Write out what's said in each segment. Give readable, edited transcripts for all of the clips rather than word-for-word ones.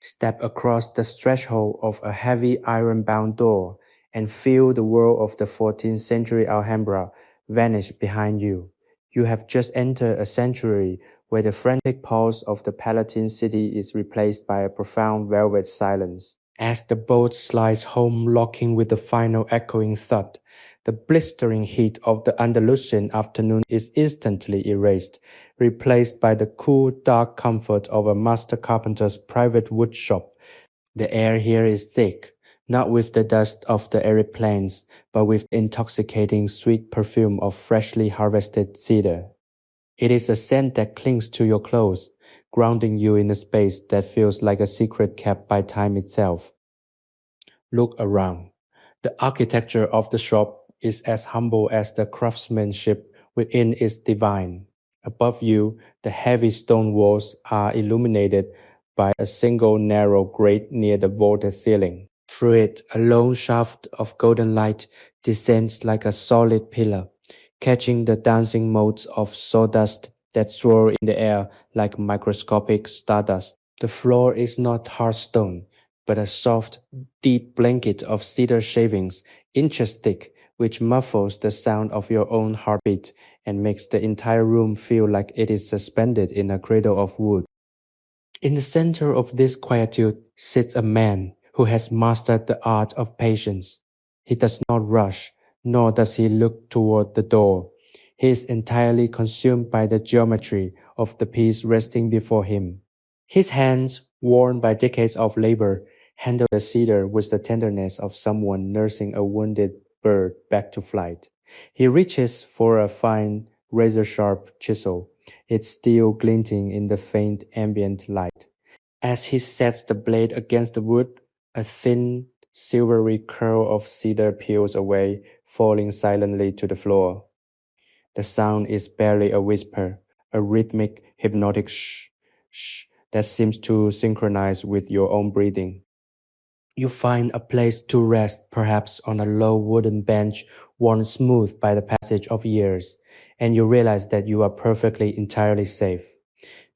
Step across the threshold of a heavy iron-bound door and feel the world of the 14th century Alhambra vanish behind you. You have just entered a sanctuary where the frantic pulse of the Palatine city is replaced by a profound velvet silence. As the boat slides home locking with the final echoing thud, the blistering heat of the Andalusian afternoon is instantly erased, replaced by the cool, dark comfort of a master carpenter's private wood shop. The air here is thick, not with the dust of the aeroplanes, but with the intoxicating sweet perfume of freshly harvested cedar. It is a scent that clings to your clothes, grounding you in a space that feels like a secret kept by time itself. Look around. The architecture of the shop is as humble as the craftsmanship within is divine. Above you, the heavy stone walls are illuminated by a single narrow grate near the vaulted ceiling. Through it, a lone shaft of golden light descends like a solid pillar, catching the dancing motes of sawdust that swirl in the air like microscopic stardust. The floor is not hard stone, but a soft, deep blanket of cedar shavings, inches thick, which muffles the sound of your own heartbeat and makes the entire room feel like it is suspended in a cradle of wood. In the center of this quietude sits a man who has mastered the art of patience. He does not rush, nor does he look toward the door. He is entirely consumed by the geometry of the piece resting before him. His hands, worn by decades of labor, handle the cedar with the tenderness of someone nursing a wounded bird back to flight. He reaches for a fine, razor-sharp chisel, its steel glinting in the faint ambient light. As he sets the blade against the wood, a thin, silvery curl of cedar peels away, falling silently to the floor. The sound is barely a whisper, a rhythmic, hypnotic shh that seems to synchronize with your own breathing. You find a place to rest, perhaps on a low wooden bench worn smooth by the passage of years, and you realize that you are perfectly, entirely safe.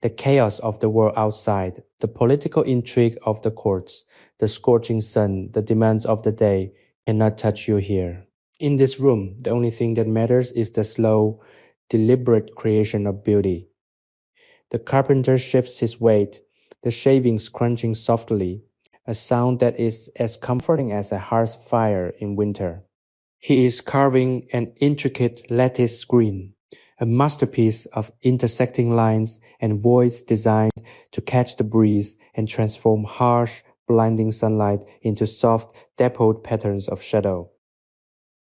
The chaos of the world outside, the political intrigue of the courts, the scorching sun, the demands of the day cannot touch you here. In this room, the only thing that matters is the slow, deliberate creation of beauty. The carpenter shifts his weight, the shavings crunching softly, a sound that is as comforting as a hearth fire in winter. He is carving an intricate lattice screen, a masterpiece of intersecting lines and voids designed to catch the breeze and transform harsh, blinding sunlight into soft, dappled patterns of shadow.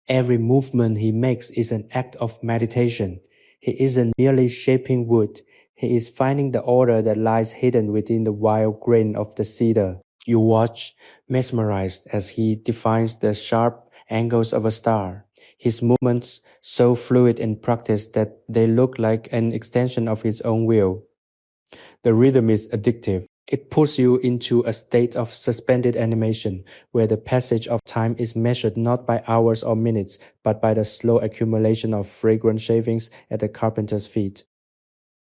Every movement he makes is an act of meditation. He isn't merely shaping wood, he is finding the order that lies hidden within the wild grain of the cedar. You watch, mesmerized as he defines the sharp angles of a star, his movements so fluid in practice that they look like an extension of his own will. The rhythm is addictive. It pulls you into a state of suspended animation where the passage of time is measured not by hours or minutes, but by the slow accumulation of fragrant shavings at the carpenter's feet.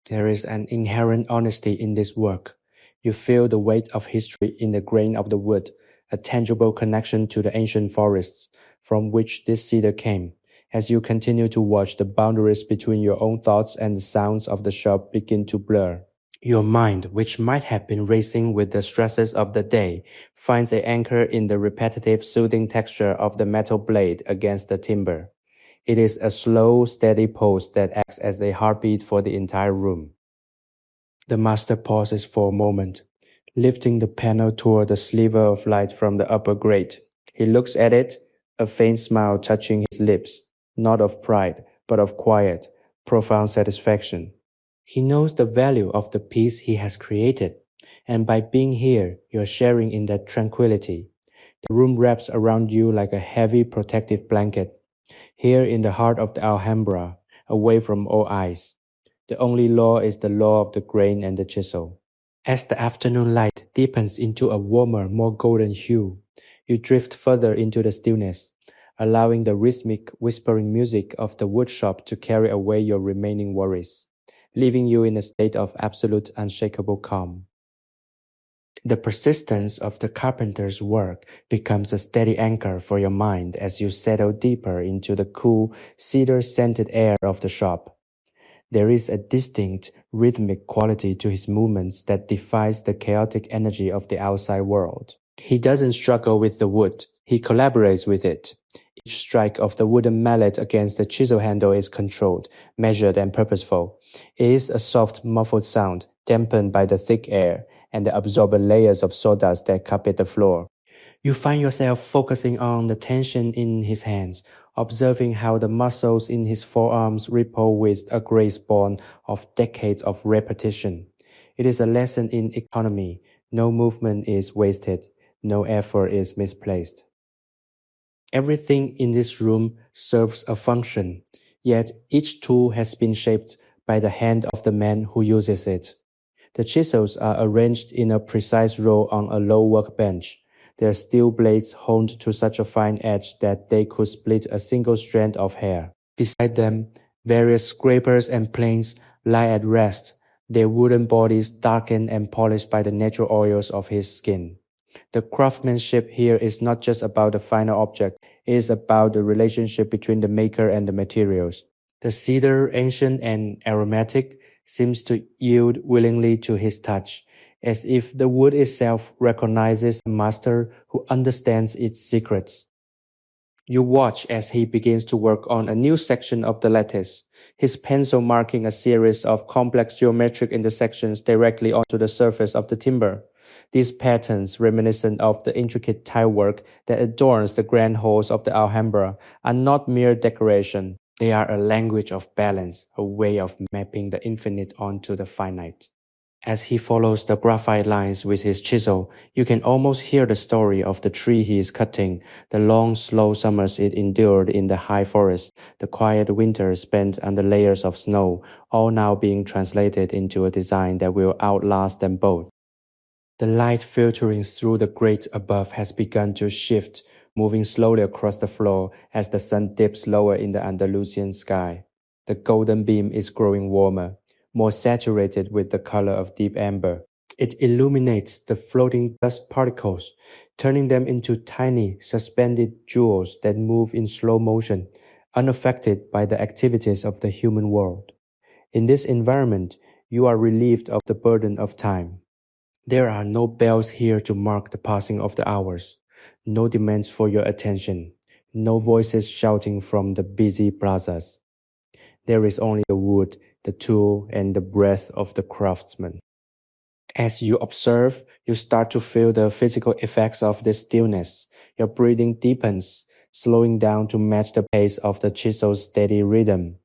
There is an inherent honesty in this work. You feel the weight of history in the grain of the wood, a tangible connection to the ancient forests from which this cedar came. As you continue to watch, the boundaries between your own thoughts and the sounds of the shop begin to blur. Your mind, which might have been racing with the stresses of the day, finds an anchor in the repetitive, soothing texture of the metal blade against the timber. It is a slow, steady pulse that acts as a heartbeat for the entire room. The master pauses for a moment, lifting the panel toward the sliver of light from the upper grate. He looks at it, a faint smile touching his lips, not of pride, but of quiet, profound satisfaction. He knows the value of the piece he has created, and by being here, you're sharing in that tranquility. The room wraps around you like a heavy protective blanket. Here in the heart of the Alhambra, away from all eyes, the only law is the law of the grain and the chisel. As the afternoon light deepens into a warmer, more golden hue, you drift further into the stillness, allowing the rhythmic, whispering music of the woodshop to carry away your remaining worries, leaving you in a state of absolute, unshakable calm. The persistence of the carpenter's work becomes a steady anchor for your mind as you settle deeper into the cool, cedar-scented air of the shop. There is a distinct, rhythmic quality to his movements that defies the chaotic energy of the outside world. He doesn't struggle with the wood, he collaborates with it. Each strike of the wooden mallet against the chisel handle is controlled, measured, and purposeful. It is a soft, muffled sound, dampened by the thick air and the absorbent layers of sawdust that carpet the floor. You find yourself focusing on the tension in his hands, observing how the muscles in his forearms ripple with a grace born of decades of repetition. It is a lesson in economy. No movement is wasted, no effort is misplaced. Everything in this room serves a function, yet each tool has been shaped by the hand of the man who uses it. The chisels are arranged in a precise row on a low workbench, their steel blades honed to such a fine edge that they could split a single strand of hair. Beside them, various scrapers and planes lie at rest, their wooden bodies darkened and polished by the natural oils of his skin. The craftsmanship here is not just about the final object, it is about the relationship between the maker and the materials. The cedar, ancient and aromatic, seems to yield willingly to his touch, as if the wood itself recognizes a master who understands its secrets. You watch as he begins to work on a new section of the lattice, his pencil marking a series of complex geometric intersections directly onto the surface of the timber. These patterns, reminiscent of the intricate tilework that adorns the grand halls of the Alhambra, are not mere decoration. They are a language of balance, a way of mapping the infinite onto the finite. As he follows the graphite lines with his chisel, you can almost hear the story of the tree he is cutting, the long, slow summers it endured in the high forest, the quiet winters spent under layers of snow, all now being translated into a design that will outlast them both. The light filtering through the grate above has begun to shift, moving slowly across the floor as the sun dips lower in the Andalusian sky. The golden beam is growing warmer, more saturated with the color of deep amber. It illuminates the floating dust particles, turning them into tiny, suspended jewels that move in slow motion, unaffected by the activities of the human world. In this environment, you are relieved of the burden of time. There are no bells here to mark the passing of the hours, no demands for your attention, no voices shouting from the busy plazas. There is only the wood, the tool, and the breath of the craftsman. As you observe, you start to feel the physical effects of this stillness. Your breathing deepens, slowing down to match the pace of the chisel's steady rhythm.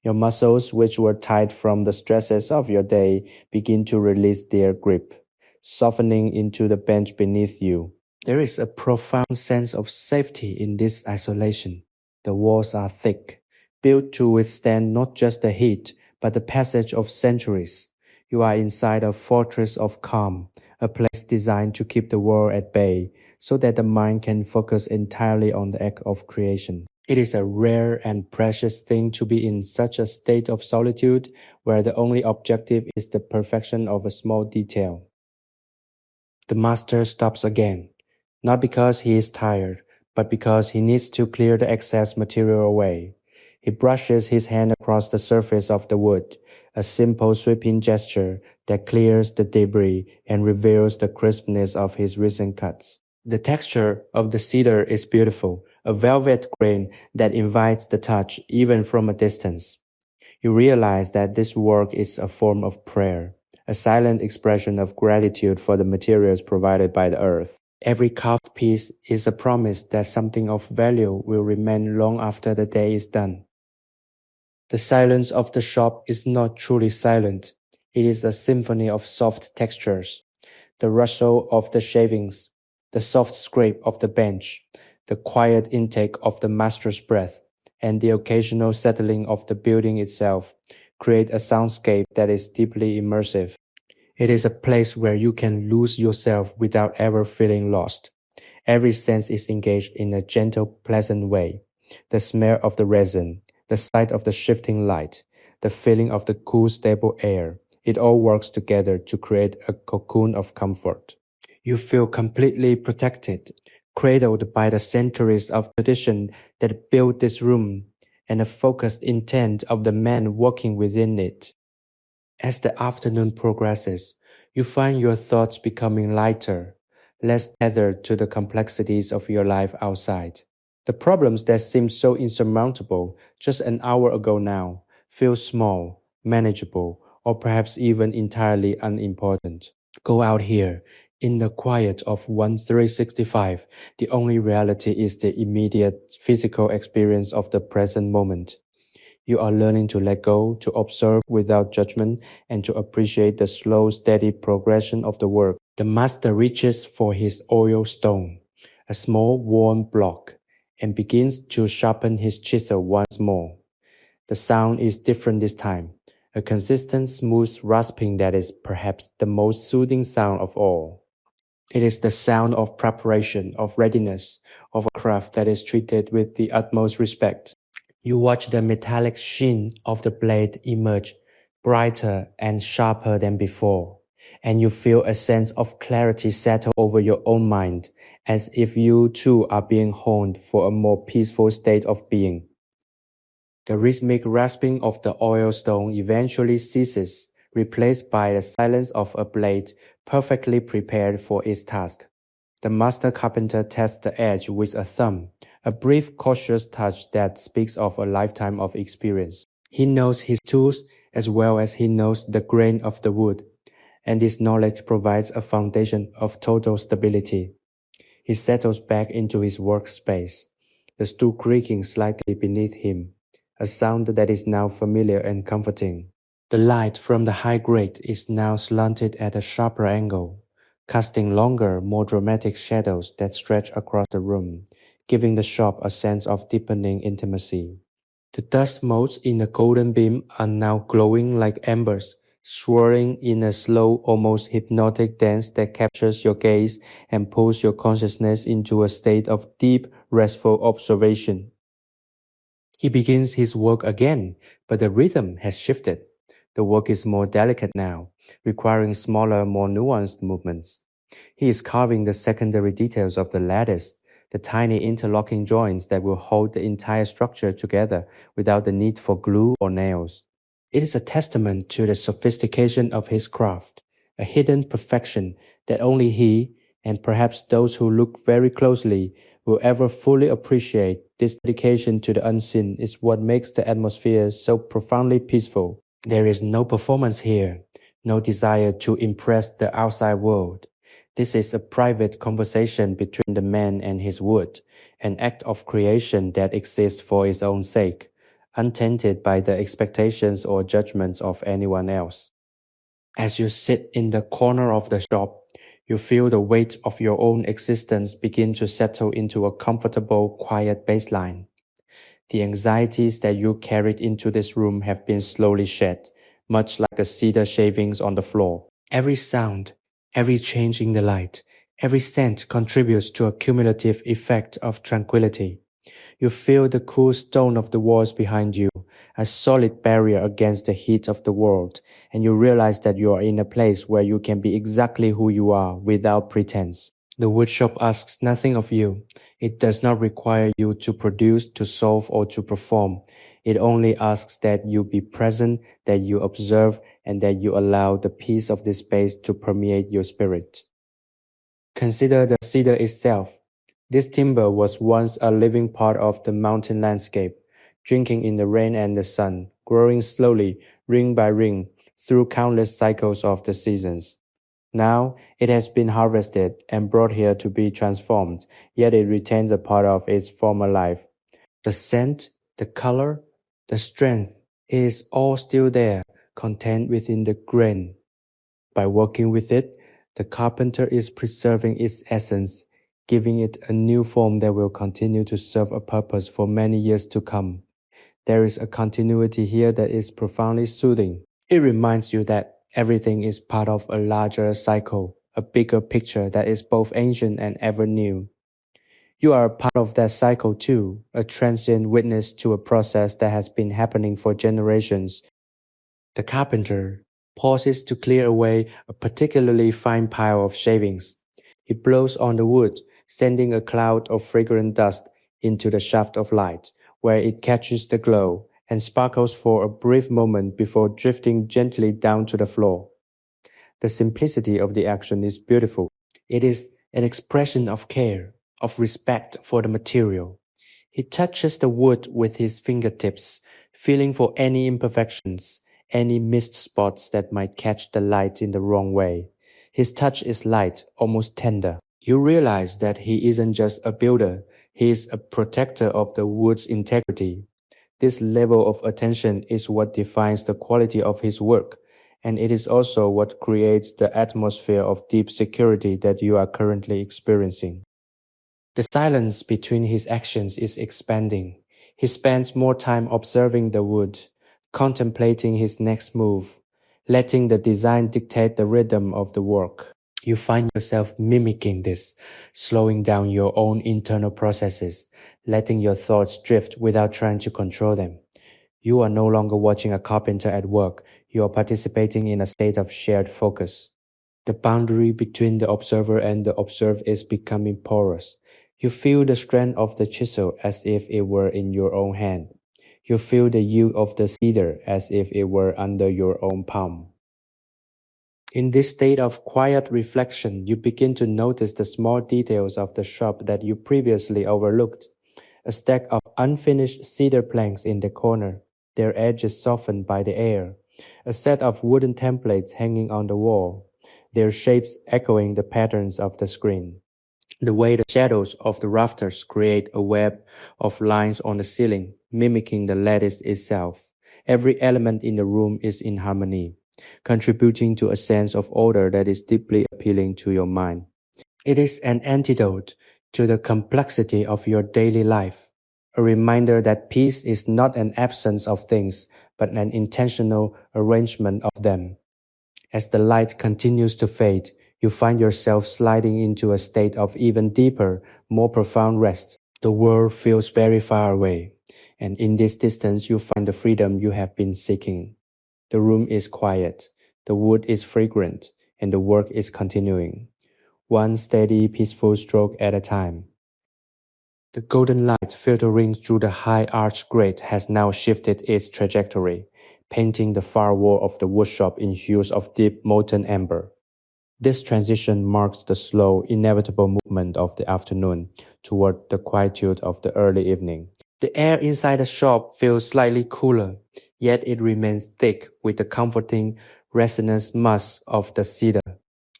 Your muscles, which were tight from the stresses of your day, begin to release their grip, softening into the bench beneath you. There is a profound sense of safety in this isolation. The walls are thick, built to withstand not just the heat, but the passage of centuries. You are inside a fortress of calm, a place designed to keep the world at bay, so that the mind can focus entirely on the act of creation. It is a rare and precious thing to be in such a state of solitude, where the only objective is the perfection of a small detail. The master stops again, not because he is tired, but because he needs to clear the excess material away. He brushes his hand across the surface of the wood, a simple sweeping gesture that clears the debris and reveals the crispness of his recent cuts. The texture of the cedar is beautiful, a velvet grain that invites the touch even from a distance. You realize that this work is a form of prayer, a silent expression of gratitude for the materials provided by the earth. Every carved piece is a promise that something of value will remain long after the day is done. The silence of the shop is not truly silent. It is a symphony of soft textures. The rustle of the shavings, the soft scrape of the bench, the quiet intake of the master's breath, and the occasional settling of the building itself create a soundscape that is deeply immersive. It is a place where you can lose yourself without ever feeling lost. Every sense is engaged in a gentle, pleasant way. The smell of the resin, the sight of the shifting light, the feeling of the cool, stable air, it all works together to create a cocoon of comfort. You feel completely protected, cradled by the centuries of tradition that built this room and the focused intent of the man working within it. As the afternoon progresses, you find your thoughts becoming lighter, less tethered to the complexities of your life outside. The problems that seemed so insurmountable just an hour ago now feel small, manageable, or perhaps even entirely unimportant. Go out here. In the quiet of 1365, the only reality is the immediate physical experience of the present moment. You are learning to let go, to observe without judgment, and to appreciate the slow, steady progression of the work. The master reaches for his oil stone, a small warm block, and begins to sharpen his chisel once more. The sound is different this time, a consistent, smooth rasping that is perhaps the most soothing sound of all. It is the sound of preparation, of readiness, of a craft that is treated with the utmost respect. You watch the metallic sheen of the blade emerge, brighter and sharper than before, and you feel a sense of clarity settle over your own mind, as if you too are being honed for a more peaceful state of being. The rhythmic rasping of the oil stone eventually ceases, replaced by the silence of a blade perfectly prepared for its task. The master carpenter tests the edge with a thumb, a brief cautious touch that speaks of a lifetime of experience. He knows his tools as well as he knows the grain of the wood, and this knowledge provides a foundation of total stability. He settles back into his workspace, the stool creaking slightly beneath him, a sound that is now familiar and comforting. The light from the high grate is now slanted at a sharper angle, casting longer, more dramatic shadows that stretch across the room, giving the shop a sense of deepening intimacy. The dust motes in the golden beam are now glowing like embers, swirling in a slow, almost hypnotic dance that captures your gaze and pulls your consciousness into a state of deep, restful observation. He begins his work again, but the rhythm has shifted. The work is more delicate now, requiring smaller, more nuanced movements. He is carving the secondary details of the lattice, the tiny interlocking joints that will hold the entire structure together without the need for glue or nails. It is a testament to the sophistication of his craft, a hidden perfection that only he, and perhaps those who look very closely, will ever fully appreciate. This dedication to the unseen is what makes the atmosphere so profoundly peaceful. There is no performance here, no desire to impress the outside world. This is a private conversation between the man and his wood, an act of creation that exists for its own sake, untainted by the expectations or judgments of anyone else. As you sit in the corner of the shop, you feel the weight of your own existence begin to settle into a comfortable, quiet baseline. The anxieties that you carried into this room have been slowly shed, much like the cedar shavings on the floor. Every sound, every change in the light, every scent contributes to a cumulative effect of tranquility. You feel the cool stone of the walls behind you, a solid barrier against the heat of the world, and you realize that you are in a place where you can be exactly who you are without pretense. The woodshop asks nothing of you. It does not require you to produce, to solve, or to perform. It only asks that you be present, that you observe, and that you allow the peace of this space to permeate your spirit. Consider the cedar itself. This timber was once a living part of the mountain landscape, drinking in the rain and the sun, growing slowly, ring by ring, through countless cycles of the seasons. Now it has been harvested and brought here to be transformed, yet it retains a part of its former life. The scent, the color, the strength is all still there, contained within the grain. By working with it, the carpenter is preserving its essence, giving it a new form that will continue to serve a purpose for many years to come. There is a continuity here that is profoundly soothing. It reminds you that everything is part of a larger cycle, a bigger picture that is both ancient and ever new. You are a part of that cycle too, a transient witness to a process that has been happening for generations. The carpenter pauses to clear away a particularly fine pile of shavings. It blows on the wood, sending a cloud of fragrant dust into the shaft of light, where it catches the glow and sparkles for a brief moment before drifting gently down to the floor. The simplicity of the action is beautiful. It is an expression of care, of respect for the material. He touches the wood with his fingertips, feeling for any imperfections, any missed spots that might catch the light in the wrong way. His touch is light, almost tender. You realize that he isn't just a builder, he is a protector of the wood's integrity. This level of attention is what defines the quality of his work, and it is also what creates the atmosphere of deep security that you are currently experiencing. The silence between his actions is expanding. He spends more time observing the wood, contemplating his next move, letting the design dictate the rhythm of the work. You find yourself mimicking this, slowing down your own internal processes, letting your thoughts drift without trying to control them. You are no longer watching a carpenter at work, you are participating in a state of shared focus. The boundary between the observer and the observed is becoming porous. You feel the strength of the chisel as if it were in your own hand. You feel the yield of the cedar as if it were under your own palm. In this state of quiet reflection, you begin to notice the small details of the shop that you previously overlooked. A stack of unfinished cedar planks in the corner, their edges softened by the air. A set of wooden templates hanging on the wall, their shapes echoing the patterns of the screen. The way the shadows of the rafters create a web of lines on the ceiling, mimicking the lattice itself. Every element in the room is in harmony, contributing to a sense of order that is deeply appealing to your mind. It is an antidote to the complexity of your daily life, a reminder that peace is not an absence of things, but an intentional arrangement of them. As the light continues to fade, you find yourself sliding into a state of even deeper, more profound rest. The world feels very far away, and in this distance you find the freedom you have been seeking. The room is quiet, the wood is fragrant, and the work is continuing, one steady, peaceful stroke at a time. The golden light filtering through the high arched grate has now shifted its trajectory, painting the far wall of the woodshop in hues of deep molten amber. This transition marks the slow, inevitable movement of the afternoon toward the quietude of the early evening. The air inside the shop feels slightly cooler, yet it remains thick with the comforting, resonant musk of the cedar.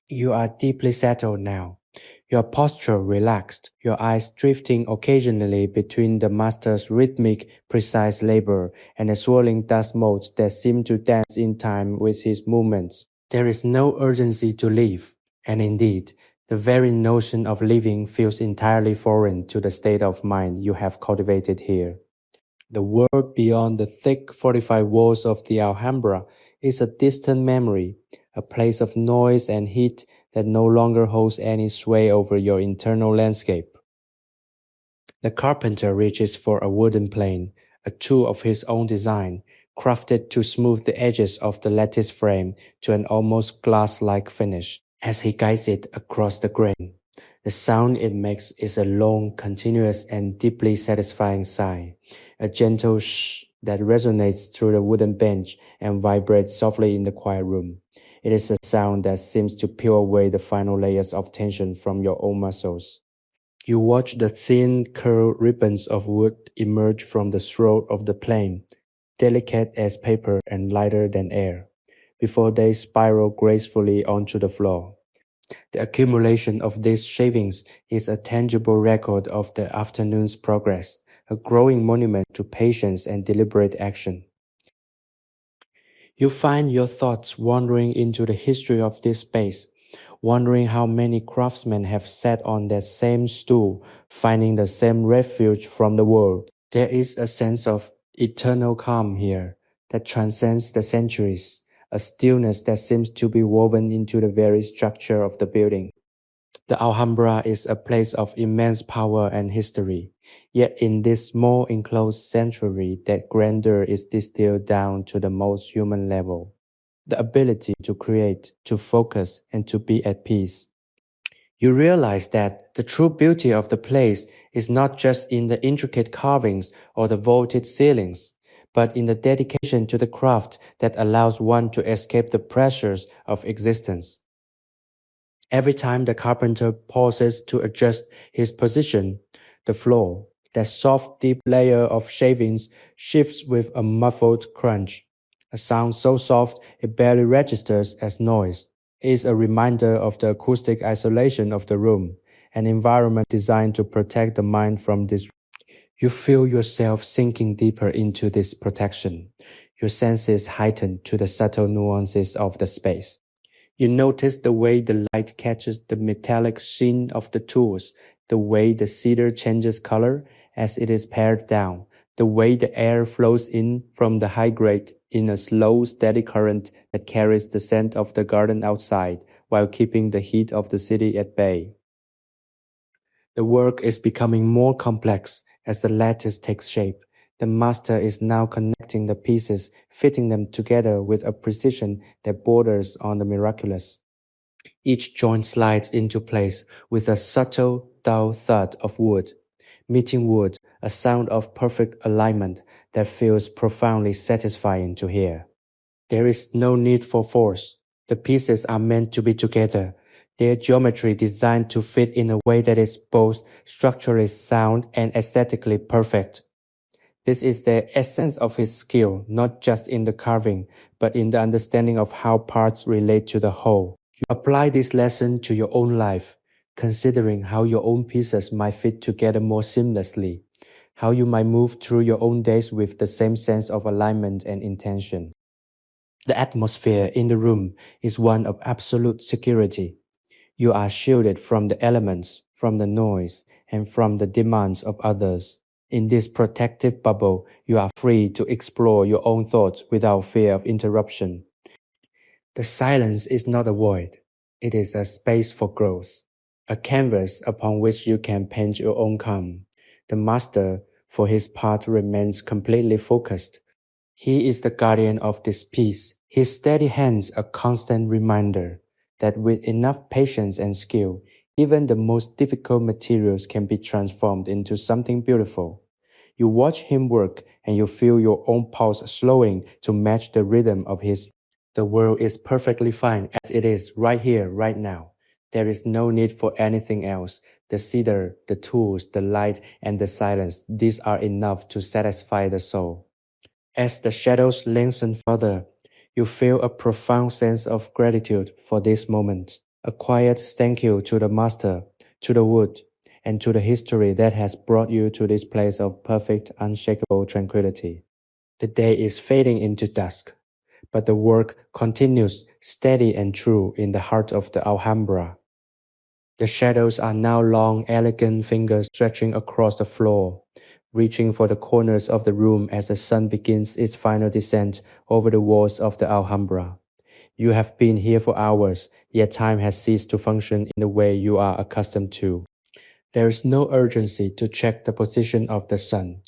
You are deeply settled now, your posture relaxed, your eyes drifting occasionally between the master's rhythmic, precise labor and the swirling dust motes that seem to dance in time with his movements. There is no urgency to leave, and indeed, the very notion of leaving feels entirely foreign to the state of mind you have cultivated here. The world beyond the thick fortified walls of the Alhambra is a distant memory, a place of noise and heat that no longer holds any sway over your internal landscape. The carpenter reaches for a wooden plane, a tool of his own design, crafted to smooth the edges of the lattice frame to an almost glass-like finish. As he guides it across the grain, the sound it makes is a long, continuous, and deeply satisfying sigh, a gentle shh that resonates through the wooden bench and vibrates softly in the quiet room. It is a sound that seems to peel away the final layers of tension from your own muscles. You watch the thin, curled ribbons of wood emerge from the throat of the plane, delicate as paper and lighter than air, before they spiral gracefully onto the floor. The accumulation of these shavings is a tangible record of the afternoon's progress, a growing monument to patience and deliberate action. You find your thoughts wandering into the history of this space, wondering how many craftsmen have sat on that same stool, finding the same refuge from the world. There is a sense of eternal calm here that transcends the centuries, a stillness that seems to be woven into the very structure of the building. The Alhambra is a place of immense power and history, yet in this small enclosed sanctuary that grandeur is distilled down to the most human level. The ability to create, to focus, and to be at peace. You realize that the true beauty of the place is not just in the intricate carvings or the vaulted ceilings, but in the dedication to the craft that allows one to escape the pressures of existence. Every time the carpenter pauses to adjust his position, the floor, that soft, deep layer of shavings, shifts with a muffled crunch. A sound so soft it barely registers as noise. It is a reminder of the acoustic isolation of the room, an environment designed to protect the mind from this. You feel yourself sinking deeper into this protection. Your senses heighten to the subtle nuances of the space. You notice the way the light catches the metallic sheen of the tools, the way the cedar changes color as it is pared down, the way the air flows in from the high grate in a slow, steady current that carries the scent of the garden outside while keeping the heat of the city at bay. The work is becoming more complex as the lattice takes shape. The master is now connecting the pieces, fitting them together with a precision that borders on the miraculous. Each joint slides into place with a subtle, dull thud of wood, meeting wood, a sound of perfect alignment that feels profoundly satisfying to hear. There is no need for force. The pieces are meant to be together, their geometry designed to fit in a way that is both structurally sound and aesthetically perfect. This is the essence of his skill, not just in the carving, but in the understanding of how parts relate to the whole. You apply this lesson to your own life, considering how your own pieces might fit together more seamlessly, how you might move through your own days with the same sense of alignment and intention. The atmosphere in the room is one of absolute security. You are shielded from the elements, from the noise, and from the demands of others. In this protective bubble, you are free to explore your own thoughts without fear of interruption. The silence is not a void. It is a space for growth, a canvas upon which you can paint your own calm. The master, for his part, remains completely focused. He is the guardian of this peace, his steady hands a constant reminder that with enough patience and skill, even the most difficult materials can be transformed into something beautiful. You watch him work and you feel your own pulse slowing to match the rhythm of his. The world is perfectly fine as it is right here, right now. There is no need for anything else. The cedar, the tools, the light, and the silence, these are enough to satisfy the soul. As the shadows lengthen further, you feel a profound sense of gratitude for this moment. A quiet thank you to the master, to the wood, and to the history that has brought you to this place of perfect, unshakable tranquility. The day is fading into dusk, but the work continues steady and true in the heart of the Alhambra. The shadows are now long, elegant fingers stretching across the floor, reaching for the corners of the room as the sun begins its final descent over the walls of the Alhambra. You have been here for hours, yet time has ceased to function in the way you are accustomed to. There is no urgency to check the position of the sun.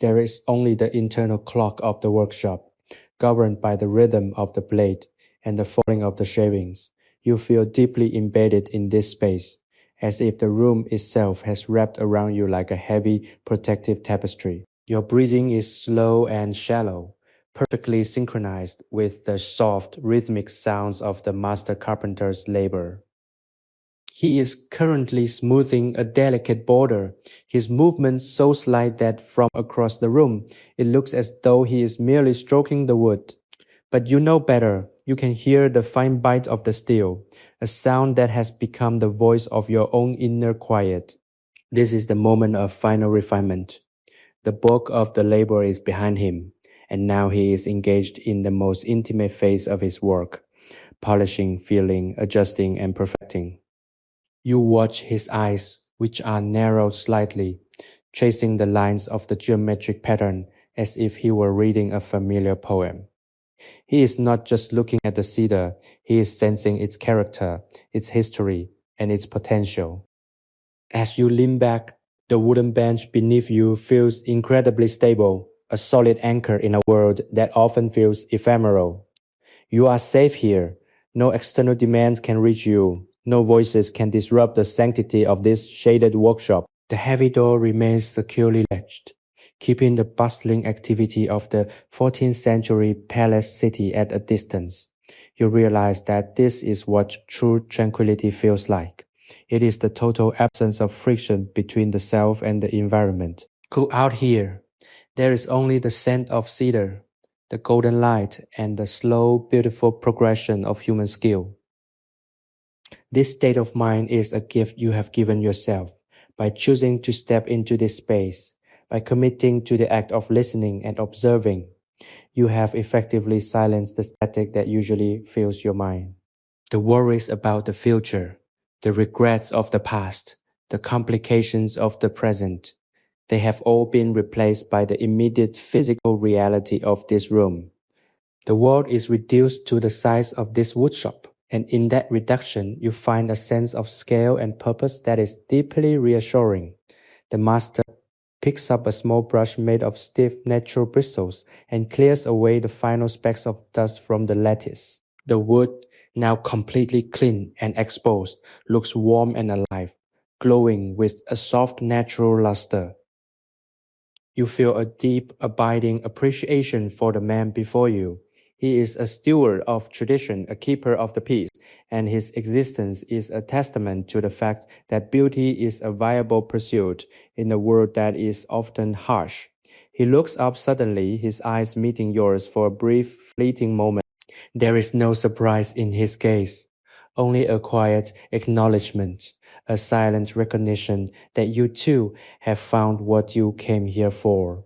There is only the internal clock of the workshop, governed by the rhythm of the blade and the falling of the shavings. You feel deeply embedded in this space, as if the room itself has wrapped around you like a heavy, protective tapestry. Your breathing is slow and shallow, perfectly synchronized with the soft, rhythmic sounds of the master carpenter's labor. He is currently smoothing a delicate border, his movements so slight that from across the room it looks as though he is merely stroking the wood. But you know better. You can hear the fine bite of the steel, a sound that has become the voice of your own inner quiet. This is the moment of final refinement. The bulk of the labor is behind him, and now he is engaged in the most intimate phase of his work, polishing, feeling, adjusting, and perfecting. You watch his eyes, which are narrowed slightly, tracing the lines of the geometric pattern as if he were reading a familiar poem. He is not just looking at the cedar, he is sensing its character, its history, and its potential. As you lean back, the wooden bench beneath you feels incredibly stable, a solid anchor in a world that often feels ephemeral. You are safe here. No external demands can reach you. No voices can disrupt the sanctity of this shaded workshop. The heavy door remains securely latched, keeping the bustling activity of the 14th century palace city at a distance. You realize that this is what true tranquility feels like. It is the total absence of friction between the self and the environment. Go out here. There is only the scent of cedar, the golden light, and the slow, beautiful progression of human skill. This state of mind is a gift you have given yourself by choosing to step into this space, by committing to the act of listening and observing. You have effectively silenced the static that usually fills your mind. The worries about the future, the regrets of the past, the complications of the present, they have all been replaced by the immediate physical reality of this room. The world is reduced to the size of this woodshop, and in that reduction, you find a sense of scale and purpose that is deeply reassuring. The master picks up a small brush made of stiff natural bristles and clears away the final specks of dust from the lattice. The wood, now completely clean and exposed, looks warm and alive, glowing with a soft natural luster. You feel a deep, abiding appreciation for the man before you. He is a steward of tradition, a keeper of the peace, and his existence is a testament to the fact that beauty is a viable pursuit in a world that is often harsh. He looks up suddenly, his eyes meeting yours for a brief, fleeting moment. There is no surprise in his gaze, only a quiet acknowledgement, a silent recognition that you too have found what you came here for.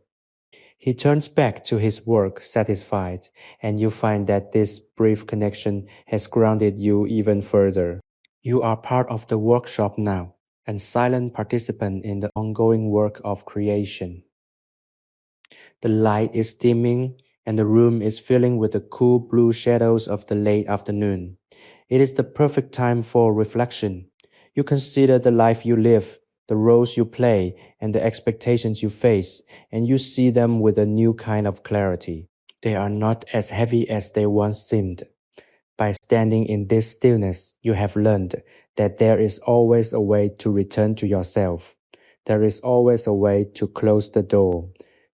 He turns back to his work satisfied, and you find that this brief connection has grounded you even further. You are part of the workshop now, a silent participant in the ongoing work of creation. The light is dimming, and the room is filling with the cool blue shadows of the late afternoon. It is the perfect time for reflection. You consider the life you live, the roles you play, and the expectations you face, and you see them with a new kind of clarity. They are not as heavy as they once seemed. By standing in this stillness, you have learned that there is always a way to return to yourself. There is always a way to close the door,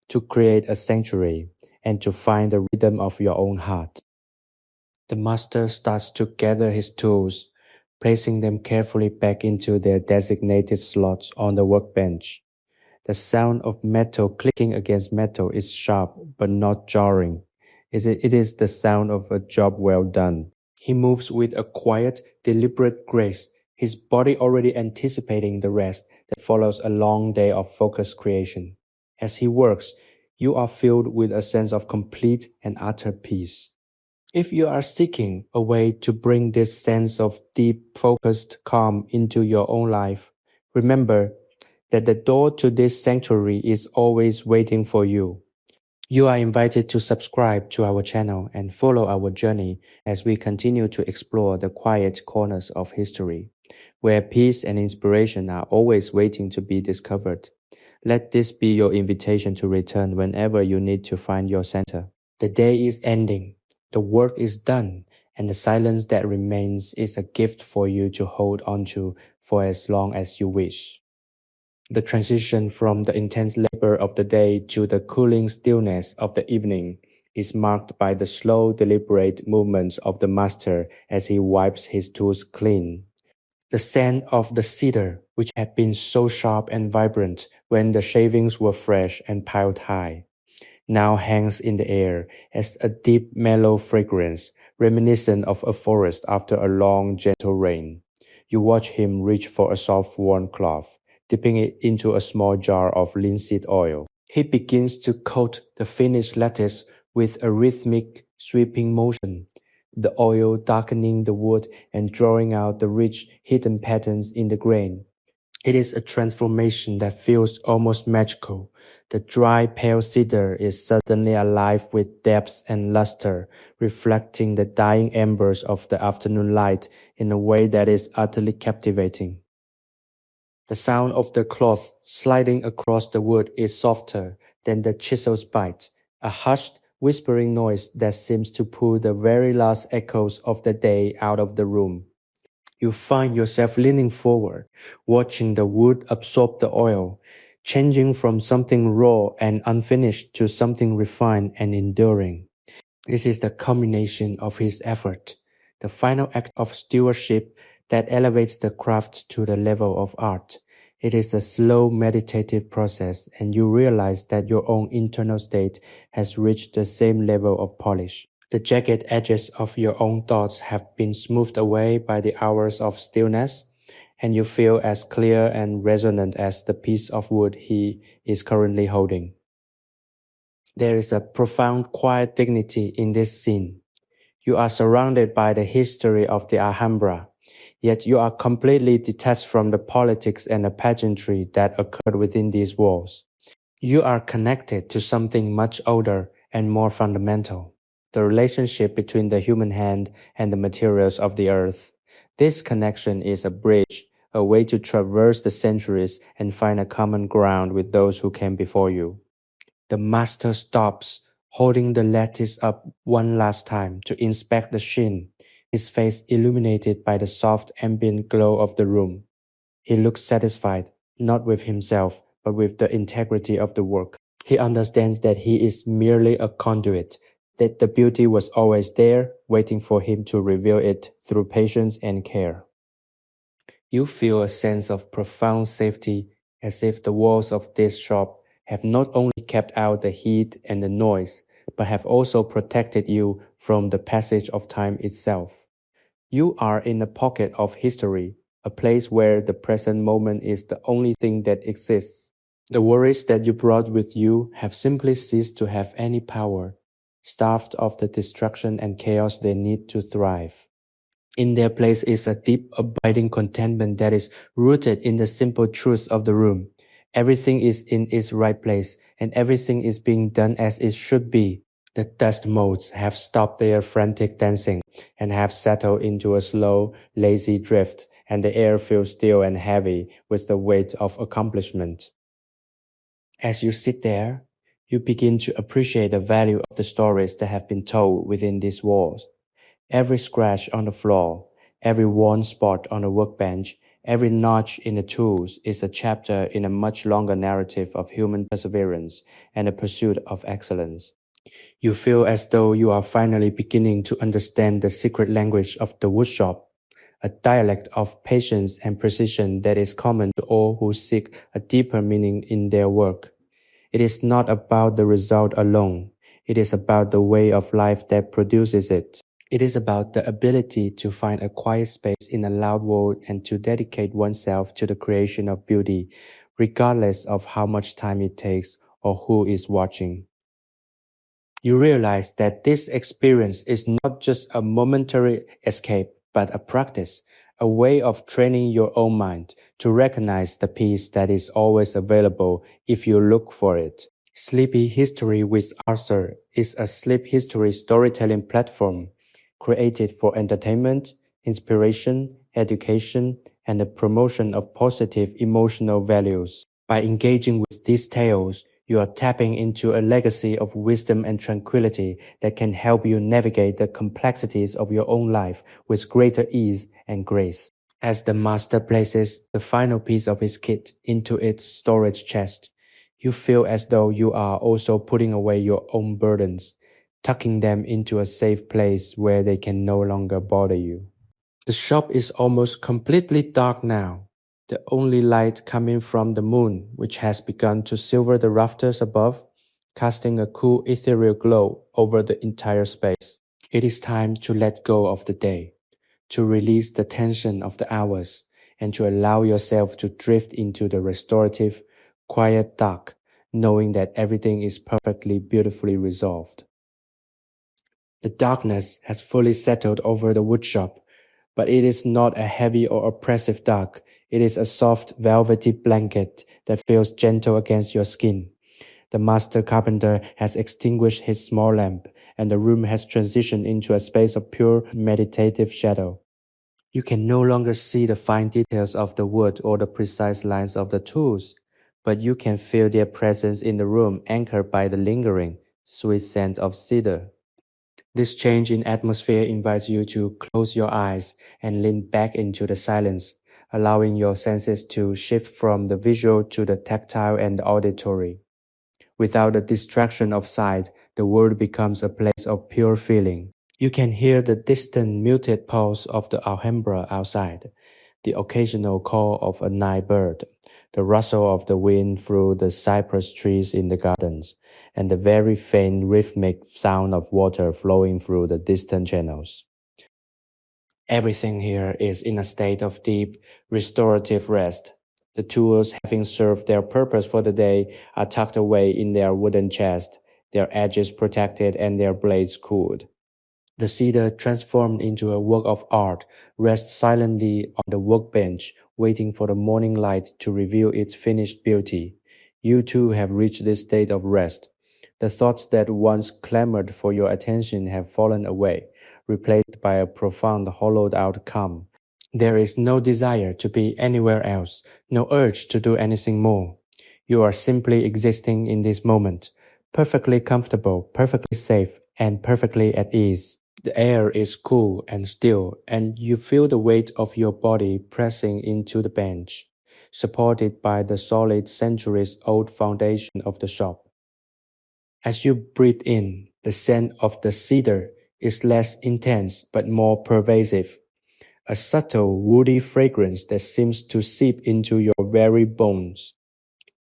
to create a sanctuary, and to find the rhythm of your own heart. The master starts to gather his tools, placing them carefully back into their designated slots on the workbench. The sound of metal clicking against metal is sharp but not jarring. It is the sound of a job well done. He moves with a quiet, deliberate grace, his body already anticipating the rest that follows a long day of focused creation. As he works, you are filled with a sense of complete and utter peace. If you are seeking a way to bring this sense of deep, focused calm into your own life, remember that the door to this sanctuary is always waiting for you. You are invited to subscribe to our channel and follow our journey as we continue to explore the quiet corners of history, where peace and inspiration are always waiting to be discovered. Let this be your invitation to return whenever you need to find your center. The day is ending, the work is done, and the silence that remains is a gift for you to hold onto for as long as you wish. The transition from the intense labor of the day to the cooling stillness of the evening is marked by the slow, deliberate movements of the master as he wipes his tools clean. The scent of the cedar, which had been so sharp and vibrant when the shavings were fresh and piled high, now hangs in the air as a deep, mellow fragrance, reminiscent of a forest after a long, gentle rain. You watch him reach for a soft, warm cloth, dipping it into a small jar of linseed oil. He begins to coat the finished lattice with a rhythmic, sweeping motion, the oil darkening the wood and drawing out the rich, hidden patterns in the grain. It is a transformation that feels almost magical. The dry, pale cedar is suddenly alive with depth and luster, reflecting the dying embers of the afternoon light in a way that is utterly captivating. The sound of the cloth sliding across the wood is softer than the chisel's bite, a hushed, whispering noise that seems to pull the very last echoes of the day out of the room. You find yourself leaning forward, watching the wood absorb the oil, changing from something raw and unfinished to something refined and enduring. This is the culmination of his effort, the final act of stewardship that elevates the craft to the level of art. It is a slow meditative process, and you realize that your own internal state has reached the same level of polish. The jagged edges of your own thoughts have been smoothed away by the hours of stillness, and you feel as clear and resonant as the piece of wood he is currently holding. There is a profound quiet dignity in this scene. You are surrounded by the history of the Alhambra, yet you are completely detached from the politics and the pageantry that occurred within these walls. You are connected to something much older and more fundamental, the relationship between the human hand and the materials of the earth. This connection is a bridge, a way to traverse the centuries and find a common ground with those who came before you. The master stops, holding the lattice up one last time to inspect the sheen, his face illuminated by the soft ambient glow of the room. He looks satisfied, not with himself, but with the integrity of the work. He understands that he is merely a conduit, that the beauty was always there, waiting for him to reveal it through patience and care. You feel a sense of profound safety, as if the walls of this shop have not only kept out the heat and the noise, but have also protected you from the passage of time itself. You are in a pocket of history, a place where the present moment is the only thing that exists. The worries that you brought with you have simply ceased to have any power, starved of the destruction and chaos they need to thrive. In their place is a deep, abiding contentment that is rooted in the simple truths of the room. Everything is in its right place, and everything is being done as it should be. The dust motes have stopped their frantic dancing and have settled into a slow, lazy drift, and the air feels still and heavy with the weight of accomplishment. As you sit there, you begin to appreciate the value of the stories that have been told within these walls. Every scratch on the floor, every worn spot on the workbench, every notch in the tools is a chapter in a much longer narrative of human perseverance and the pursuit of excellence. You feel as though you are finally beginning to understand the secret language of the woodshop, a dialect of patience and precision that is common to all who seek a deeper meaning in their work. It is not about the result alone. It is about the way of life that produces it. It is about the ability to find a quiet space in a loud world and to dedicate oneself to the creation of beauty, regardless of how much time it takes or who is watching. You realize that this experience is not just a momentary escape, but a practice, a way of training your own mind to recognize the peace that is always available if you look for it. Sleepy History with Arthur is a sleep history storytelling platform created for entertainment, inspiration, education, and the promotion of positive emotional values. By engaging with these tales, you are tapping into a legacy of wisdom and tranquility that can help you navigate the complexities of your own life with greater ease and grace. As the master places the final piece of his kit into its storage chest, you feel as though you are also putting away your own burdens, tucking them into a safe place where they can no longer bother you. The shop is almost completely dark now, the only light coming from the moon, which has begun to silver the rafters above, casting a cool ethereal glow over the entire space. It is time to let go of the day, to release the tension of the hours, and to allow yourself to drift into the restorative, quiet dark, knowing that everything is perfectly beautifully resolved. The darkness has fully settled over the woodshop, but it is not a heavy or oppressive dark. It is a soft, velvety blanket that feels gentle against your skin. The master carpenter has extinguished his small lamp, and the room has transitioned into a space of pure meditative shadow. You can no longer see the fine details of the wood or the precise lines of the tools, but you can feel their presence in the room anchored by the lingering, sweet scent of cedar. This change in atmosphere invites you to close your eyes and lean back into the silence, allowing your senses to shift from the visual to the tactile and the auditory. Without the distraction of sight, the world becomes a place of pure feeling. You can hear the distant muted pulse of the Alhambra outside, the occasional call of a night bird, the rustle of the wind through the cypress trees in the gardens, and the very faint rhythmic sound of water flowing through the distant channels. Everything here is in a state of deep, restorative rest. The tools, having served their purpose for the day, are tucked away in their wooden chest, their edges protected and their blades cooled. The cedar, transformed into a work of art, rests silently on the workbench, waiting for the morning light to reveal its finished beauty. You too have reached this state of rest. The thoughts that once clamored for your attention have fallen away, replaced by a profound, hollowed out calm. There is no desire to be anywhere else, no urge to do anything more. You are simply existing in this moment, perfectly comfortable, perfectly safe, and perfectly at ease. The air is cool and still, and you feel the weight of your body pressing into the bench, supported by the solid centuries-old foundation of the shop. As you breathe in, the scent of the cedar is less intense but more pervasive, a subtle woody fragrance that seems to seep into your very bones.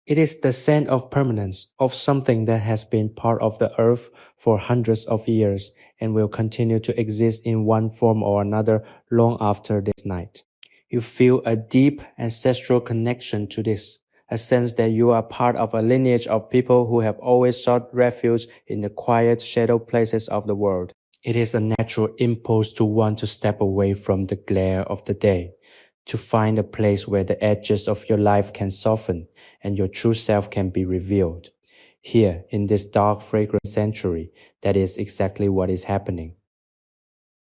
It is the scent of permanence, of something that has been part of the earth for hundreds of years and will continue to exist in one form or another long after this night. You feel a deep ancestral connection to this, a sense that you are part of a lineage of people who have always sought refuge in the quiet shadow places of the world. It is a natural impulse to want to step away from the glare of the day, to find a place where the edges of your life can soften and your true self can be revealed. Here, in this dark, fragrant sanctuary, that is exactly what is happening.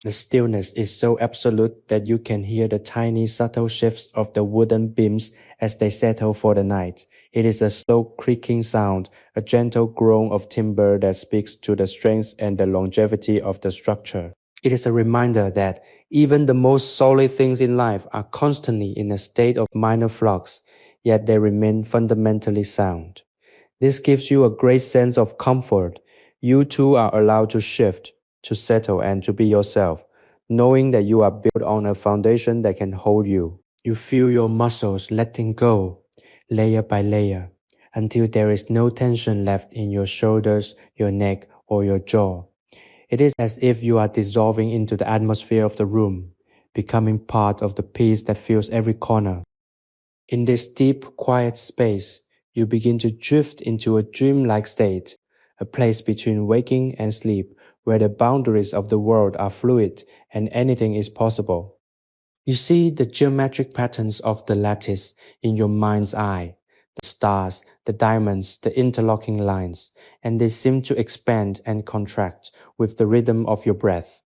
The stillness is so absolute that you can hear the tiny, subtle shifts of the wooden beams as they settle for the night. It is a slow creaking sound, a gentle groan of timber that speaks to the strength and the longevity of the structure. It is a reminder that even the most solid things in life are constantly in a state of minor flux, yet they remain fundamentally sound. This gives you a great sense of comfort. You too are allowed to shift, to settle, and to be yourself, knowing that you are built on a foundation that can hold you. You feel your muscles letting go, layer by layer, until there is no tension left in your shoulders, your neck, or your jaw. It is as if you are dissolving into the atmosphere of the room, becoming part of the peace that fills every corner. In this deep, quiet space, you begin to drift into a dreamlike state, a place between waking and sleep, where the boundaries of the world are fluid and anything is possible. You see the geometric patterns of the lattice in your mind's eye, the stars, the diamonds, the interlocking lines, and they seem to expand and contract with the rhythm of your breath.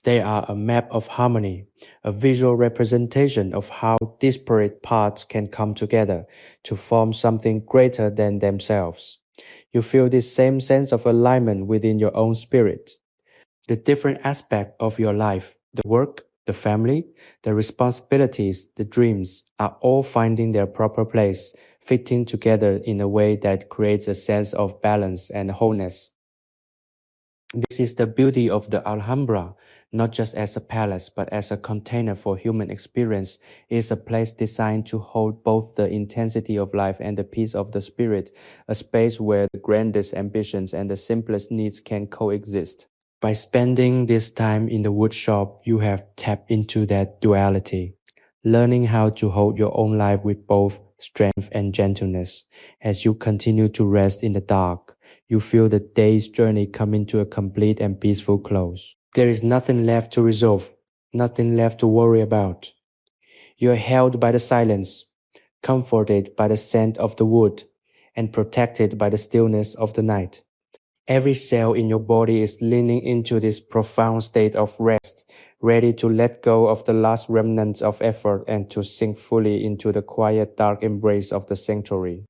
They are a map of harmony, a visual representation of how disparate parts can come together to form something greater than themselves. You feel this same sense of alignment within your own spirit. The different aspects of your life, the work, the family, the responsibilities, the dreams, are all finding their proper place, fitting together in a way that creates a sense of balance and wholeness. This is the beauty of the Alhambra, not just as a palace, but as a container for human experience. It is a place designed to hold both the intensity of life and the peace of the spirit, a space where the grandest ambitions and the simplest needs can coexist. By spending this time in the woodshop, you have tapped into that duality, learning how to hold your own life with both strength and gentleness. As you continue to rest in the dark, you feel the day's journey coming to a complete and peaceful close. There is nothing left to resolve, nothing left to worry about. You are held by the silence, comforted by the scent of the wood, and protected by the stillness of the night. Every cell in your body is leaning into this profound state of rest, ready to let go of the last remnants of effort and to sink fully into the quiet, dark embrace of the sanctuary.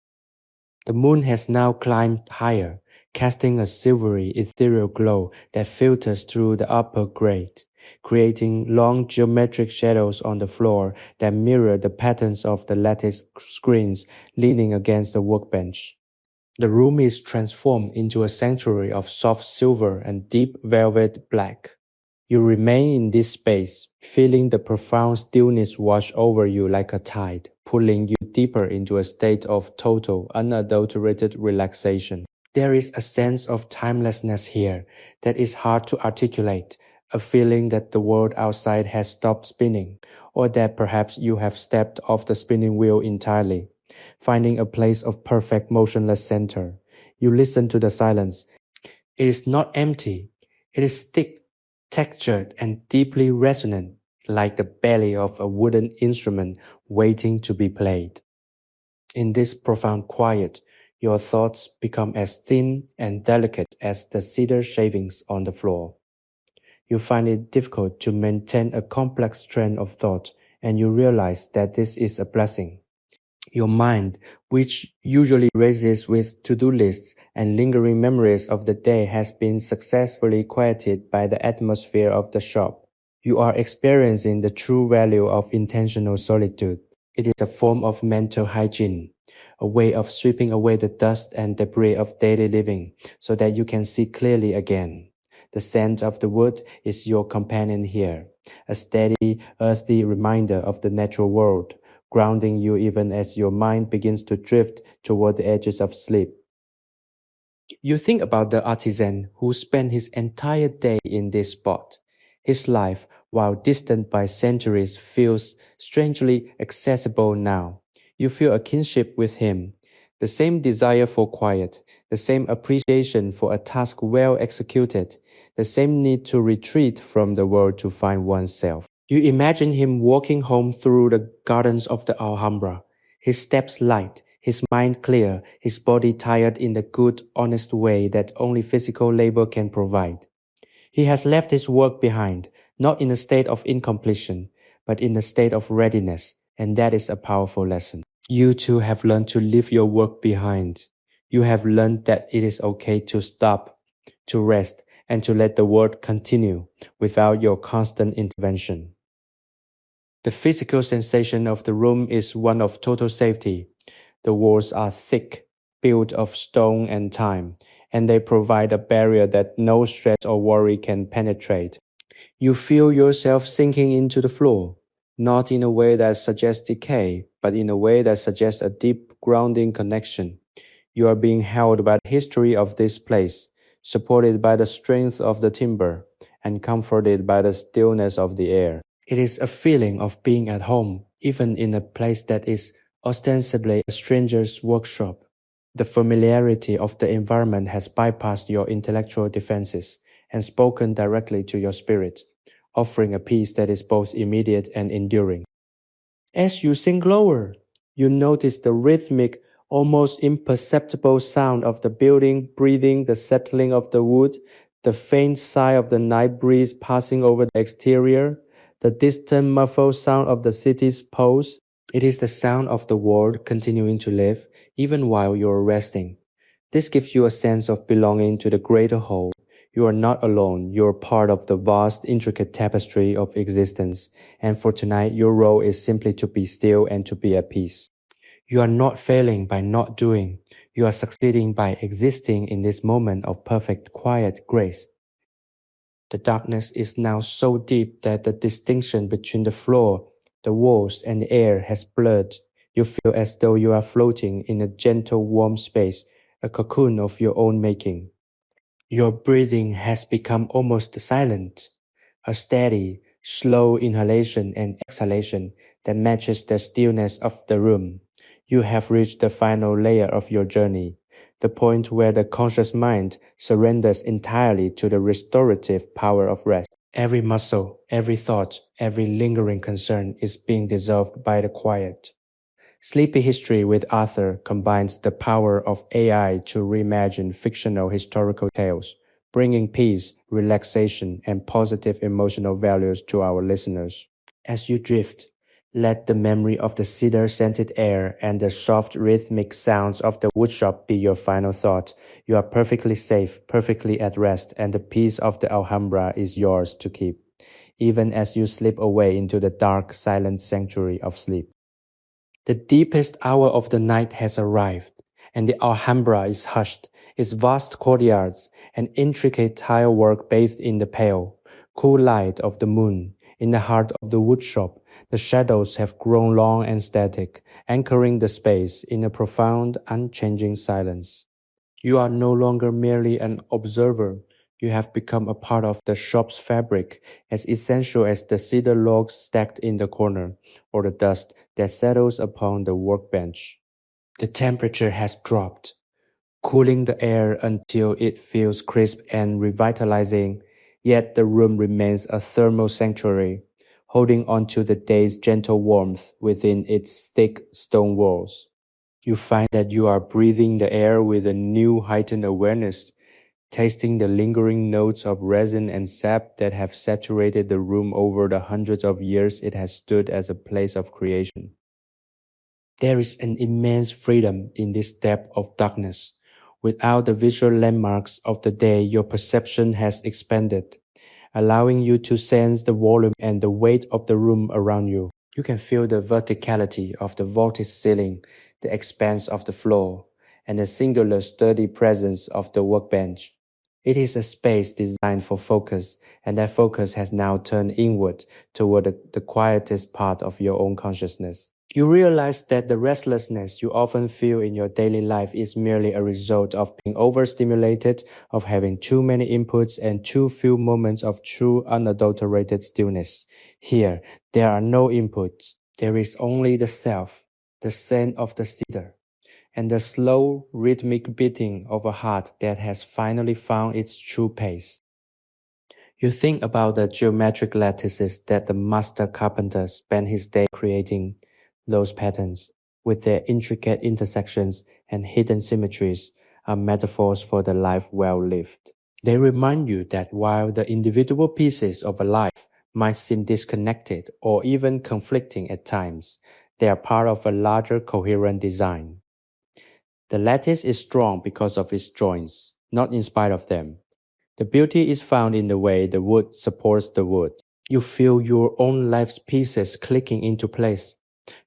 The moon has now climbed higher, casting a silvery, ethereal glow that filters through the upper grate, creating long geometric shadows on the floor that mirror the patterns of the lattice screens leaning against the workbench. The room is transformed into a sanctuary of soft silver and deep velvet black. You remain in this space, feeling the profound stillness wash over you like a tide, pulling you deeper into a state of total, unadulterated relaxation. There is a sense of timelessness here that is hard to articulate, a feeling that the world outside has stopped spinning, or that perhaps you have stepped off the spinning wheel entirely, finding a place of perfect motionless center. You listen to the silence. It is not empty. It is thick, textured, and deeply resonant, like the belly of a wooden instrument waiting to be played. In this profound quiet, your thoughts become as thin and delicate as the cedar shavings on the floor. You find it difficult to maintain a complex train of thought, and you realize that this is a blessing. Your mind, which usually races with to-do lists and lingering memories of the day, has been successfully quieted by the atmosphere of the shop. You are experiencing the true value of intentional solitude. It is a form of mental hygiene, a way of sweeping away the dust and debris of daily living so that you can see clearly again. The scent of the wood is your companion here, a steady, earthy reminder of the natural world, grounding you even as your mind begins to drift toward the edges of sleep. You think about the artisan who spent his entire day in this spot. His life, while distant by centuries, feels strangely accessible now. You feel a kinship with him, the same desire for quiet, the same appreciation for a task well executed, the same need to retreat from the world to find oneself. You imagine him walking home through the gardens of the Alhambra, his steps light, his mind clear, his body tired in the good, honest way that only physical labor can provide. He has left his work behind, not in a state of incompletion, but in a state of readiness, and that is a powerful lesson. You too have learned to leave your work behind. You have learned that it is okay to stop, to rest, and to let the world continue without your constant intervention. The physical sensation of the room is one of total safety. The walls are thick, built of stone and time, and they provide a barrier that no stress or worry can penetrate. You feel yourself sinking into the floor, not in a way that suggests decay, but in a way that suggests a deep, grounding connection. You are being held by the history of this place, supported by the strength of the timber, and comforted by the stillness of the air. It is a feeling of being at home, even in a place that is ostensibly a stranger's workshop. The familiarity of the environment has bypassed your intellectual defenses and spoken directly to your spirit, offering a peace that is both immediate and enduring. As you sink lower, you notice the rhythmic, almost imperceptible sound of the building breathing, the settling of the wood, the faint sigh of the night breeze passing over the exterior, the distant muffled sound of the city's pulse. It is the sound of the world continuing to live, even while you are resting. This gives you a sense of belonging to the greater whole. You are not alone, you are part of the vast, intricate tapestry of existence, and for tonight your role is simply to be still and to be at peace. You are not failing by not doing, you are succeeding by existing in this moment of perfect quiet grace. The darkness is now so deep that the distinction between the floor, the walls, and the air has blurred. You feel as though you are floating in a gentle, warm space, a cocoon of your own making. Your breathing has become almost silent, a steady, slow inhalation and exhalation that matches the stillness of the room. You have reached the final layer of your journey, the point where the conscious mind surrenders entirely to the restorative power of rest. Every muscle, every thought, every lingering concern is being dissolved by the quiet. Sleepy History with Arthur combines the power of AI to reimagine fictional historical tales, bringing peace, relaxation, and positive emotional values to our listeners. As you drift, Let the memory of the cedar-scented air and the soft rhythmic sounds of the woodshop be your final thought. You are perfectly safe, perfectly at rest, and the peace of the Alhambra is yours to keep, even as you slip away into the dark, silent sanctuary of sleep. The deepest hour of the night has arrived, and the Alhambra is hushed, its vast courtyards and intricate tile work bathed in the pale, cool light of the moon. In the heart of the woodshop, the shadows have grown long and static, anchoring the space in a profound, unchanging silence. You are no longer merely an observer. You have become a part of the shop's fabric, as essential as the cedar logs stacked in the corner, or the dust that settles upon the workbench. The temperature has dropped, cooling the air until it feels crisp and revitalizing, yet the room remains a thermal sanctuary, holding on to the day's gentle warmth within its thick stone walls. You find that you are breathing the air with a new heightened awareness, tasting the lingering notes of resin and sap that have saturated the room over the hundreds of years it has stood as a place of creation. There is an immense freedom in this depth of darkness. Without the visual landmarks of the day, your perception has expanded, allowing you to sense the volume and the weight of the room around you. You can feel the verticality of the vaulted ceiling, the expanse of the floor, and the singular sturdy presence of the workbench. It is a space designed for focus, and that focus has now turned inward toward the quietest part of your own consciousness. You realize that the restlessness you often feel in your daily life is merely a result of being overstimulated, of having too many inputs and too few moments of true unadulterated stillness. Here, there are no inputs. There is only the self, the scent of the cedar, and the slow, rhythmic beating of a heart that has finally found its true pace. You think about the geometric lattices that the master carpenter spent his day creating. Those patterns, with their intricate intersections and hidden symmetries, are metaphors for the life well lived. They remind you that while the individual pieces of a life might seem disconnected or even conflicting at times, they are part of a larger coherent design. The lattice is strong because of its joints, not in spite of them. The beauty is found in the way the wood supports the wood. You feel your own life's pieces clicking into place.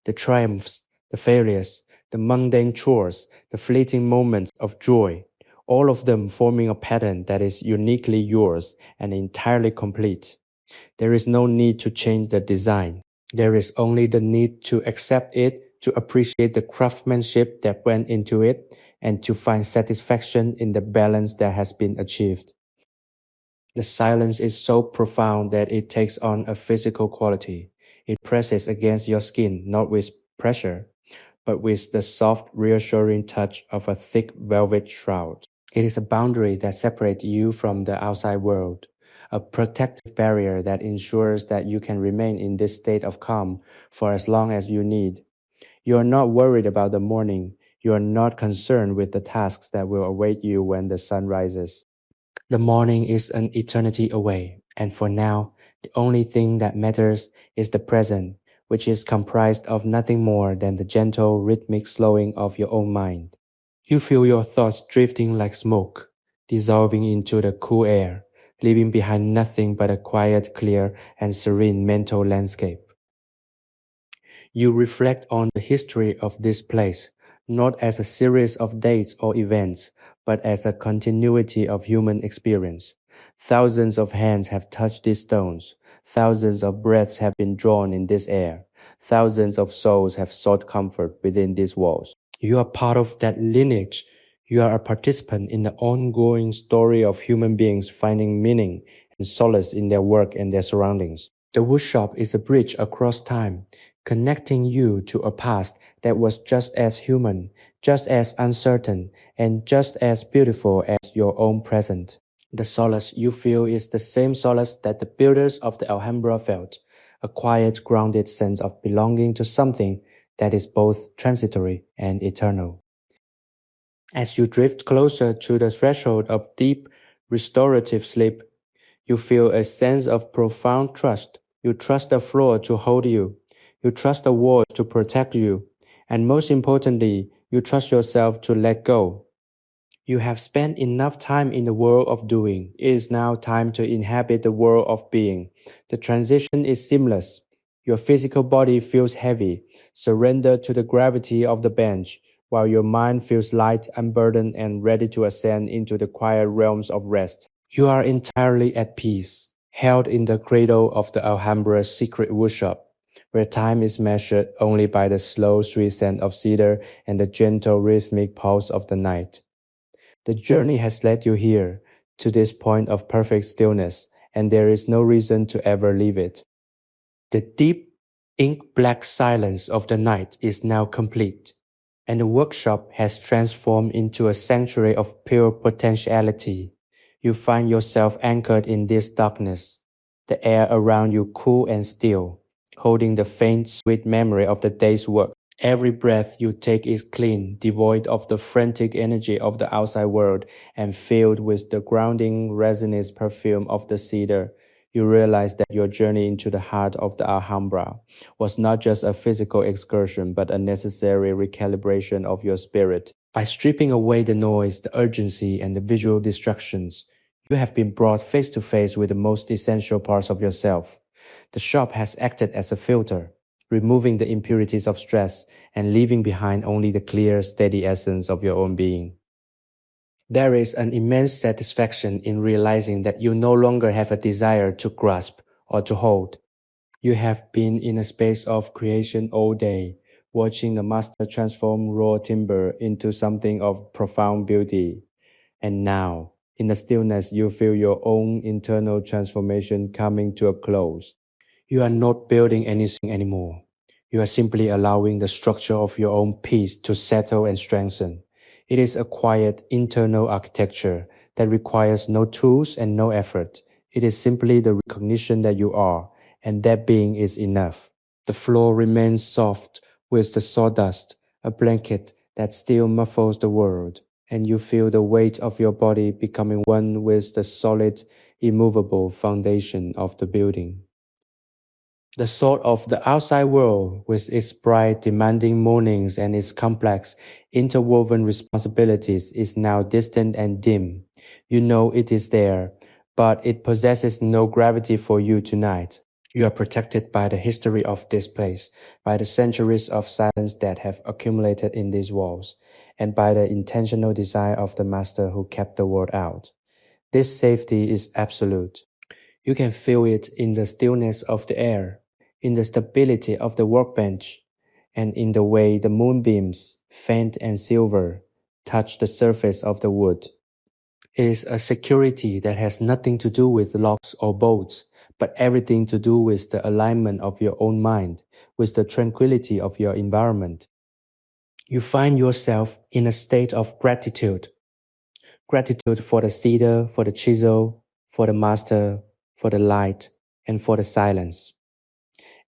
The triumphs, the failures, the mundane chores, the fleeting moments of joy, all of them forming a pattern that is uniquely yours and entirely complete. There is no need to change the design. There is only the need to accept it, to appreciate the craftsmanship that went into it, and to find satisfaction in the balance that has been achieved. The silence is so profound that it takes on a physical quality. It presses against your skin not with pressure, but with the soft, reassuring touch of a thick velvet shroud. It is a boundary that separates you from the outside world, a protective barrier that ensures that you can remain in this state of calm for as long as you need. You are not worried about the morning. You are not concerned with the tasks that will await you when the sun rises. The morning is an eternity away, and for now, the only thing that matters is the present, which is comprised of nothing more than the gentle, rhythmic slowing of your own mind. You feel your thoughts drifting like smoke, dissolving into the cool air, leaving behind nothing but a quiet, clear, and serene mental landscape. You reflect on the history of this place, not as a series of dates or events, but as a continuity of human experience. Thousands of hands have touched these stones. Thousands of breaths have been drawn in this air. Thousands of souls have sought comfort within these walls. You are part of that lineage. You are a participant in the ongoing story of human beings finding meaning and solace in their work and their surroundings. The woodshop is a bridge across time, connecting you to a past that was just as human, just as uncertain, and just as beautiful as your own present. The solace you feel is the same solace that the builders of the Alhambra felt, a quiet, grounded sense of belonging to something that is both transitory and eternal. As you drift closer to the threshold of deep, restorative sleep, you feel a sense of profound trust. You trust the floor to hold you. You trust the walls to protect you. And most importantly, you trust yourself to let go. You have spent enough time in the world of doing. It is now time to inhabit the world of being. The transition is seamless. Your physical body feels heavy, surrendered to the gravity of the bench, while your mind feels light, unburdened, and ready to ascend into the quiet realms of rest. You are entirely at peace, held in the cradle of the Alhambra secret woodshop, where time is measured only by the slow sweet scent of cedar and the gentle rhythmic pulse of the night. The journey has led you here, to this point of perfect stillness, and there is no reason to ever leave it. The deep, ink black silence of the night is now complete, and the workshop has transformed into a sanctuary of pure potentiality. You find yourself anchored in this darkness, the air around you cool and still, holding the faint, sweet memory of the day's work. Every breath you take is clean, devoid of the frantic energy of the outside world, and filled with the grounding, resinous perfume of the cedar. You realize that your journey into the heart of the Alhambra was not just a physical excursion, but a necessary recalibration of your spirit. By stripping away the noise, the urgency, and the visual distractions, you have been brought face to face with the most essential parts of yourself. The shop has acted as a filter, removing the impurities of stress and leaving behind only the clear, steady essence of your own being. There is an immense satisfaction in realizing that you no longer have a desire to grasp or to hold. You have been in a space of creation all day, watching the master transform raw timber into something of profound beauty. And now, in the stillness, you feel your own internal transformation coming to a close. You are not building anything anymore. You are simply allowing the structure of your own piece to settle and strengthen. It is a quiet internal architecture that requires no tools and no effort. It is simply the recognition that you are, and that being is enough. The floor remains soft with the sawdust, a blanket that still muffles the world, and you feel the weight of your body becoming one with the solid, immovable foundation of the building. The thought of the outside world, with its bright, demanding mornings and its complex, interwoven responsibilities, is now distant and dim. You know it is there, but it possesses no gravity for you tonight. You are protected by the history of this place, by the centuries of silence that have accumulated in these walls, and by the intentional desire of the master who kept the world out. This safety is absolute. You can feel it in the stillness of the air, in the stability of the workbench, and in the way the moonbeams, faint and silver, touch the surface of the wood. It is a security that has nothing to do with locks or bolts, but everything to do with the alignment of your own mind, with the tranquility of your environment. You find yourself in a state of gratitude. Gratitude for the cedar, for the chisel, for the master, for the light, and for the silence.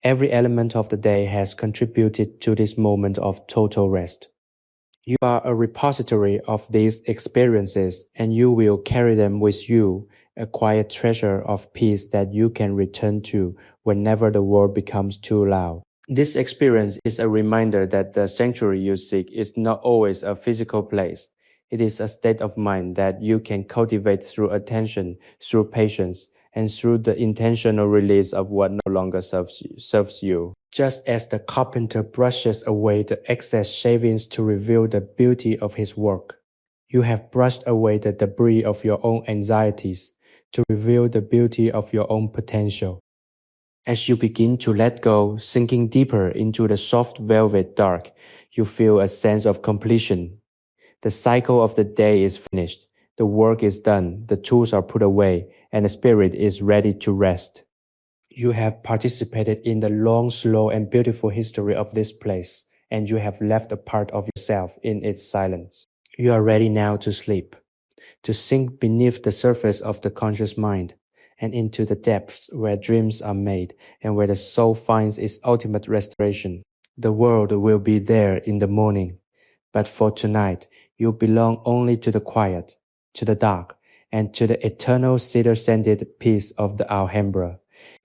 Every element of the day has contributed to this moment of total rest. You are a repository of these experiences, and you will carry them with you, a quiet treasure of peace that you can return to whenever the world becomes too loud. This experience is a reminder that the sanctuary you seek is not always a physical place. It is a state of mind that you can cultivate through attention, through patience, and through the intentional release of what no longer serves you. Just as the carpenter brushes away the excess shavings to reveal the beauty of his work, you have brushed away the debris of your own anxieties to reveal the beauty of your own potential. As you begin to let go, sinking deeper into the soft velvet dark, you feel a sense of completion. The cycle of the day is finished, the work is done, the tools are put away, and the spirit is ready to rest. You have participated in the long, slow, and beautiful history of this place, and you have left a part of yourself in its silence. You are ready now to sleep, to sink beneath the surface of the conscious mind, and into the depths where dreams are made and where the soul finds its ultimate restoration. The world will be there in the morning, but for tonight, you belong only to the quiet, to the dark, and to the eternal cedar-scented peace of the Alhambra.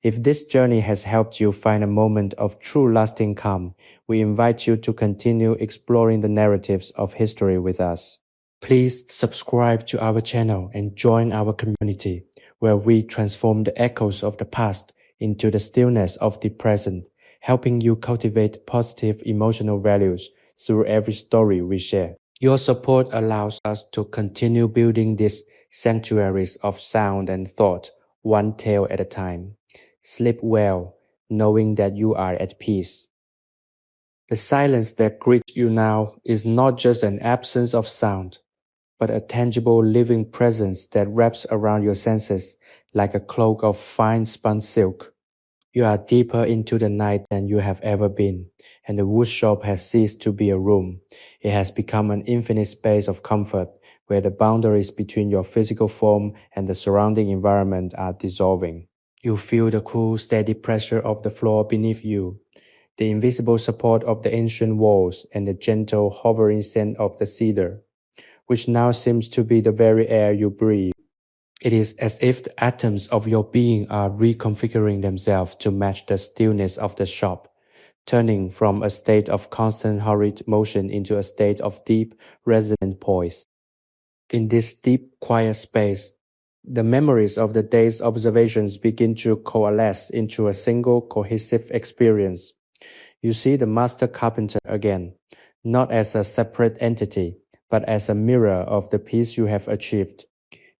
If this journey has helped you find a moment of true lasting calm, we invite you to continue exploring the narratives of history with us. Please subscribe to our channel and join our community, where we transform the echoes of the past into the stillness of the present, helping you cultivate positive emotional values through every story we share. Your support allows us to continue building these sanctuaries of sound and thought, one tale at a time. Sleep well, knowing that you are at peace. The silence that greets you now is not just an absence of sound, but a tangible living presence that wraps around your senses like a cloak of fine spun silk. You are deeper into the night than you have ever been, and the woodshop has ceased to be a room. It has become an infinite space of comfort where the boundaries between your physical form and the surrounding environment are dissolving. You feel the cool, steady pressure of the floor beneath you, the invisible support of the ancient walls, and the gentle, hovering scent of the cedar, which now seems to be the very air you breathe. It is as if the atoms of your being are reconfiguring themselves to match the stillness of the shop, turning from a state of constant hurried motion into a state of deep, resonant poise. In this deep, quiet space, the memories of the day's observations begin to coalesce into a single cohesive experience. You see the master carpenter again, not as a separate entity, but as a mirror of the piece you have achieved.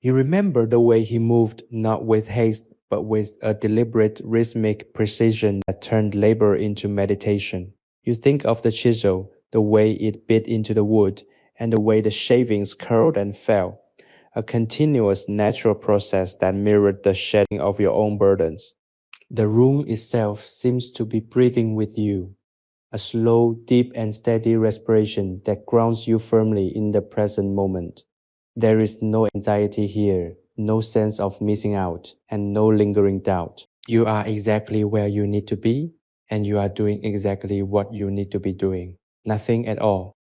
You remember the way he moved, not with haste, but with a deliberate, rhythmic precision that turned labor into meditation. You think of the chisel, the way it bit into the wood, and the way the shavings curled and fell, a continuous natural process that mirrored the shedding of your own burdens. The room itself seems to be breathing with you, a slow, deep, and steady respiration that grounds you firmly in the present moment. There is no anxiety here, no sense of missing out, and no lingering doubt. You are exactly where you need to be, and you are doing exactly what you need to be doing. Nothing at all.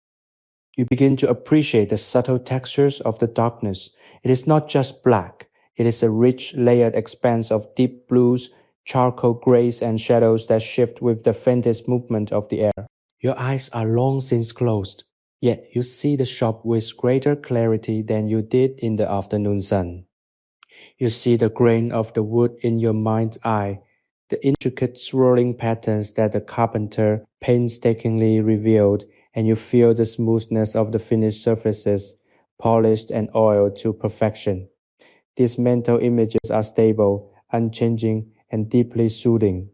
You begin to appreciate the subtle textures of the darkness. It is not just black, it is a rich, layered expanse of deep blues, charcoal grays, and shadows that shift with the faintest movement of the air. Your eyes are long since closed, yet you see the shop with greater clarity than you did in the afternoon sun. You see the grain of the wood in your mind's eye, the intricate swirling patterns that the carpenter painstakingly revealed, and you feel the smoothness of the finished surfaces, polished and oiled to perfection. These mental images are stable, unchanging, and deeply soothing.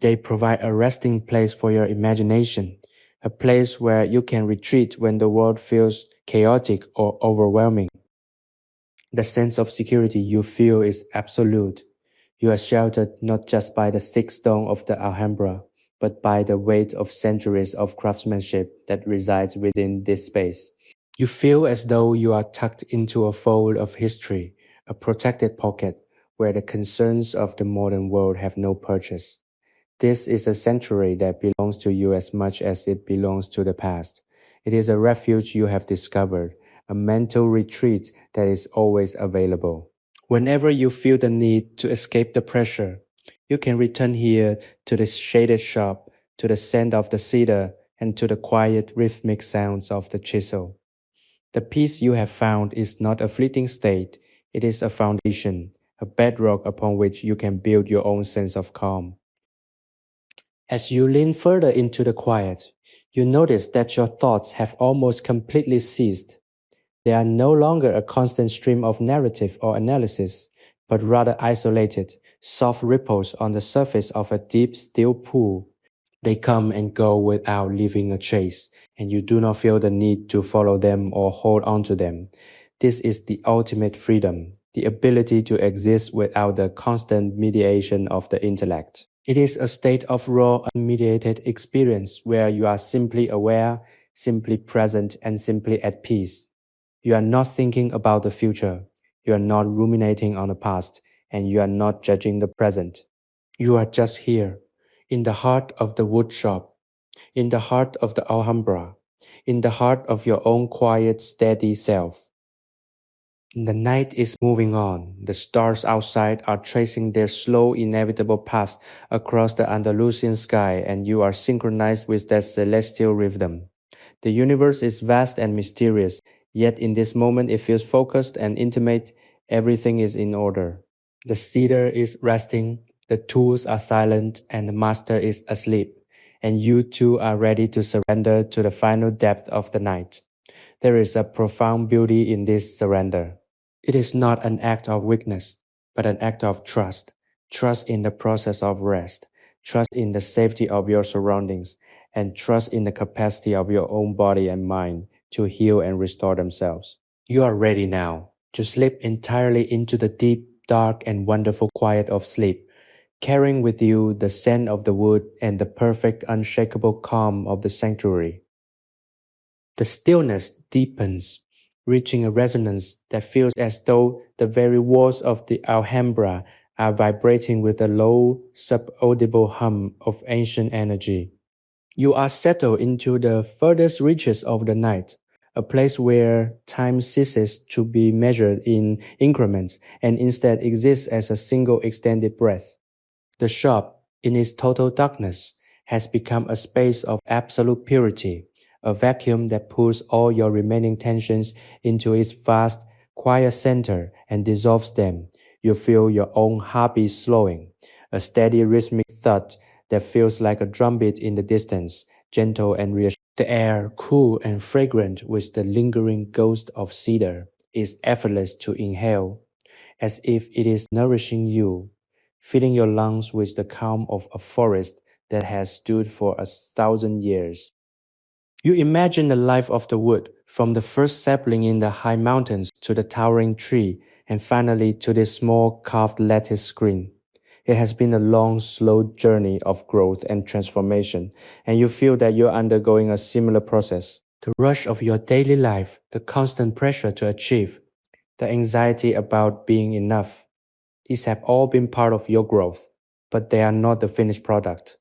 They provide a resting place for your imagination, a place where you can retreat when the world feels chaotic or overwhelming. The sense of security you feel is absolute. You are sheltered not just by the thick stone of the Alhambra, but by the weight of centuries of craftsmanship that resides within this space. You feel as though you are tucked into a fold of history, a protected pocket where the concerns of the modern world have no purchase. This is a sanctuary that belongs to you as much as it belongs to the past. It is a refuge you have discovered, a mental retreat that is always available. Whenever you feel the need to escape the pressure, you can return here to this shaded shop, to the scent of the cedar, and to the quiet rhythmic sounds of the chisel. The peace you have found is not a fleeting state, it is a foundation, a bedrock upon which you can build your own sense of calm. As you lean further into the quiet, you notice that your thoughts have almost completely ceased. They are no longer a constant stream of narrative or analysis, but rather isolated, soft ripples on the surface of a deep, still pool. They come and go without leaving a trace, and you do not feel the need to follow them or hold on to them. This is the ultimate freedom, the ability to exist without the constant mediation of the intellect. It is a state of raw, unmediated experience where you are simply aware, simply present, and simply at peace. You are not thinking about the future. You are not ruminating on the past, and you are not judging the present. You are just here, in the heart of the wood shop, in the heart of the Alhambra, in the heart of your own quiet, steady self. The night is moving on. The stars outside are tracing their slow, inevitable paths across the Andalusian sky, and you are synchronized with that celestial rhythm. The universe is vast and mysterious, yet in this moment it feels focused and intimate. Everything is in order. The cedar is resting, the tools are silent, and the master is asleep, and you two are ready to surrender to the final depth of the night. There is a profound beauty in this surrender. It is not an act of weakness, but an act of trust. Trust in the process of rest, trust in the safety of your surroundings, and trust in the capacity of your own body and mind to heal and restore themselves. You are ready now to slip entirely into the deep, dark, and wonderful quiet of sleep, carrying with you the scent of the wood and the perfect, unshakable calm of the sanctuary. The stillness deepens, reaching a resonance that feels as though the very walls of the Alhambra are vibrating with a low, subaudible hum of ancient energy. You are settled into the furthest reaches of the night, a place where time ceases to be measured in increments and instead exists as a single extended breath. The shop, in its total darkness, has become a space of absolute purity, a vacuum that pulls all your remaining tensions into its vast, quiet center and dissolves them. You feel your own heartbeat slowing, a steady rhythmic thud that feels like a drumbeat in the distance, gentle and reassuring. The air, cool and fragrant with the lingering ghost of cedar, is effortless to inhale, as if it is nourishing you, filling your lungs with the calm of a forest that has stood for 1,000 years. You imagine the life of the wood, from the first sapling in the high mountains to the towering tree, and finally to this small carved lattice screen. It has been a long, slow journey of growth and transformation, and you feel that you're undergoing a similar process. The rush of your daily life, the constant pressure to achieve, the anxiety about being enough, these have all been part of your growth, but they are not the finished product.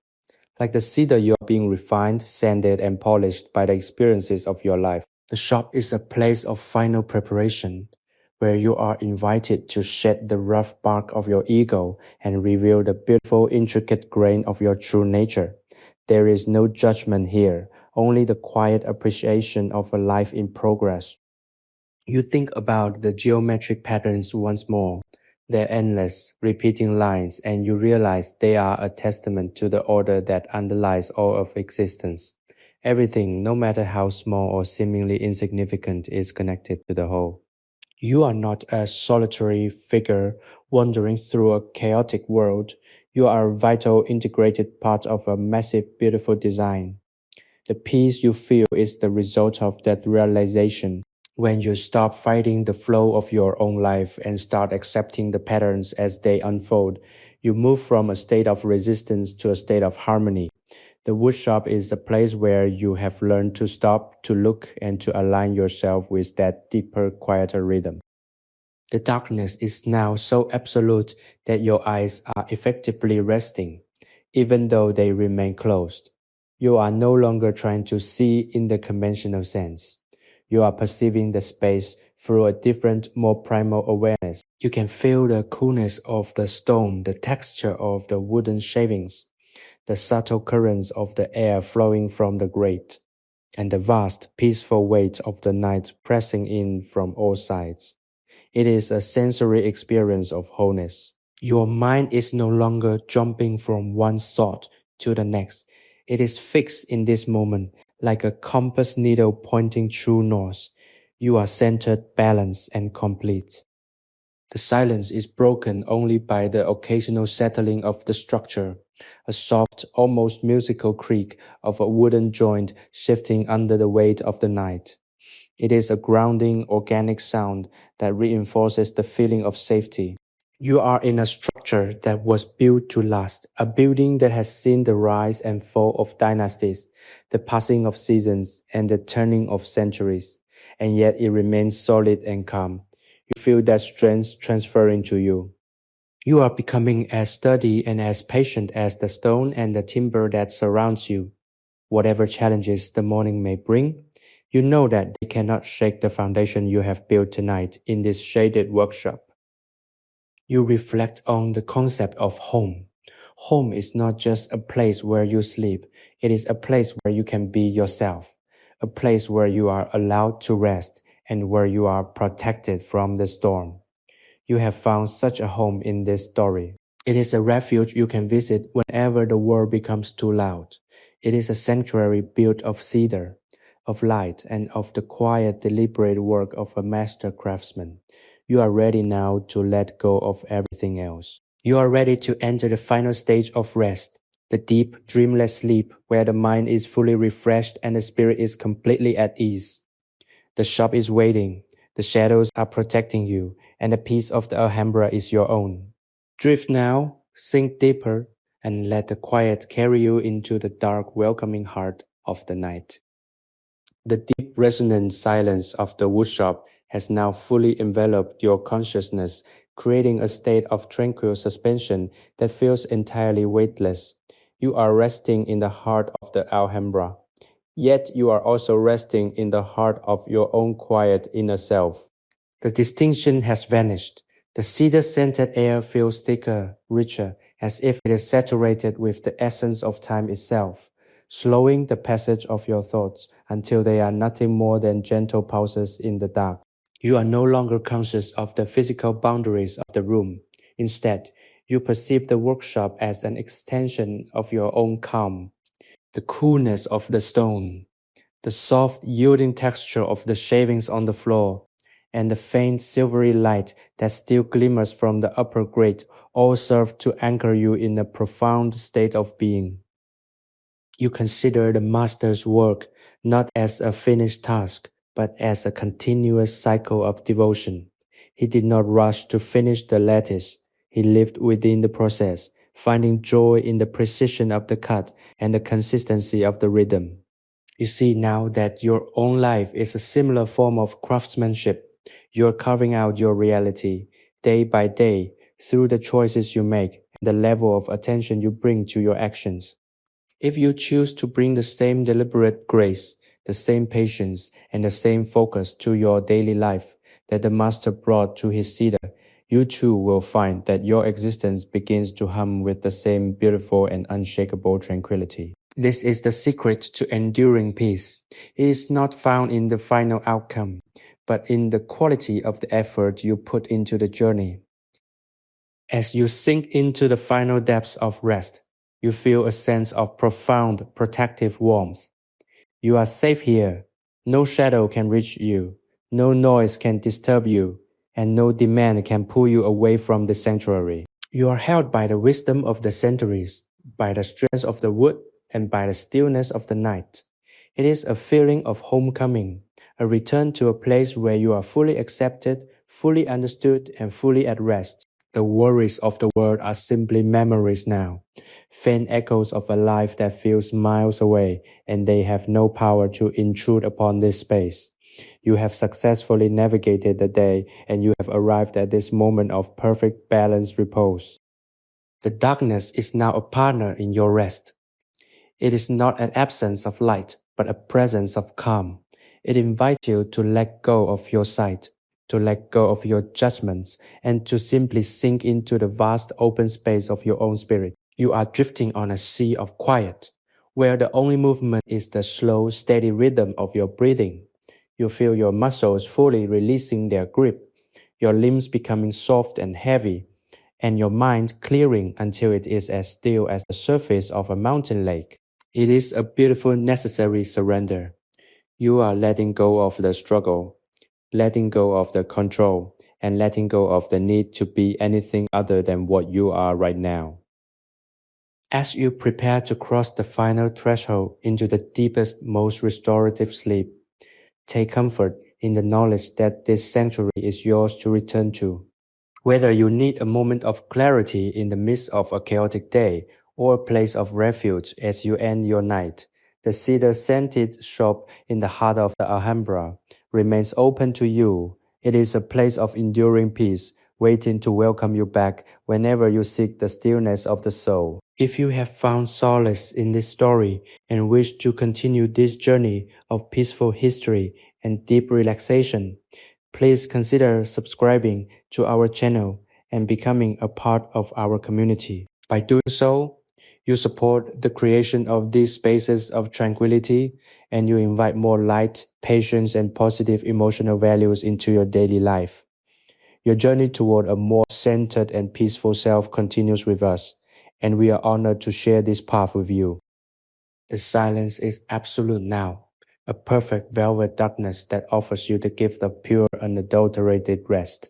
Like the cedar, you are being refined, sanded, and polished by the experiences of your life. The shop is a place of final preparation, where you are invited to shed the rough bark of your ego and reveal the beautiful, intricate grain of your true nature. There is no judgment here, only the quiet appreciation of a life in progress. You think about the geometric patterns once more, their endless, repeating lines, and you realize they are a testament to the order that underlies all of existence. Everything, no matter how small or seemingly insignificant, is connected to the whole. You are not a solitary figure wandering through a chaotic world. You are a vital, integrated part of a massive, beautiful design. The peace you feel is the result of that realization. When you stop fighting the flow of your own life and start accepting the patterns as they unfold, you move from a state of resistance to a state of harmony. The woodshop is a place where you have learned to stop, to look, and to align yourself with that deeper, quieter rhythm. The darkness is now so absolute that your eyes are effectively resting, even though they remain closed. You are no longer trying to see in the conventional sense. You are perceiving the space through a different, more primal awareness. You can feel the coolness of the stone, the texture of the wooden shavings, the subtle currents of the air flowing from the grate, and the vast, peaceful weight of the night pressing in from all sides. It is a sensory experience of wholeness. Your mind is no longer jumping from one thought to the next. It is fixed in this moment, like a compass needle pointing true north. You are centered, balanced, and complete. The silence is broken only by the occasional settling of the structure, a soft, almost musical creak of a wooden joint shifting under the weight of the night. It is a grounding, organic sound that reinforces the feeling of safety. You are in a structure that was built to last, a building that has seen the rise and fall of dynasties, the passing of seasons, and the turning of centuries, and yet it remains solid and calm. You feel that strength transferring to you. You are becoming as sturdy and as patient as the stone and the timber that surrounds you. Whatever challenges the morning may bring, You know that they cannot shake the foundation you have built tonight in this shaded workshop. You reflect on the concept of home. Home is not just a place where you sleep, it is a place where you can be yourself, a place where you are allowed to rest and where you are protected from the storm. You have found such a home in this story. It is a refuge you can visit whenever the world becomes too loud. It is a sanctuary built of cedar, of light, and of the quiet, deliberate work of a master craftsman. You are ready now to let go of everything else. You are ready to enter the final stage of rest, the deep, dreamless sleep where the mind is fully refreshed and the spirit is completely at ease. The shop is waiting, the shadows are protecting you, and the peace of the Alhambra is your own. Drift now, sink deeper, and let the quiet carry you into the dark, welcoming heart of the night. The deep, resonant silence of the woodshop has now fully enveloped your consciousness, creating a state of tranquil suspension that feels entirely weightless. You are resting in the heart of the Alhambra. Yet you are also resting in the heart of your own quiet inner self. The distinction has vanished. The cedar-scented air feels thicker, richer, as if it is saturated with the essence of time itself, slowing the passage of your thoughts until they are nothing more than gentle pulses in the dark. You are no longer conscious of the physical boundaries of the room. Instead, you perceive the workshop as an extension of your own calm. The coolness of the stone, the soft, yielding texture of the shavings on the floor, and the faint silvery light that still glimmers from the upper grate all serve to anchor you in a profound state of being. You consider the master's work not as a finished task, but as a continuous cycle of devotion. He did not rush to finish the lattice. He lived within the process, finding joy in the precision of the cut and the consistency of the rhythm. You see now that your own life is a similar form of craftsmanship. You're carving out your reality, day by day, through the choices you make and the level of attention you bring to your actions. If you choose to bring the same deliberate grace, the same patience, and the same focus to your daily life that the Master brought to his cedar, you too will find that your existence begins to hum with the same beautiful and unshakable tranquility. This is the secret to enduring peace. It is not found in the final outcome, but in the quality of the effort you put into the journey. As you sink into the final depths of rest, you feel a sense of profound protective warmth. You are safe here. No shadow can reach you. No noise can disturb you. And no demand can pull you away from the sanctuary. You are held by the wisdom of the centuries, by the strength of the wood, and by the stillness of the night. It is a feeling of homecoming, a return to a place where you are fully accepted, fully understood, and fully at rest. The worries of the world are simply memories now, faint echoes of a life that feels miles away, and they have no power to intrude upon this space. You have successfully navigated the day, and you have arrived at this moment of perfect balanced repose. The darkness is now a partner in your rest. It is not an absence of light, but a presence of calm. It invites you to let go of your sight, to let go of your judgments, and to simply sink into the vast open space of your own spirit. You are drifting on a sea of quiet, where the only movement is the slow, steady rhythm of your breathing. You feel your muscles fully releasing their grip, your limbs becoming soft and heavy, and your mind clearing until it is as still as the surface of a mountain lake. It is a beautiful, necessary surrender. You are letting go of the struggle, letting go of the control, and letting go of the need to be anything other than what you are right now. As you prepare to cross the final threshold into the deepest, most restorative sleep, take comfort in the knowledge that this sanctuary is yours to return to. Whether you need a moment of clarity in the midst of a chaotic day or a place of refuge as you end your night, the cedar-scented shop in the heart of the Alhambra remains open to you. It is a place of enduring peace, waiting to welcome you back whenever you seek the stillness of the soul. If you have found solace in this story and wish to continue this journey of peaceful history and deep relaxation, please consider subscribing to our channel and becoming a part of our community. By doing so, you support the creation of these spaces of tranquility and you invite more light, patience, and positive emotional values into your daily life. Your journey toward a more centered and peaceful self continues with us, and we are honored to share this path with you. The silence is absolute now, a perfect velvet darkness that offers you the gift of pure, unadulterated rest.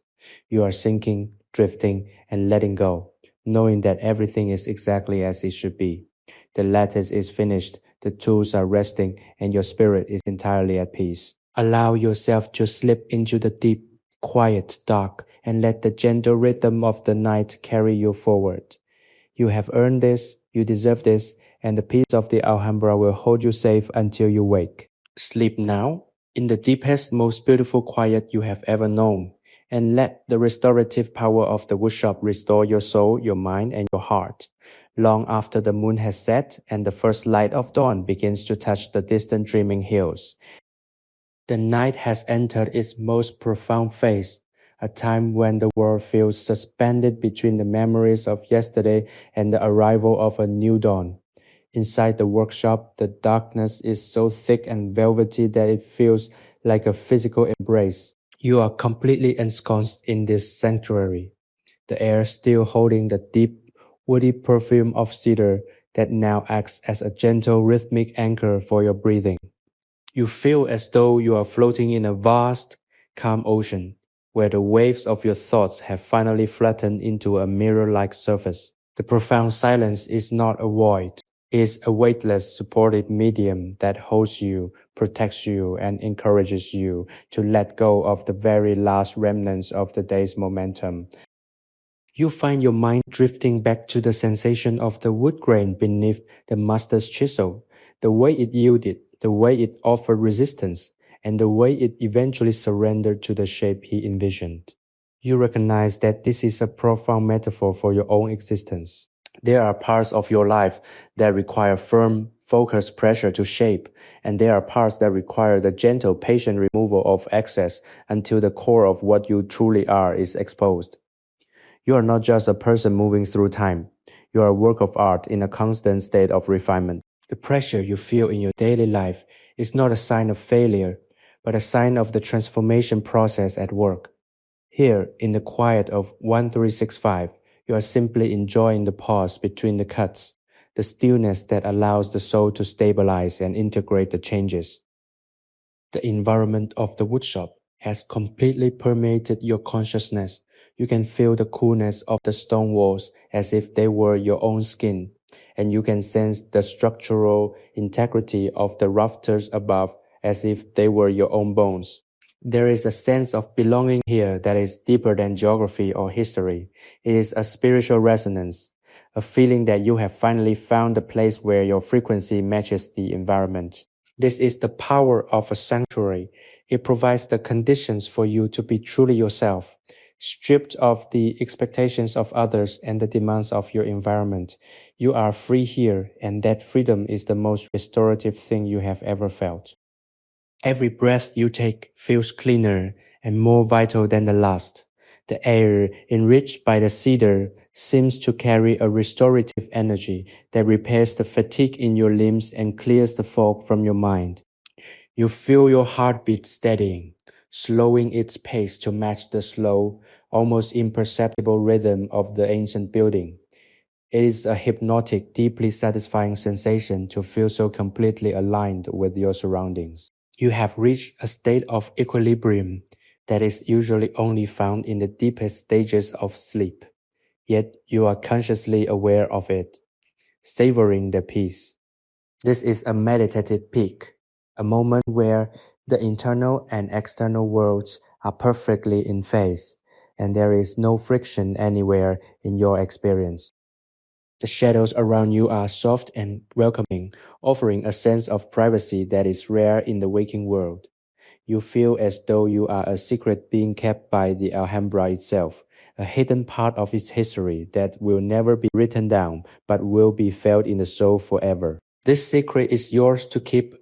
You are sinking, drifting, and letting go, knowing that everything is exactly as it should be. The lattice is finished, the tools are resting, and your spirit is entirely at peace. Allow yourself to slip into the deep, quiet dark, and let the gentle rhythm of the night carry you forward. You have earned this, you deserve this, and the peace of the Alhambra will hold you safe until you wake. Sleep now, in the deepest, most beautiful quiet you have ever known, and let the restorative power of the woodshop restore your soul, your mind, and your heart. Long after the moon has set and the first light of dawn begins to touch the distant dreaming hills, the night has entered its most profound phase, a time when the world feels suspended between the memories of yesterday and the arrival of a new dawn. Inside the workshop, the darkness is so thick and velvety that it feels like a physical embrace. You are completely ensconced in this sanctuary, the air still holding the deep, woody perfume of cedar that now acts as a gentle rhythmic anchor for your breathing. You feel as though you are floating in a vast, calm ocean, where the waves of your thoughts have finally flattened into a mirror-like surface. The profound silence is not a void. It is a weightless, supportive medium that holds you, protects you, and encourages you to let go of the very last remnants of the day's momentum. You find your mind drifting back to the sensation of the wood grain beneath the master's chisel, the way it yielded, the way it offered resistance, and the way it eventually surrendered to the shape he envisioned. You recognize that this is a profound metaphor for your own existence. There are parts of your life that require firm, focused pressure to shape, and there are parts that require the gentle, patient removal of excess until the core of what you truly are is exposed. You are not just a person moving through time. You are a work of art in a constant state of refinement. The pressure you feel in your daily life is not a sign of failure, but a sign of the transformation process at work. Here, in the quiet of 1365, you are simply enjoying the pause between the cuts, the stillness that allows the soul to stabilize and integrate the changes. The environment of the woodshop has completely permeated your consciousness. You can feel the coolness of the stone walls as if they were your own skin, and you can sense the structural integrity of the rafters above as if they were your own bones. There is a sense of belonging here that is deeper than geography or history. It is a spiritual resonance, a feeling that you have finally found a place where your frequency matches the environment. This is the power of a sanctuary. It provides the conditions for you to be truly yourself, stripped of the expectations of others and the demands of your environment. You are free here, and that freedom is the most restorative thing you have ever felt. Every breath you take feels cleaner and more vital than the last. The air, enriched by the cedar, seems to carry a restorative energy that repairs the fatigue in your limbs and clears the fog from your mind. You feel your heartbeat steadying, slowing its pace to match the slow, almost imperceptible rhythm of the ancient building. It is a hypnotic, deeply satisfying sensation to feel so completely aligned with your surroundings. You have reached a state of equilibrium that is usually only found in the deepest stages of sleep, yet you are consciously aware of it, savoring the peace. This is a meditative peak, a moment where the internal and external worlds are perfectly in phase, and there is no friction anywhere in your experience. The shadows around you are soft and welcoming, offering a sense of privacy that is rare in the waking world. You feel as though you are a secret being kept by the Alhambra itself, a hidden part of its history that will never be written down but will be felt in the soul forever. This secret is yours to keep,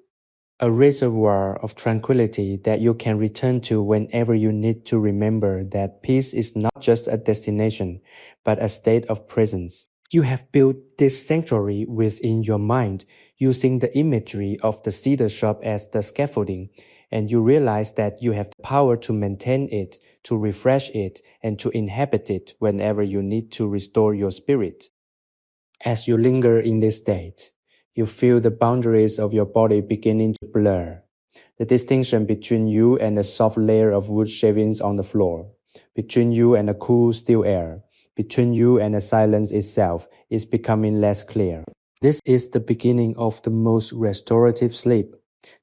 a reservoir of tranquility that you can return to whenever you need to remember that peace is not just a destination, but a state of presence. You have built this sanctuary within your mind, using the imagery of the cedar shop as the scaffolding, and you realize that you have the power to maintain it, to refresh it, and to inhabit it whenever you need to restore your spirit. As you linger in this state, you feel the boundaries of your body beginning to blur. The distinction between you and the soft layer of wood shavings on the floor, between you and the cool, still air, between you and the silence itself is becoming less clear. This is the beginning of the most restorative sleep,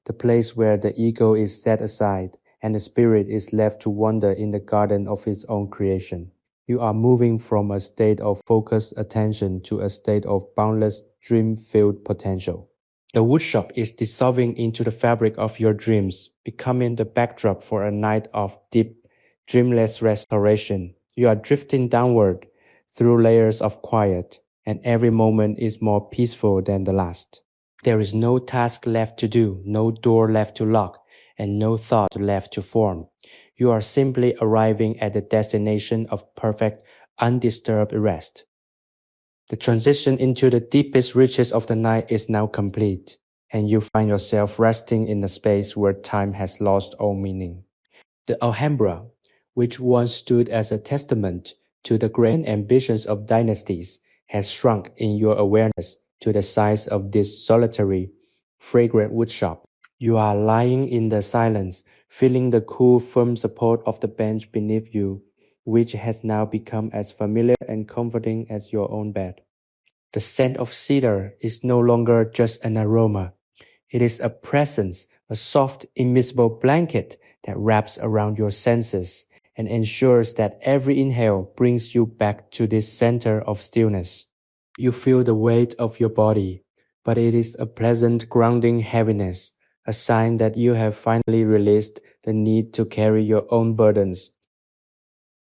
the place where the ego is set aside and the spirit is left to wander in the garden of its own creation. You are moving from a state of focused attention to a state of boundless dream-filled potential. The woodshop is dissolving into the fabric of your dreams, becoming the backdrop for a night of deep, dreamless restoration. You are drifting downward through layers of quiet, and every moment is more peaceful than the last. There is no task left to do, no door left to lock, and no thought left to form. You are simply arriving at the destination of perfect, undisturbed rest. The transition into the deepest reaches of the night is now complete, and you find yourself resting in a space where time has lost all meaning. The Alhambra, which once stood as a testament to the grand ambitions of dynasties, has shrunk in your awareness to the size of this solitary, fragrant woodshop. You are lying in the silence, feeling the cool, firm support of the bench beneath you, which has now become as familiar and comforting as your own bed. The scent of cedar is no longer just an aroma. It is a presence, a soft, invisible blanket that wraps around your senses and ensures that every inhale brings you back to this center of stillness. You feel the weight of your body, but it is a pleasant, grounding heaviness, a sign that you have finally released the need to carry your own burdens.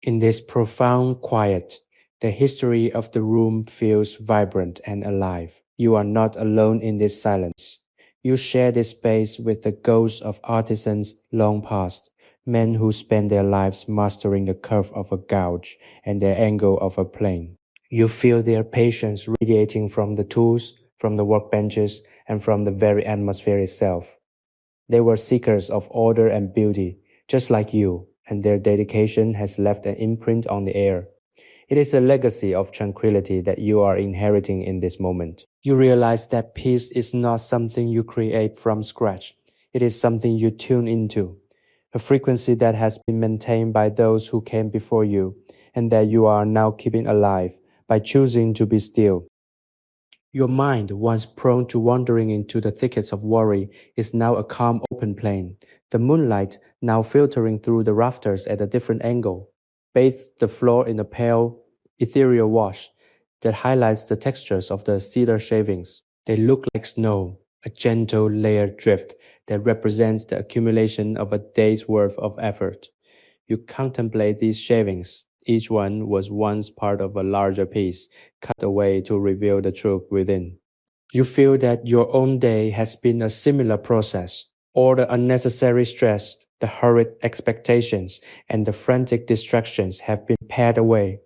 In this profound quiet, the history of the room feels vibrant and alive. You are not alone in this silence. You share this space with the ghosts of artisans long past, men who spent their lives mastering the curve of a gouge and the angle of a plane. You feel their patience radiating from the tools, from the workbenches, and from the very atmosphere itself. They were seekers of order and beauty, just like you, and their dedication has left an imprint on the air. It is a legacy of tranquility that you are inheriting in this moment. You realize that peace is not something you create from scratch. It is something you tune into, a frequency that has been maintained by those who came before you, and that you are now keeping alive by choosing to be still. Your mind, once prone to wandering into the thickets of worry, is now a calm open plain. The moonlight, now filtering through the rafters at a different angle, bathes the floor in a pale, ethereal wash that highlights the textures of the cedar shavings. They look like snow, a gentle layered drift that represents the accumulation of a day's worth of effort. You contemplate these shavings. Each one was once part of a larger piece, cut away to reveal the truth within. You feel that your own day has been a similar process. All the unnecessary stress, the hurried expectations, and the frantic distractions have been pared away,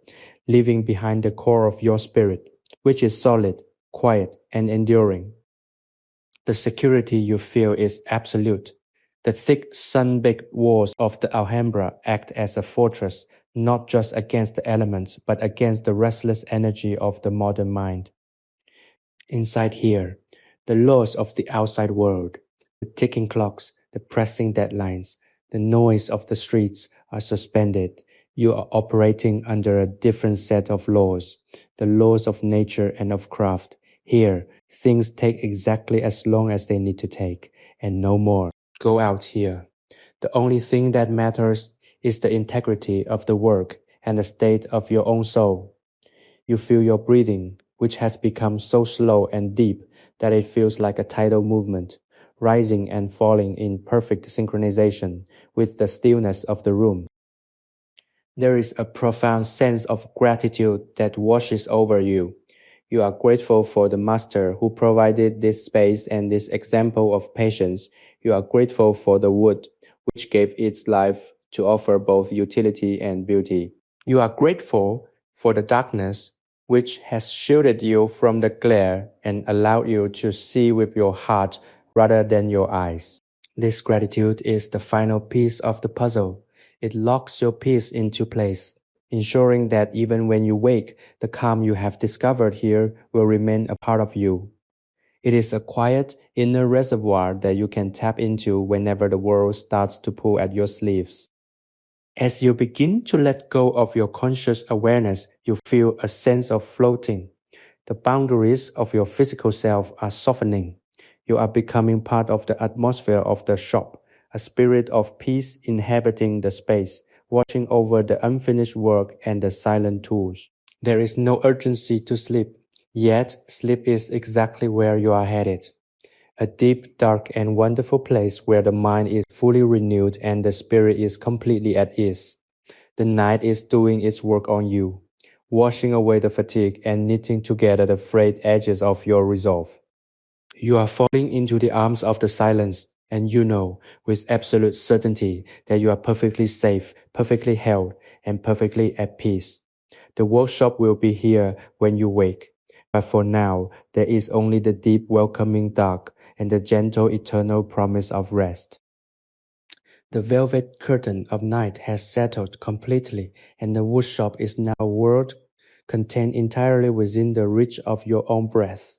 leaving behind the core of your spirit, which is solid, quiet, and enduring. The security you feel is absolute. The thick, sun-baked walls of the Alhambra act as a fortress, not just against the elements, but against the restless energy of the modern mind. Inside here, the laws of the outside world, the ticking clocks, the pressing deadlines, the noise of the streets are suspended. You are operating under a different set of laws, the laws of nature and of craft. Here, things take exactly as long as they need to take, and no more. Go out here. The only thing that matters is the integrity of the work and the state of your own soul. You feel your breathing, which has become so slow and deep that it feels like a tidal movement, rising and falling in perfect synchronization with the stillness of the room. There is a profound sense of gratitude that washes over you. You are grateful for the master who provided this space and this example of patience. You are grateful for the wood, which gave its life to offer both utility and beauty. You are grateful for the darkness, which has shielded you from the glare and allowed you to see with your heart rather than your eyes. This gratitude is the final piece of the puzzle. It locks your piece into place, ensuring that even when you wake, the calm you have discovered here will remain a part of you. It is a quiet inner reservoir that you can tap into whenever the world starts to pull at your sleeves. As you begin to let go of your conscious awareness, you feel a sense of floating. The boundaries of your physical self are softening. You are becoming part of the atmosphere of the shop, a spirit of peace inhabiting the space, watching over the unfinished work and the silent tools. There is no urgency to sleep, yet sleep is exactly where you are headed. A deep, dark, and wonderful place where the mind is fully renewed and the spirit is completely at ease. The night is doing its work on you, washing away the fatigue and knitting together the frayed edges of your resolve. You are falling into the arms of the silence, and you know with absolute certainty that you are perfectly safe, perfectly held, and perfectly at peace. The workshop will be here when you wake, but for now there is only the deep welcoming dark and the gentle eternal promise of rest. The velvet curtain of night has settled completely, and the woodshop is now a world contained entirely within the reach of your own breath.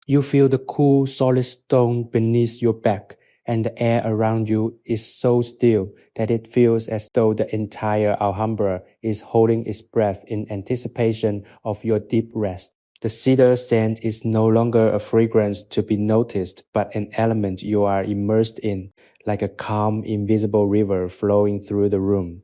You feel the cool, solid stone beneath your back, and the air around you is so still that it feels as though the entire Alhambra is holding its breath in anticipation of your deep rest. The cedar scent is no longer a fragrance to be noticed, but an element you are immersed in, like a calm, invisible river flowing through the room.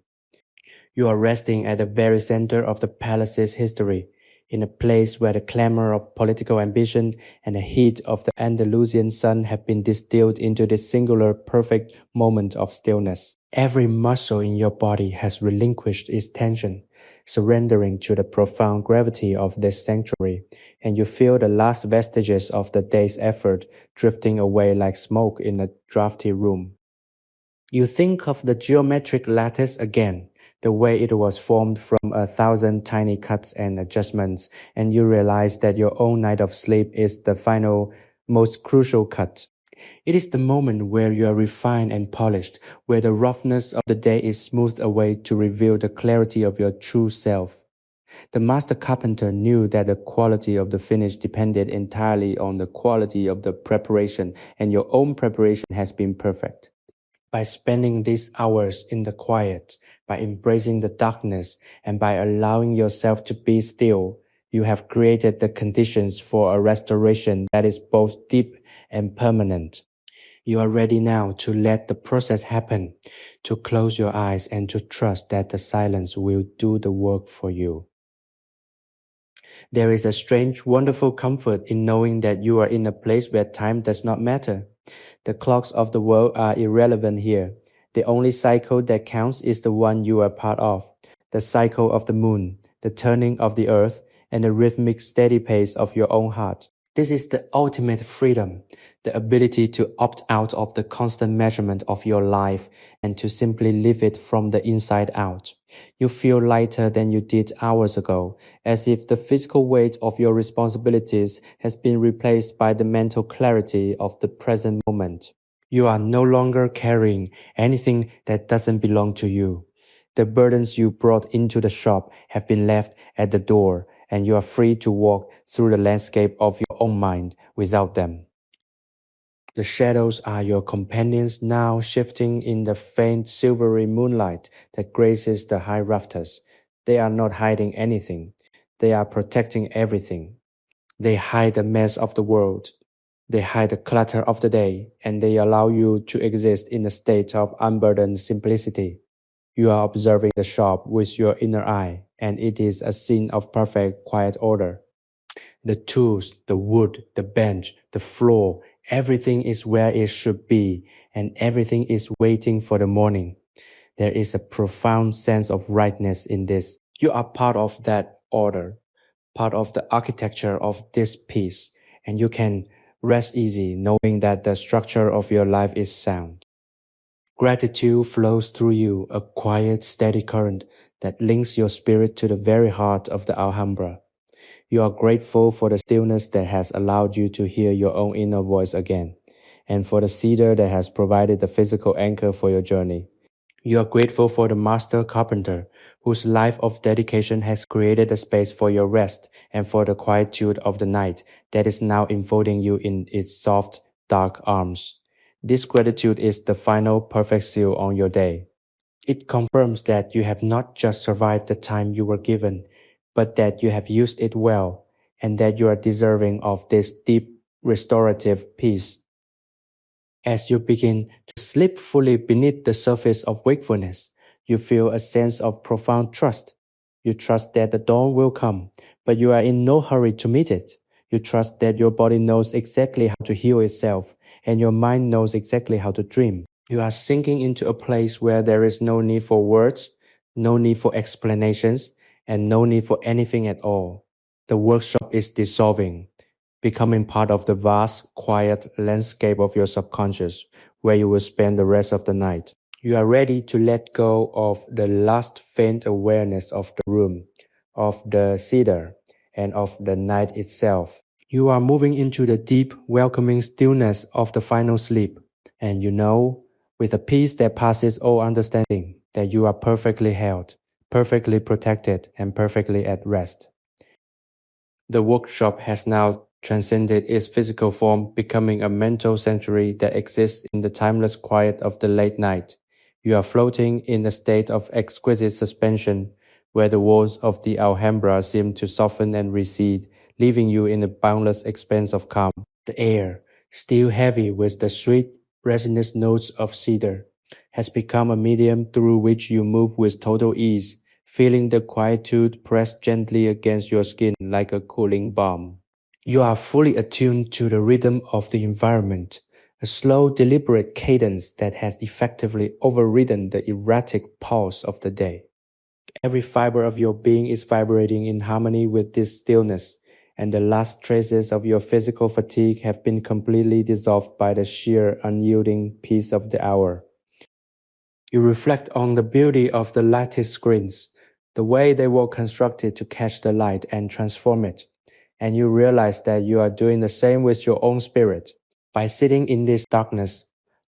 You are resting at the very center of the palace's history, in a place where the clamor of political ambition and the heat of the Andalusian sun have been distilled into this singular, perfect moment of stillness. Every muscle in your body has relinquished its tension, surrendering to the profound gravity of this sanctuary, and you feel the last vestiges of the day's effort drifting away like smoke in a drafty room. You think of the geometric lattice again, the way it was formed from 1,000 tiny cuts and adjustments, and you realize that your own night of sleep is the final, most crucial cut. It is the moment where you are refined and polished, where the roughness of the day is smoothed away to reveal the clarity of your true self. The master carpenter knew that the quality of the finish depended entirely on the quality of the preparation, and your own preparation has been perfect. By spending these hours in the quiet, by embracing the darkness, and by allowing yourself to be still, you have created the conditions for a restoration that is both deep and permanent. You are ready now to let the process happen, to close your eyes and to trust that the silence will do the work for you. There is a strange, wonderful comfort in knowing that you are in a place where time does not matter. The clocks of the world are irrelevant here. The only cycle that counts is the one you are part of. The cycle of the moon, the turning of the earth, and the rhythmic steady pace of your own heart. This is the ultimate freedom, the ability to opt out of the constant measurement of your life and to simply live it from the inside out. You feel lighter than you did hours ago, as if the physical weight of your responsibilities has been replaced by the mental clarity of the present moment. You are no longer carrying anything that doesn't belong to you. The burdens you brought into the shop have been left at the door, and you are free to walk through the landscape of your own mind without them. The shadows are your companions now, shifting in the faint silvery moonlight that graces the high rafters. They are not hiding anything. They are protecting everything. They hide the mess of the world. They hide the clutter of the day, and they allow you to exist in a state of unburdened simplicity. You are observing the shop with your inner eye, and it is a scene of perfect quiet order. The tools, the wood, the bench, the floor, Everything is where it should be, and everything is waiting for the morning. There is a profound sense of rightness in this. You are part of that order, part of the architecture of this piece, and you can rest easy knowing that the structure of your life is sound. Gratitude flows through you, a quiet, steady current that links your spirit to the very heart of the Alhambra. You are grateful for the stillness that has allowed you to hear your own inner voice again, and for the cedar that has provided the physical anchor for your journey. You are grateful for the master carpenter, whose life of dedication has created a space for your rest and for the quietude of the night that is now enfolding you in its soft, dark arms. This gratitude is the final perfect seal on your day. It confirms that you have not just survived the time you were given, but that you have used it well, and that you are deserving of this deep restorative peace. As you begin to slip fully beneath the surface of wakefulness, you feel a sense of profound trust. You trust that the dawn will come, but you are in no hurry to meet it. You trust that your body knows exactly how to heal itself, and your mind knows exactly how to dream. You are sinking into a place where there is no need for words, no need for explanations, and no need for anything at all. The workshop is dissolving, becoming part of the vast, quiet landscape of your subconscious, where you will spend the rest of the night. You are ready to let go of the last faint awareness of the room, of the cedar, and of the night itself. You are moving into the deep, welcoming stillness of the final sleep, and you know, with a peace that passes all understanding, that you are perfectly held, perfectly protected, and perfectly at rest. The workshop has now transcended its physical form, becoming a mental sanctuary that exists in the timeless quiet of the late night. You are floating in a state of exquisite suspension, where the walls of the Alhambra seem to soften and recede, leaving you in a boundless expanse of calm. The air, still heavy with the sweet, resinous notes of cedar, has become a medium through which you move with total ease, feeling the quietude press gently against your skin like a cooling balm. You are fully attuned to the rhythm of the environment, a slow, deliberate cadence that has effectively overridden the erratic pulse of the day. Every fiber of your being is vibrating in harmony with this stillness, and the last traces of your physical fatigue have been completely dissolved by the sheer, unyielding peace of the hour. You reflect on the beauty of the lattice screens, the way they were constructed to catch the light and transform it, and you realize that you are doing the same with your own spirit. By sitting in this darkness,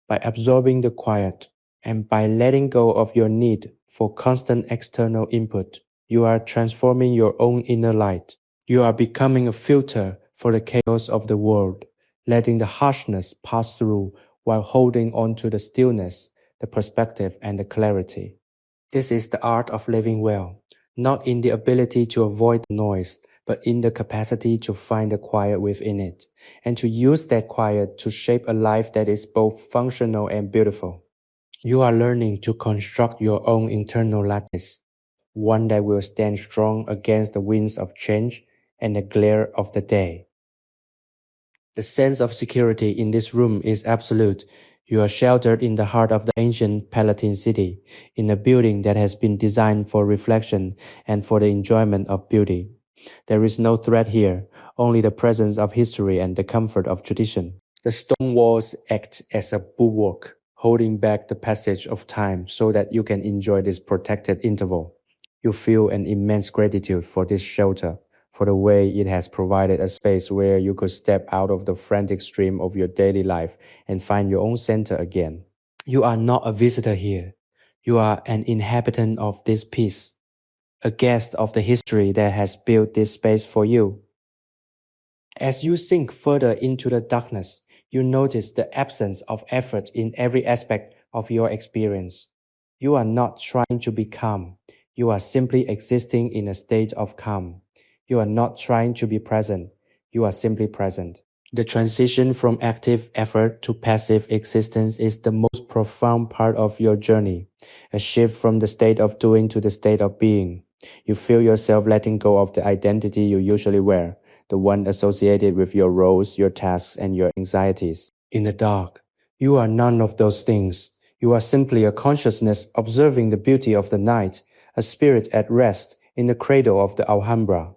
by absorbing the quiet, and by letting go of your need for constant external input, you are transforming your own inner light. You are becoming a filter for the chaos of the world, letting the harshness pass through while holding on to the stillness, the perspective, and the clarity. This is the art of living well, not in the ability to avoid the noise, but in the capacity to find the quiet within it, and to use that quiet to shape a life that is both functional and beautiful. You are learning to construct your own internal lattice, one that will stand strong against the winds of change and the glare of the day. The sense of security in this room is absolute. You are sheltered in the heart of the ancient Palatine city, in a building that has been designed for reflection and for the enjoyment of beauty. There is no threat here, only the presence of history and the comfort of tradition. The stone walls act as a bulwark, holding back the passage of time so that you can enjoy this protected interval. You feel an immense gratitude for this shelter, for the way it has provided a space where you could step out of the frantic stream of your daily life and find your own center again. You are not a visitor here. You are an inhabitant of this piece, a guest of the history that has built this space for you. As you sink further into the darkness, you notice the absence of effort in every aspect of your experience. You are not trying to be calm. You are simply existing in a state of calm. You are not trying to be present. You are simply present. The transition from active effort to passive existence is the most profound part of your journey, a shift from the state of doing to the state of being. You feel yourself letting go of the identity you usually wear, the one associated with your roles, your tasks, and your anxieties. In the dark, you are none of those things. You are simply a consciousness observing the beauty of the night, a spirit at rest in the cradle of the Alhambra.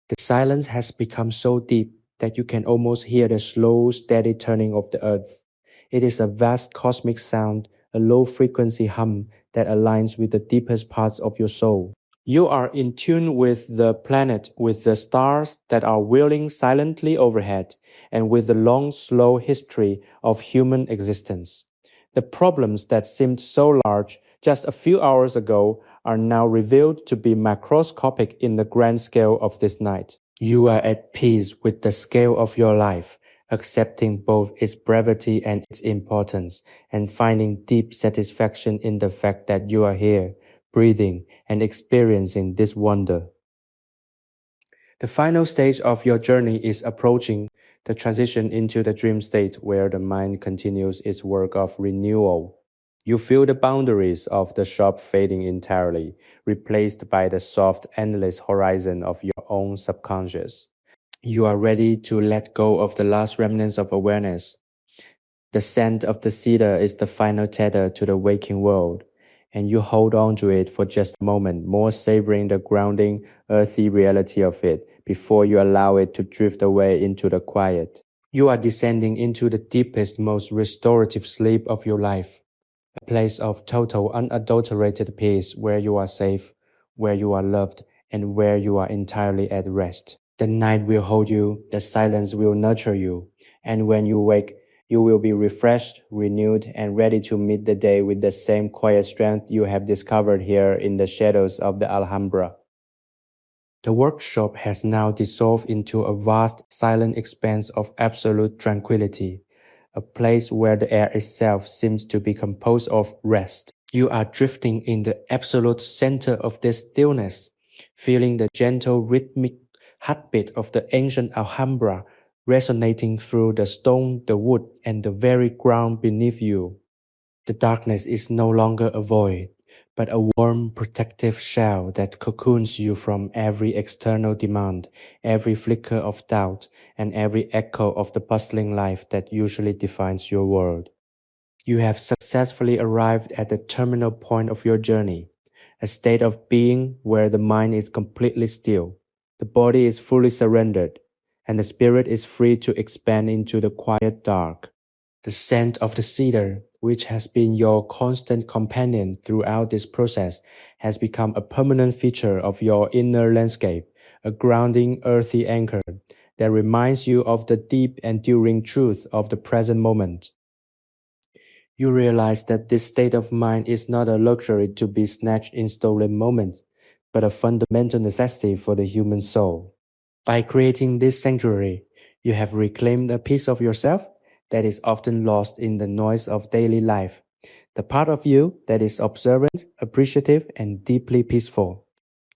The silence has become so deep that you can almost hear the slow, steady turning of the earth. It is a vast cosmic sound, a low-frequency hum that aligns with the deepest parts of your soul. You are in tune with the planet, with the stars that are whirling silently overhead, and with the long, slow history of human existence. The problems that seemed so large just a few hours ago are now revealed to be macroscopic in the grand scale of this night. You are at peace with the scale of your life, accepting both its brevity and its importance, and finding deep satisfaction in the fact that you are here, breathing and experiencing this wonder. The final stage of your journey is approaching, the transition into the dream state where the mind continues its work of renewal. You feel the boundaries of the shop fading entirely, replaced by the soft, endless horizon of your own subconscious. You are ready to let go of the last remnants of awareness. The scent of the cedar is the final tether to the waking world, and you hold on to it for just a moment, more savoring the grounding, earthy reality of it before you allow it to drift away into the quiet. You are descending into the deepest, most restorative sleep of your life, a place of total, unadulterated peace where you are safe, where you are loved, and where you are entirely at rest. The night will hold you, the silence will nurture you, and when you wake, you will be refreshed, renewed, and ready to meet the day with the same quiet strength you have discovered here in the shadows of the Alhambra. The workshop has now dissolved into a vast, silent expanse of absolute tranquility, a place where the air itself seems to be composed of rest. You are drifting in the absolute center of this stillness, feeling the gentle rhythmic heartbeat of the ancient Alhambra resonating through the stone, the wood, and the very ground beneath you. The darkness is no longer a void, but a warm, protective shell that cocoons you from every external demand, every flicker of doubt, and every echo of the bustling life that usually defines your world. You have successfully arrived at the terminal point of your journey, a state of being where the mind is completely still, the body is fully surrendered, and the spirit is free to expand into the quiet dark. The scent of the cedar, which has been your constant companion throughout this process, has become a permanent feature of your inner landscape, a grounding, earthy anchor that reminds you of the deep, enduring truth of the present moment. You realize that this state of mind is not a luxury to be snatched in stolen moments, but a fundamental necessity for the human soul. By creating this sanctuary, you have reclaimed a piece of yourself that is often lost in the noise of daily life, the part of you that is observant, appreciative, and deeply peaceful.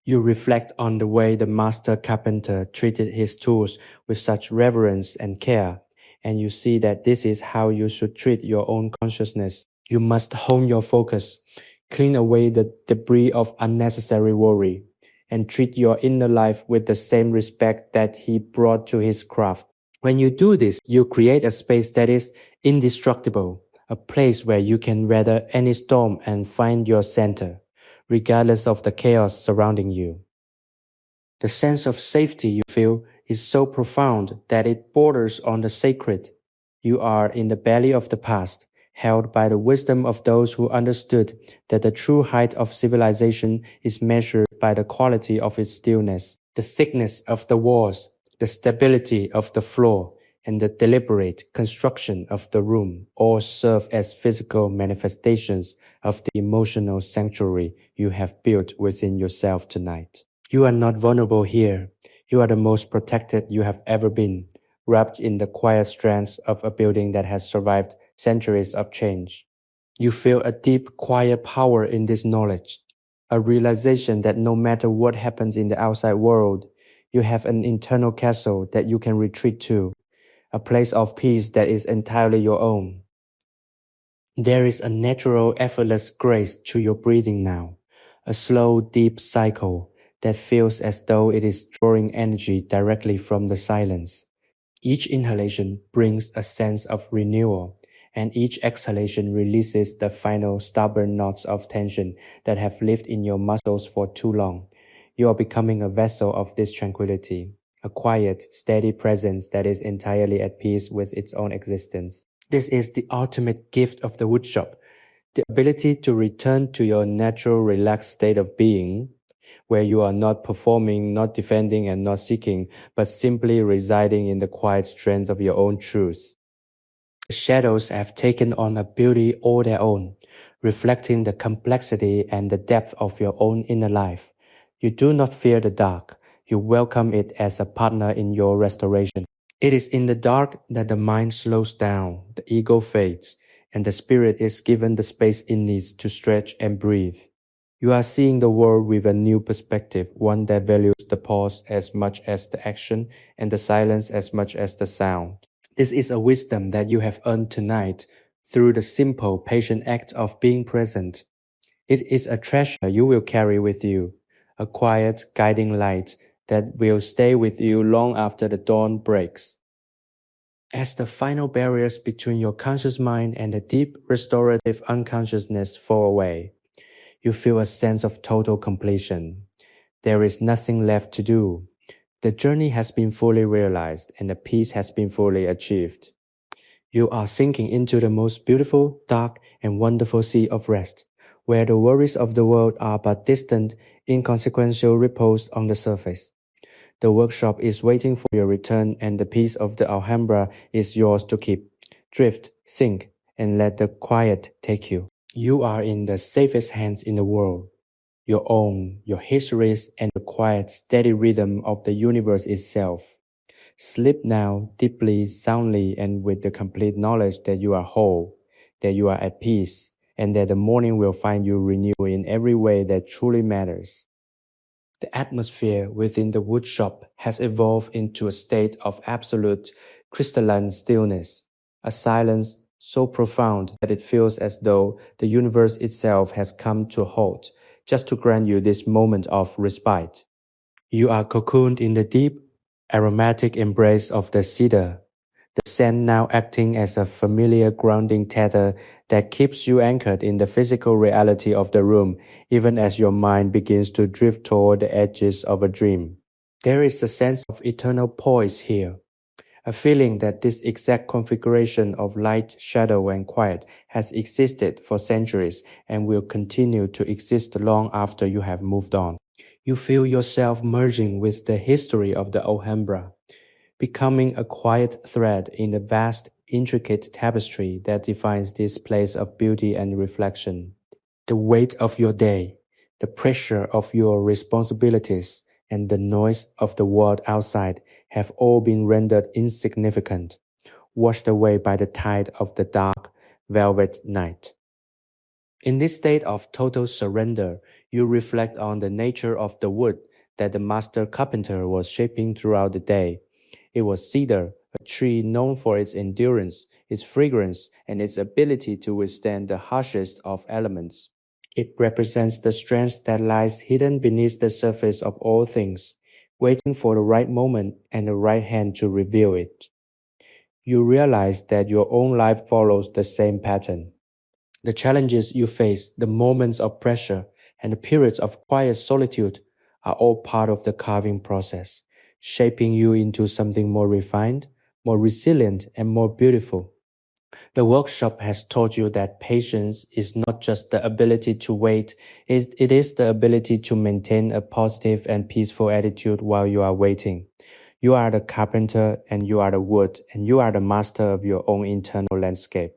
You reflect on the way the master carpenter treated his tools with such reverence and care, and you see that this is how you should treat your own consciousness. You must hone your focus, clean away the debris of unnecessary worry, and treat your inner life with the same respect that he brought to his craft. When you do this, you create a space that is indestructible, a place where you can weather any storm and find your center, regardless of the chaos surrounding you. The sense of safety you feel is so profound that it borders on the sacred. You are in the belly of the past, held by the wisdom of those who understood that the true height of civilization is measured by the quality of its stillness, the thickness of the walls, the stability of the floor, and the deliberate construction of the room all serve as physical manifestations of the emotional sanctuary you have built within yourself tonight. You are not vulnerable here. You are the most protected you have ever been, wrapped in the quiet strength of a building that has survived centuries of change. You feel a deep, quiet power in this knowledge, a realization that no matter what happens in the outside world, you have an internal castle that you can retreat to, a place of peace that is entirely your own. There is a natural, effortless grace to your breathing now, a slow, deep cycle that feels as though it is drawing energy directly from the silence. Each inhalation brings a sense of renewal, and each exhalation releases the final stubborn knots of tension that have lived in your muscles for too long. You are becoming a vessel of this tranquility, a quiet, steady presence that is entirely at peace with its own existence. This is the ultimate gift of the woodshop, the ability to return to your natural relaxed state of being, where you are not performing, not defending, and not seeking, but simply residing in the quiet strength of your own truth. The shadows have taken on a beauty all their own, reflecting the complexity and the depth of your own inner life. You do not fear the dark, you welcome it as a partner in your restoration. It is in the dark that the mind slows down, the ego fades, and the spirit is given the space it needs to stretch and breathe. You are seeing the world with a new perspective, one that values the pause as much as the action and the silence as much as the sound. This is a wisdom that you have earned tonight through the simple, patient act of being present. It is a treasure you will carry with you, a quiet, guiding light that will stay with you long after the dawn breaks. As the final barriers between your conscious mind and the deep, restorative unconsciousness fall away, you feel a sense of total completion. There is nothing left to do. The journey has been fully realized and the peace has been fully achieved. You are sinking into the most beautiful, dark, and wonderful sea of rest, where the worries of the world are but distant, inconsequential ripples on the surface. The workshop is waiting for your return, and the peace of the Alhambra is yours to keep. Drift, sink, and let the quiet take you. You are in the safest hands in the world, your own, your histories, and the quiet, steady rhythm of the universe itself. Sleep now, deeply, soundly, and with the complete knowledge that you are whole, that you are at peace, and that the morning will find you renewed in every way that truly matters. The atmosphere within the woodshop has evolved into a state of absolute crystalline stillness, a silence so profound that it feels as though the universe itself has come to a halt just to grant you this moment of respite. You are cocooned in the deep, aromatic embrace of the cedar, the scent now acting as a familiar grounding tether that keeps you anchored in the physical reality of the room, even as your mind begins to drift toward the edges of a dream. There is a sense of eternal poise here, a feeling that this exact configuration of light, shadow, and quiet has existed for centuries and will continue to exist long after you have moved on. You feel yourself merging with the history of the Alhambra, becoming a quiet thread in the vast, intricate tapestry that defines this place of beauty and reflection. The weight of your day, the pressure of your responsibilities, and the noise of the world outside have all been rendered insignificant, washed away by the tide of the dark, velvet night. In this state of total surrender, you reflect on the nature of the wood that the master carpenter was shaping throughout the day. It was cedar, a tree known for its endurance, its fragrance, and its ability to withstand the harshest of elements. It represents the strength that lies hidden beneath the surface of all things, waiting for the right moment and the right hand to reveal it. You realize that your own life follows the same pattern. The challenges you face, the moments of pressure, and the periods of quiet solitude are all part of the carving process, shaping you into something more refined, more resilient, and more beautiful. The workshop has taught you that patience is not just the ability to wait, it is the ability to maintain a positive and peaceful attitude while you are waiting. You are the carpenter, and you are the wood, and you are the master of your own internal landscape.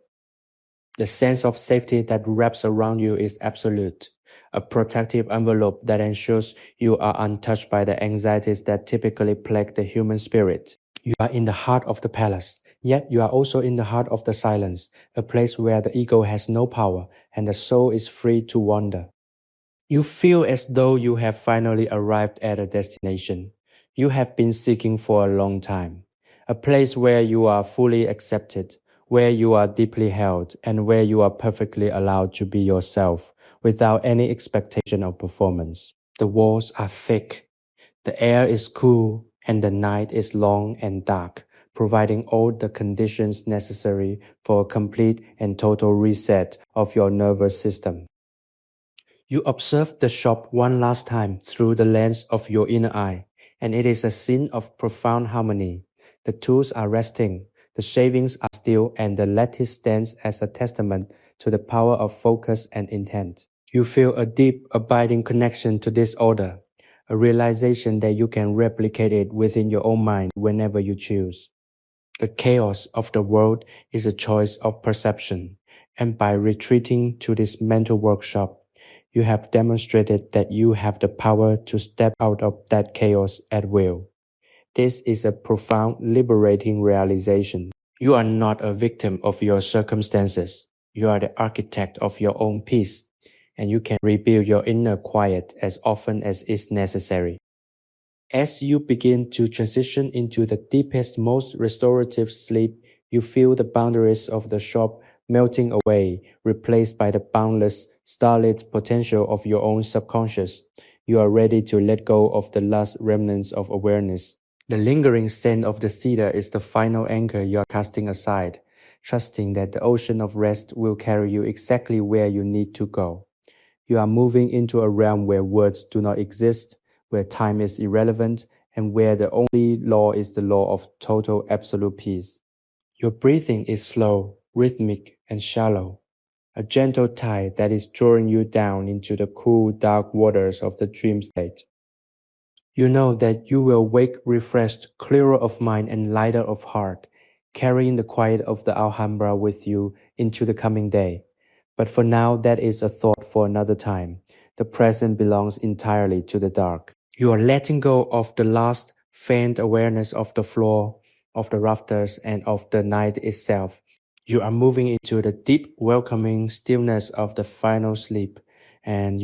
The sense of safety that wraps around you is absolute, a protective envelope that ensures you are untouched by the anxieties that typically plague the human spirit. You are in the heart of the palace, yet you are also in the heart of the silence, a place where the ego has no power and the soul is free to wander. You feel as though you have finally arrived at a destination you have been seeking for a long time, a place where you are fully accepted, where you are deeply held, and where you are perfectly allowed to be yourself without any expectation of performance. The walls are thick, the air is cool, and the night is long and dark, providing all the conditions necessary for a complete and total reset of your nervous system. You observe the shop one last time through the lens of your inner eye, and it is a scene of profound harmony. The tools are resting, the shavings are still, and the lattice stands as a testament to the power of focus and intent. You feel a deep, abiding connection to this order, a realization that you can replicate it within your own mind whenever you choose. The chaos of the world is a choice of perception, and by retreating to this mental workshop, you have demonstrated that you have the power to step out of that chaos at will. This is a profound, liberating realization. You are not a victim of your circumstances. You are the architect of your own peace, and you can rebuild your inner quiet as often as is necessary. As you begin to transition into the deepest, most restorative sleep, you feel the boundaries of the shop melting away, replaced by the boundless, starlit potential of your own subconscious. You are ready to let go of the last remnants of awareness. The lingering scent of the cedar is the final anchor you are casting aside, trusting that the ocean of rest will carry you exactly where you need to go. You are moving into a realm where words do not exist, where time is irrelevant, and where the only law is the law of total absolute peace. Your breathing is slow, rhythmic, and shallow, a gentle tide that is drawing you down into the cool, dark waters of the dream state. You know that you will wake refreshed, clearer of mind, and lighter of heart, carrying the quiet of the Alhambra with you into the coming day. But for now, that is a thought for another time. The present belongs entirely to the dark. You are letting go of the last faint awareness of the floor, of the rafters, and of the night itself. You are moving into the deep, welcoming stillness of the final sleep. And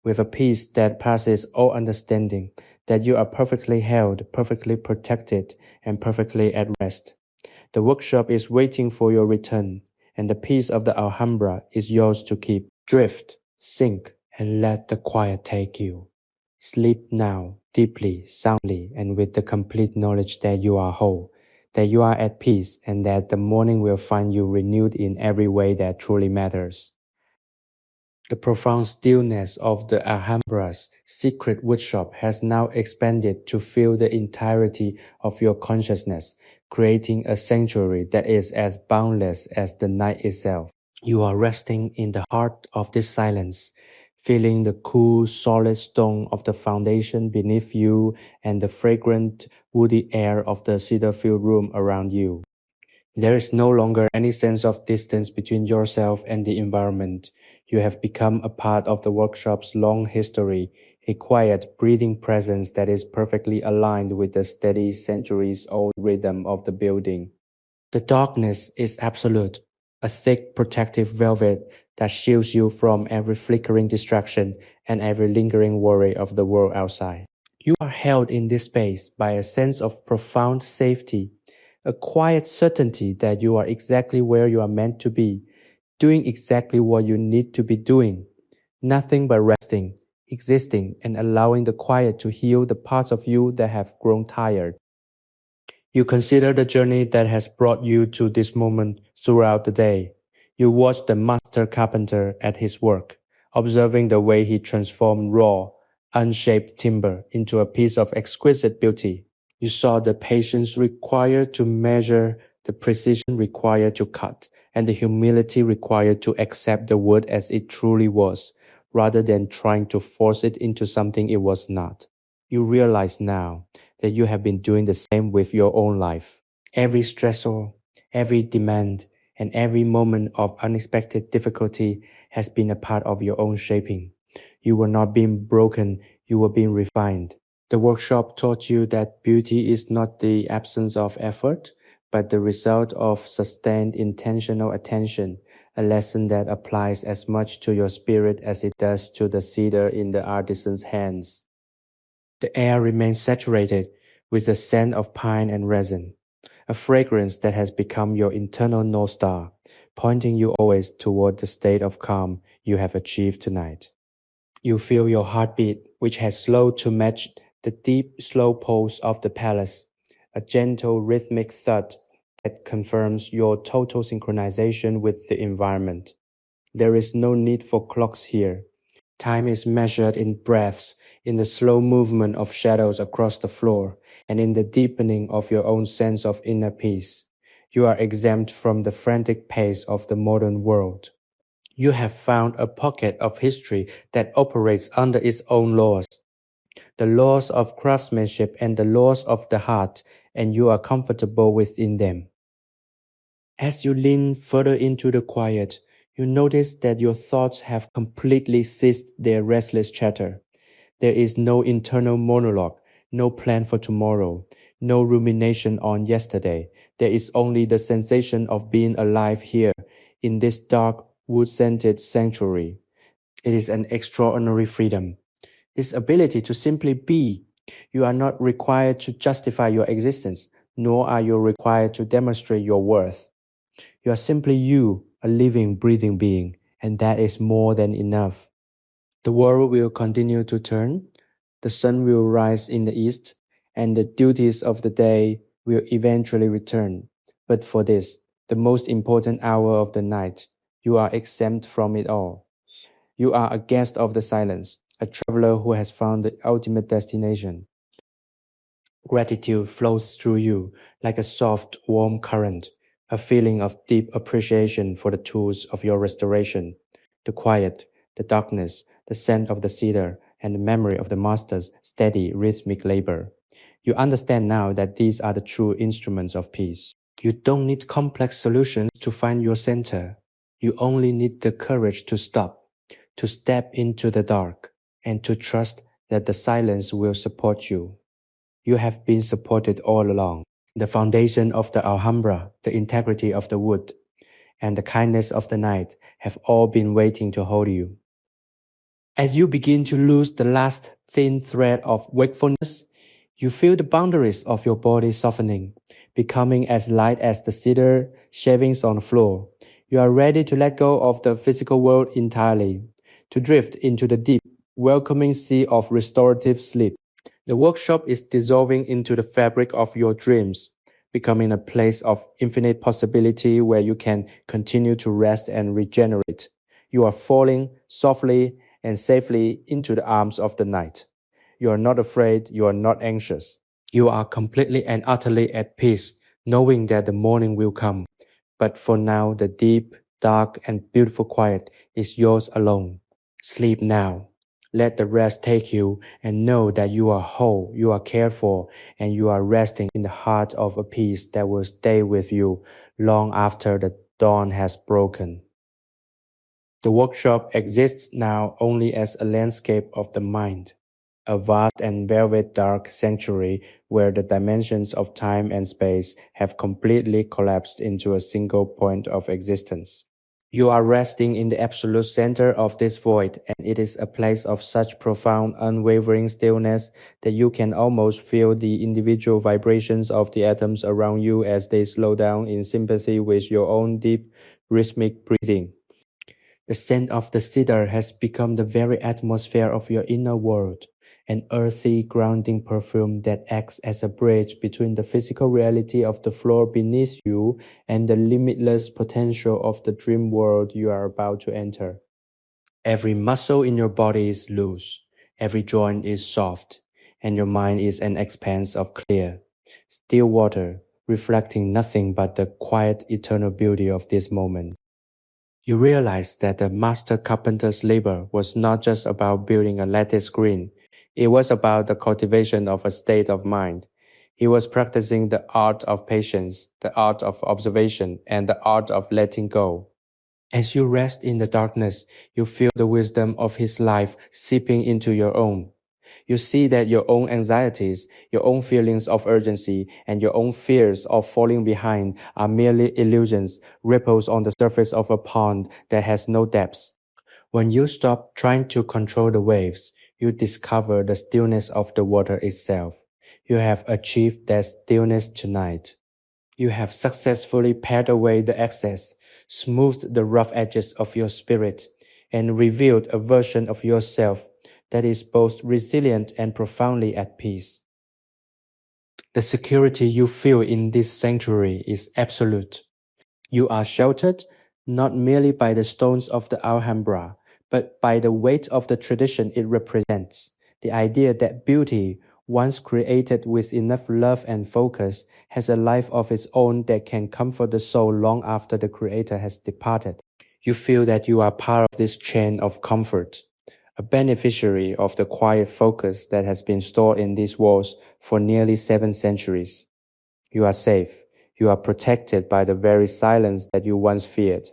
with a peace that passes all understanding, that you are perfectly held, perfectly protected, and perfectly at rest. The workshop is waiting for your return, and the peace of the Alhambra is yours to keep. Drift, sink, and let the quiet take you. Sleep now, deeply, soundly, and with the complete knowledge that you are whole, that you are at peace, and that the morning will find you renewed in every way that truly matters. The profound stillness of the Alhambra's secret woodshop has now expanded to fill the entirety of your consciousness, creating a sanctuary that is as boundless as the night itself. You are resting in the heart of this silence, feeling the cool, solid stone of the foundation beneath you and the fragrant, woody air of the cedar-filled room around you. There is no longer any sense of distance between yourself and the environment. You have become a part of the workshop's long history, a quiet, breathing presence that is perfectly aligned with the steady, centuries-old rhythm of the building. The darkness is absolute, a thick protective velvet that shields you from every flickering distraction and every lingering worry of the world outside. You are held in this space by a sense of profound safety, a quiet certainty that you are exactly where you are meant to be, doing exactly what you need to be doing, nothing but resting, existing, and allowing the quiet to heal the parts of you that have grown tired. You consider the journey that has brought you to this moment throughout the day. You watch the master carpenter at his work, observing the way he transformed raw, unshaped timber into a piece of exquisite beauty. You saw the patience required to measure, the precision required to cut, and the humility required to accept the wood as it truly was, rather than trying to force it into something it was not. You realize now that you have been doing the same with your own life. Every stressor, every demand, and every moment of unexpected difficulty has been a part of your own shaping. You were not being broken, you were being refined. The workshop taught you that beauty is not the absence of effort, but the result of sustained intentional attention, a lesson that applies as much to your spirit as it does to the cedar in the artisan's hands. The air remains saturated with the scent of pine and resin, a fragrance that has become your internal North Star, pointing you always toward the state of calm you have achieved tonight. You feel your heartbeat, which has slowed to match the deep, slow pulse of the palace, a gentle rhythmic thud that confirms your total synchronization with the environment. There is no need for clocks here. Time is measured in breaths, in the slow movement of shadows across the floor, and in the deepening of your own sense of inner peace. You are exempt from the frantic pace of the modern world. You have found a pocket of history that operates under its own laws, the laws of craftsmanship and the laws of the heart, and you are comfortable within them. As you lean further into the quiet, you notice that your thoughts have completely ceased their restless chatter. There is no internal monologue, no plan for tomorrow, no rumination on yesterday. There is only the sensation of being alive here, in this dark, wood-scented sanctuary. It is an extraordinary freedom. This ability to simply be. You are not required to justify your existence, nor are you required to demonstrate your worth. You are simply you, a living, breathing being, and that is more than enough. The world will continue to turn, the sun will rise in the east, and the duties of the day will eventually return. But for this, the most important hour of the night, you are exempt from it all. You are a guest of the silence, a traveler who has found the ultimate destination. Gratitude flows through you like a soft, warm current, a feeling of deep appreciation for the tools of your restoration, the quiet, the darkness, the scent of the cedar, and the memory of the master's steady, rhythmic labor. You understand now that these are the true instruments of peace. You don't need complex solutions to find your center. You only need the courage to stop, to step into the dark, and to trust that the silence will support you. You have been supported all along. The foundation of the Alhambra, the integrity of the wood, and the kindness of the night have all been waiting to hold you. As you begin to lose the last thin thread of wakefulness, you feel the boundaries of your body softening, becoming as light as the cedar shavings on the floor. You are ready to let go of the physical world entirely, to drift into the deep, welcoming sea of restorative sleep. The workshop is dissolving into the fabric of your dreams, becoming a place of infinite possibility where you can continue to rest and regenerate. You are falling softly and safely into the arms of the night. You are not afraid, you are not anxious. You are completely and utterly at peace, knowing that the morning will come. But for now, the deep, dark, and beautiful quiet is yours alone. Sleep now. Let the rest take you and know that you are whole, you are cared for, and you are resting in the heart of a peace that will stay with you long after the dawn has broken. The workshop exists now only as a landscape of the mind, a vast and velvet dark sanctuary where the dimensions of time and space have completely collapsed into a single point of existence. You are resting in the absolute center of this void, and it is a place of such profound, unwavering stillness that you can almost feel the individual vibrations of the atoms around you as they slow down in sympathy with your own deep, rhythmic breathing. The scent of the cedar has become the very atmosphere of your inner world, an earthy, grounding perfume that acts as a bridge between the physical reality of the floor beneath you and the limitless potential of the dream world you are about to enter. Every muscle in your body is loose, every joint is soft, and your mind is an expanse of clear, still water, reflecting nothing but the quiet, eternal beauty of this moment. You realize that the master carpenter's labor was not just about building a lattice screen. It was about the cultivation of a state of mind. He was practicing the art of patience, the art of observation, and the art of letting go. As you rest in the darkness, you feel the wisdom of his life seeping into your own. You see that your own anxieties, your own feelings of urgency, and your own fears of falling behind are merely illusions, ripples on the surface of a pond that has no depths. When you stop trying to control the waves, you discover the stillness of the water itself. You have achieved that stillness tonight. You have successfully pared away the excess, smoothed the rough edges of your spirit, and revealed a version of yourself that is both resilient and profoundly at peace. The security you feel in this sanctuary is absolute. You are sheltered not merely by the stones of the Alhambra, but by the weight of the tradition it represents. The idea that beauty, once created with enough love and focus, has a life of its own that can comfort the soul long after the creator has departed. You feel that you are part of this chain of comfort, a beneficiary of the quiet focus that has been stored in these walls for nearly 7 centuries. You are safe. You are protected by the very silence that you once feared.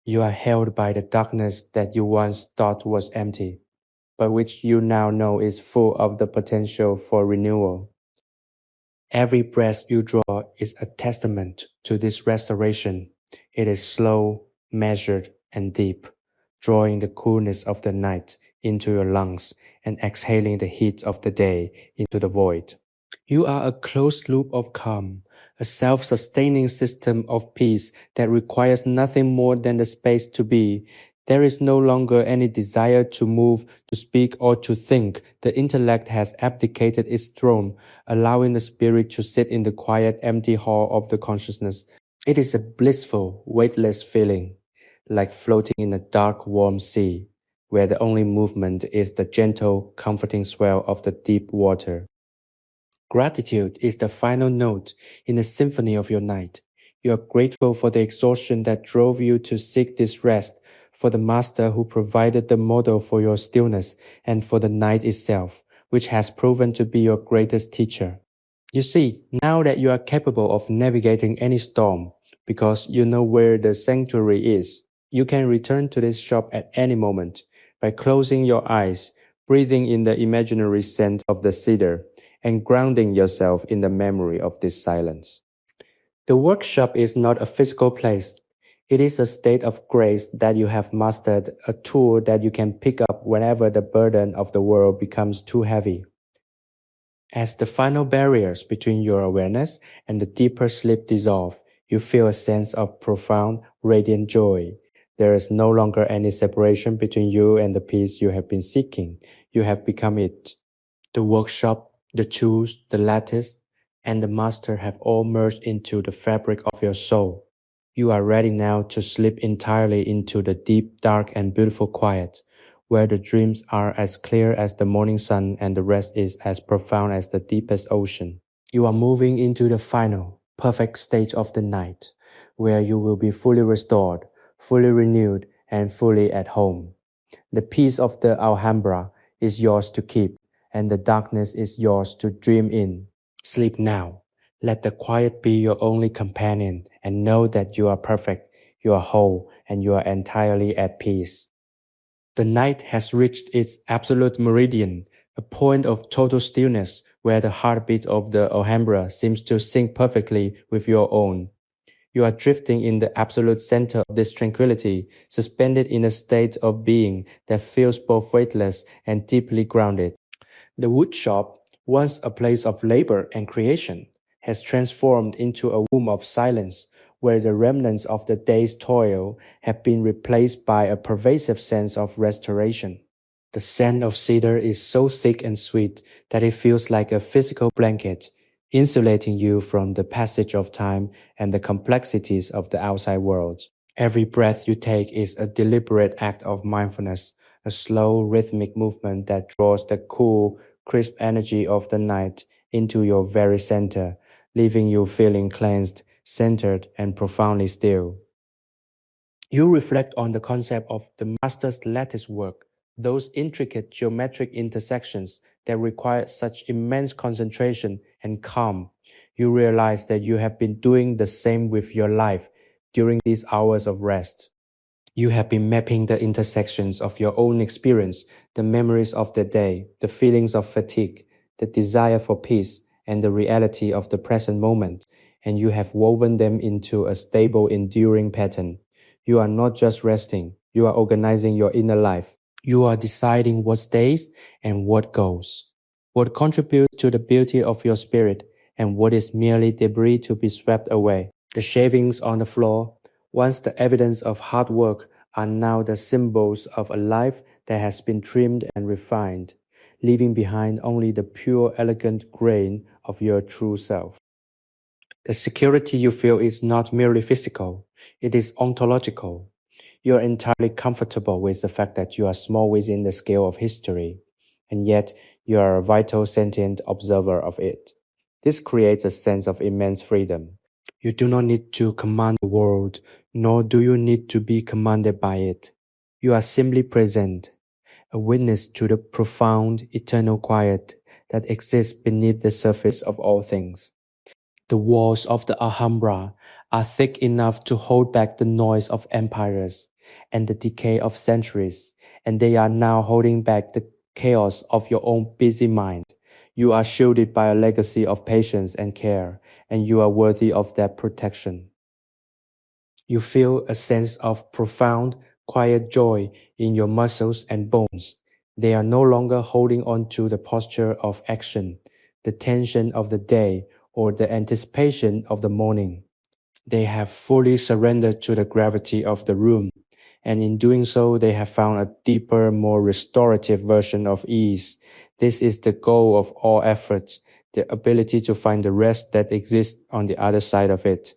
You are held by the darkness that you once thought was empty, but which you now know is full of the potential for renewal. Every breath you draw is a testament to this restoration. It is slow, measured, and deep, drawing the coolness of the night into your lungs and exhaling the heat of the day into the void. You are a closed loop of calm, a self-sustaining system of peace that requires nothing more than the space to be. There is no longer any desire to move, to speak, or to think. The intellect has abdicated its throne, allowing the spirit to sit in the quiet, empty hall of the consciousness. It is a blissful, weightless feeling, like floating in a dark, warm sea, where the only movement is the gentle, comforting swell of the deep water. Gratitude is the final note in the symphony of your night. You are grateful for the exhaustion that drove you to seek this rest, for the master who provided the model for your stillness, and for the night itself, which has proven to be your greatest teacher. You see, now that you are capable of navigating any storm, because you know where the sanctuary is, you can return to this shop at any moment by closing your eyes, breathing in the imaginary scent of the cedar, and grounding yourself in the memory of this silence. The workshop is not a physical place. It is a state of grace that you have mastered, a tool that you can pick up whenever the burden of the world becomes too heavy. As the final barriers between your awareness and the deeper sleep dissolve, you feel a sense of profound, radiant joy. There is no longer any separation between you and the peace you have been seeking. You have become it. The workshop, the tools, the lattice, and the master have all merged into the fabric of your soul. You are ready now to slip entirely into the deep, dark, and beautiful quiet, where the dreams are as clear as the morning sun and the rest is as profound as the deepest ocean. You are moving into the final, perfect stage of the night, where you will be fully restored, fully renewed, and fully at home. The peace of the Alhambra is yours to keep, and the darkness is yours to dream in. Sleep now. Let the quiet be your only companion, and know that you are perfect, you are whole, and you are entirely at peace. The night has reached its absolute meridian, a point of total stillness where the heartbeat of the Alhambra seems to sync perfectly with your own. You are drifting in the absolute center of this tranquility, suspended in a state of being that feels both weightless and deeply grounded. The woodshop, once a place of labor and creation, has transformed into a womb of silence where the remnants of the day's toil have been replaced by a pervasive sense of restoration. The scent of cedar is so thick and sweet that it feels like a physical blanket, insulating you from the passage of time and the complexities of the outside world. Every breath you take is a deliberate act of mindfulness, a slow, rhythmic movement that draws the cool, crisp energy of the night into your very center, leaving you feeling cleansed, centered, and profoundly still. You reflect on the concept of the master's lattice work, those intricate geometric intersections that require such immense concentration and calm. You realize that you have been doing the same with your life during these hours of rest. You have been mapping the intersections of your own experience, the memories of the day, the feelings of fatigue, the desire for peace, and the reality of the present moment, and you have woven them into a stable, enduring pattern. You are not just resting, you are organizing your inner life. You are deciding what stays and what goes, what contributes to the beauty of your spirit, and what is merely debris to be swept away. The shavings on the floor, once the evidence of hard work, are now the symbols of a life that has been trimmed and refined. leaving behind only the pure, elegant grain of your true self. The security you feel is not merely physical, it is ontological. You are entirely comfortable with the fact that you are small within the scale of history, and yet you are a vital, sentient observer of it. This creates a sense of immense freedom. You do not need to command the world, nor do you need to be commanded by it. You are simply present, a witness to the profound, eternal quiet that exists beneath the surface of all things. The walls of the Alhambra are thick enough to hold back the noise of empires and the decay of centuries, and they are now holding back the chaos of your own busy mind. You are shielded by a legacy of patience and care, and you are worthy of that protection. You feel a sense of profound, quiet joy in your muscles and bones. They are no longer holding on to the posture of action, the tension of the day, or the anticipation of the morning. They have fully surrendered to the gravity of the room, and in doing so, they have found a deeper, more restorative version of ease. This is the goal of all efforts, the ability to find the rest that exists on the other side of it.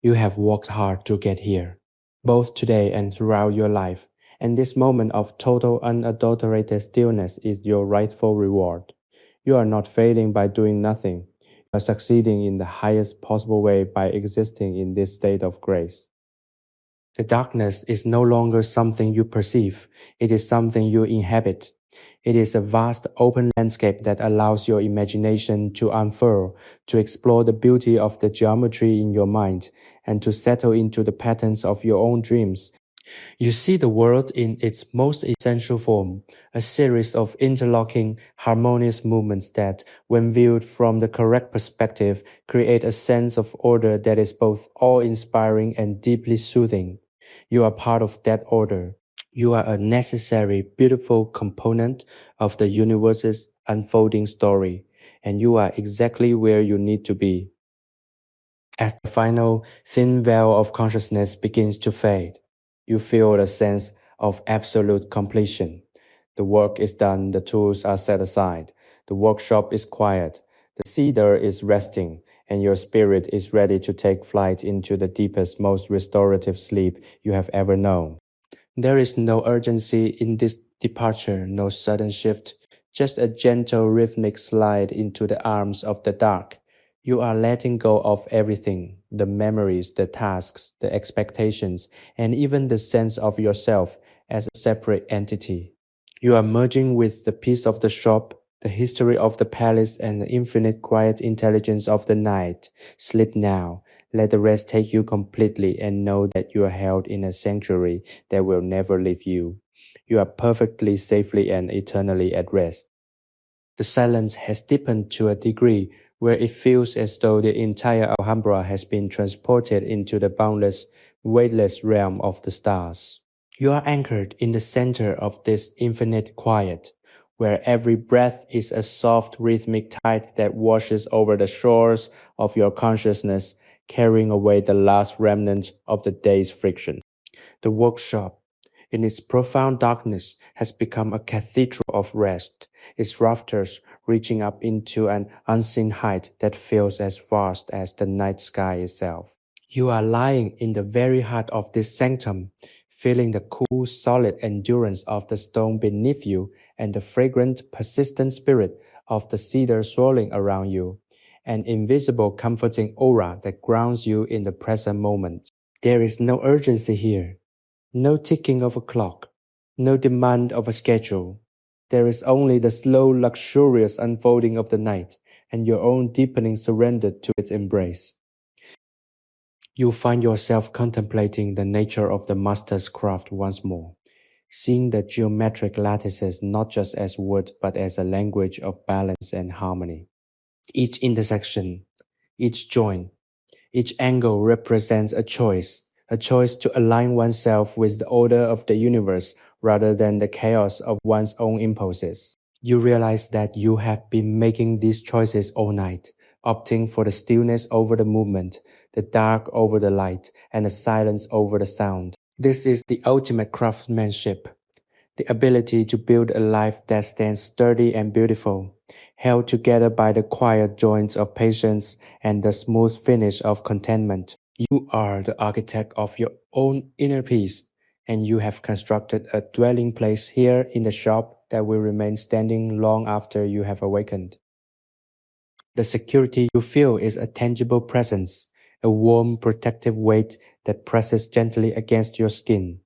You have worked hard to get here, both today and throughout your life, and this moment of total unadulterated stillness is your rightful reward. You are not failing by doing nothing. You are succeeding in the highest possible way by existing in this state of grace. The darkness is no longer something you perceive, it is something you inhabit. It is a vast open landscape that allows your imagination to unfurl, to explore the beauty of the geometry in your mind, and to settle into the patterns of your own dreams. You see the world in its most essential form, a series of interlocking, harmonious movements that, when viewed from the correct perspective, create a sense of order that is both awe-inspiring and deeply soothing. You are part of that order. You are a necessary, beautiful component of the universe's unfolding story, and you are exactly where you need to be. As the final thin veil of consciousness begins to fade, you feel a sense of absolute completion. The work is done, the tools are set aside, the workshop is quiet, the cedar is resting, and your spirit is ready to take flight into the deepest, most restorative sleep you have ever known. There is no urgency in this departure, no sudden shift, just a gentle rhythmic slide into the arms of the dark. You are letting go of everything, the memories, the tasks, the expectations, and even the sense of yourself as a separate entity. You are merging with the peace of the shop, the history of the palace, and the infinite quiet intelligence of the night. Sleep now. Let the rest take you completely and know that you are held in a sanctuary that will never leave you. You are perfectly, safely, and eternally at rest. The silence has deepened to a degree where it feels as though the entire Alhambra has been transported into the boundless, weightless realm of the stars. You are anchored in the center of this infinite quiet, where every breath is a soft rhythmic tide that washes over the shores of your consciousness, carrying away the last remnant of the day's friction. The workshop, in its profound darkness, has become a cathedral of rest, its rafters reaching up into an unseen height that feels as vast as the night sky itself. You are lying in the very heart of this sanctum, feeling the cool, solid endurance of the stone beneath you and the fragrant, persistent spirit of the cedar swirling around you, an invisible, comforting aura that grounds you in the present moment. There is no urgency here, no ticking of a clock, no demand of a schedule. There is only the slow, luxurious unfolding of the night and your own deepening surrender to its embrace. You find yourself contemplating the nature of the master's craft once more, seeing the geometric lattices not just as wood but as a language of balance and harmony. Each intersection, each joint, each angle represents a choice to align oneself with the order of the universe rather than the chaos of one's own impulses. You realize that you have been making these choices all night, opting for the stillness over the movement, the dark over the light, and the silence over the sound. This is the ultimate craftsmanship, the ability to build a life that stands sturdy and beautiful, held together by the quiet joints of patience and the smooth finish of contentment. You are the architect of your own inner peace, and you have constructed a dwelling place here in the shop that will remain standing long after you have awakened. The security you feel is a tangible presence, a warm, protective weight that presses gently against your skin.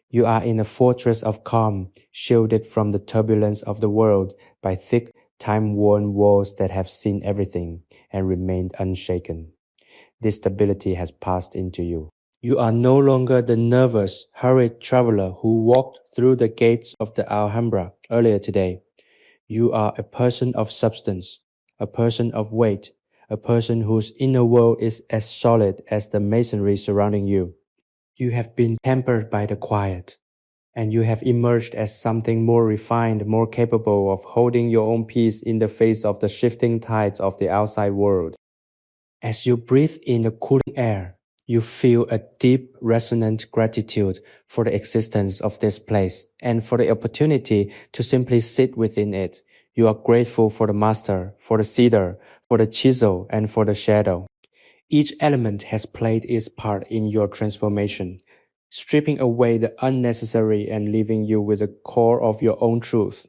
You are in a fortress of calm, shielded from the turbulence of the world by thick, time-worn walls that have seen everything and remained unshaken. This stability has passed into you. You are no longer the nervous, hurried traveler who walked through the gates of the Alhambra earlier today. You are a person of substance, a person of weight, a person whose inner world is as solid as the masonry surrounding you. You have been tempered by the quiet, and you have emerged as something more refined, more capable of holding your own peace in the face of the shifting tides of the outside world. As you breathe in the cooling air, you feel a deep, resonant gratitude for the existence of this place and for the opportunity to simply sit within it. You are grateful for the master, for the cedar, for the chisel, and for the shadow. Each element has played its part in your transformation, stripping away the unnecessary and leaving you with a core of your own truth.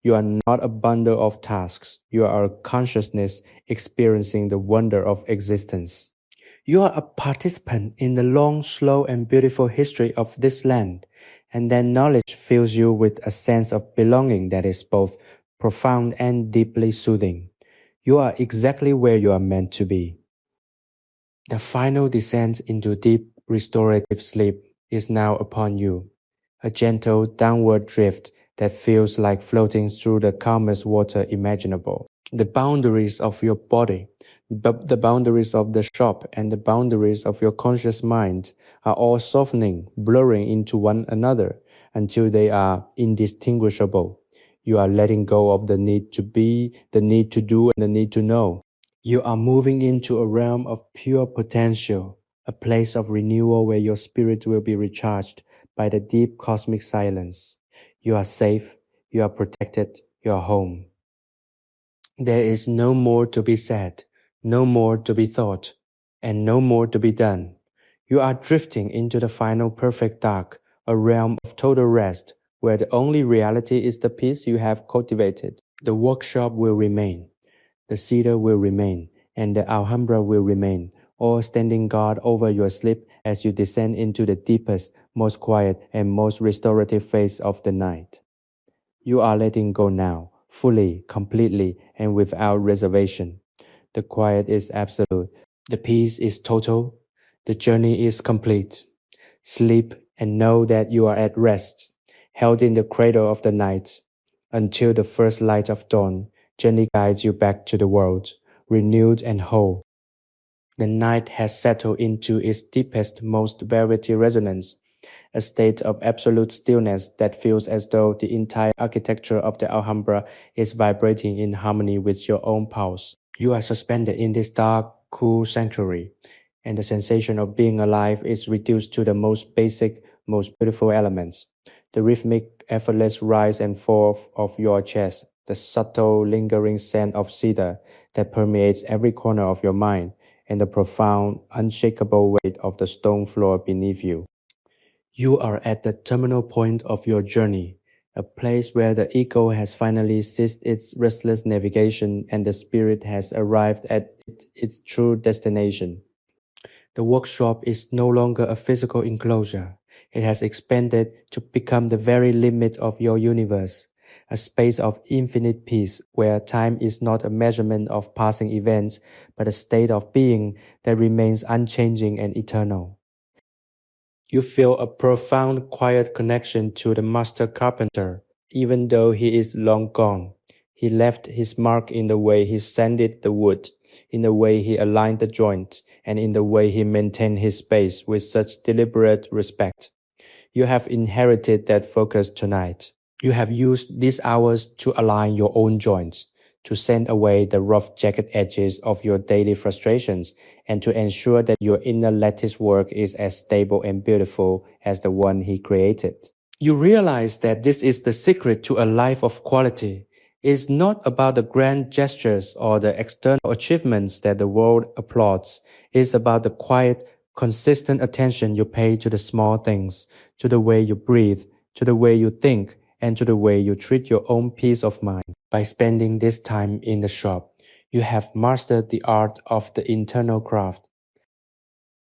You are not a bundle of tasks. You are a consciousness experiencing the wonder of existence. You are a participant in the long, slow, and beautiful history of this land, and that knowledge fills you with a sense of belonging that is both profound and deeply soothing. You are exactly where you are meant to be. The final descent into deep restorative sleep is now upon you, a gentle downward drift that feels like floating through the calmest water imaginable. The boundaries of your body, the boundaries of the shop, and the boundaries of your conscious mind are all softening, blurring into one another until they are indistinguishable. You are letting go of the need to be, the need to do, and the need to know. You are moving into a realm of pure potential, a place of renewal where your spirit will be recharged by the deep cosmic silence. You are safe, you are protected, you are home. There is no more to be said, no more to be thought, and no more to be done. You are drifting into the final perfect dark, a realm of total rest, where the only reality is the peace you have cultivated. The workshop will remain. The cedar will remain, and the Alhambra will remain, all standing guard over your sleep as you descend into the deepest, most quiet, and most restorative phase of the night. You are letting go now, fully, completely, and without reservation. The quiet is absolute. The peace is total. The journey is complete. Sleep and know that you are at rest, held in the cradle of the night, until the first light of dawn gently guides you back to the world, renewed and whole. The night has settled into its deepest, most velvety resonance, a state of absolute stillness that feels as though the entire architecture of the Alhambra is vibrating in harmony with your own pulse. You are suspended in this dark, cool sanctuary, and the sensation of being alive is reduced to the most basic, most beautiful elements. The rhythmic, effortless rise and fall of your chest, the subtle, lingering scent of cedar that permeates every corner of your mind, and the profound, unshakable weight of the stone floor beneath you. You are at the terminal point of your journey, a place where the ego has finally ceased its restless navigation and the spirit has arrived at its true destination. The workshop is no longer a physical enclosure. It has expanded to become the very limit of your universe, a space of infinite peace where time is not a measurement of passing events, but a state of being that remains unchanging and eternal. You feel a profound, quiet connection to the master carpenter, even though he is long gone. He left his mark in the way he sanded the wood, in the way he aligned the joints, and in the way he maintained his space with such deliberate respect. You have inherited that focus tonight. You have used these hours to align your own joints, to sand away the rough jagged edges of your daily frustrations, and to ensure that your inner lattice work is as stable and beautiful as the one he created. You realize that this is the secret to a life of quality. It's not about the grand gestures or the external achievements that the world applauds. It's about the quiet, consistent attention you pay to the small things, to the way you breathe, to the way you think, and to the way you treat your own peace of mind. By spending this time in the shop, you have mastered the art of the internal craft.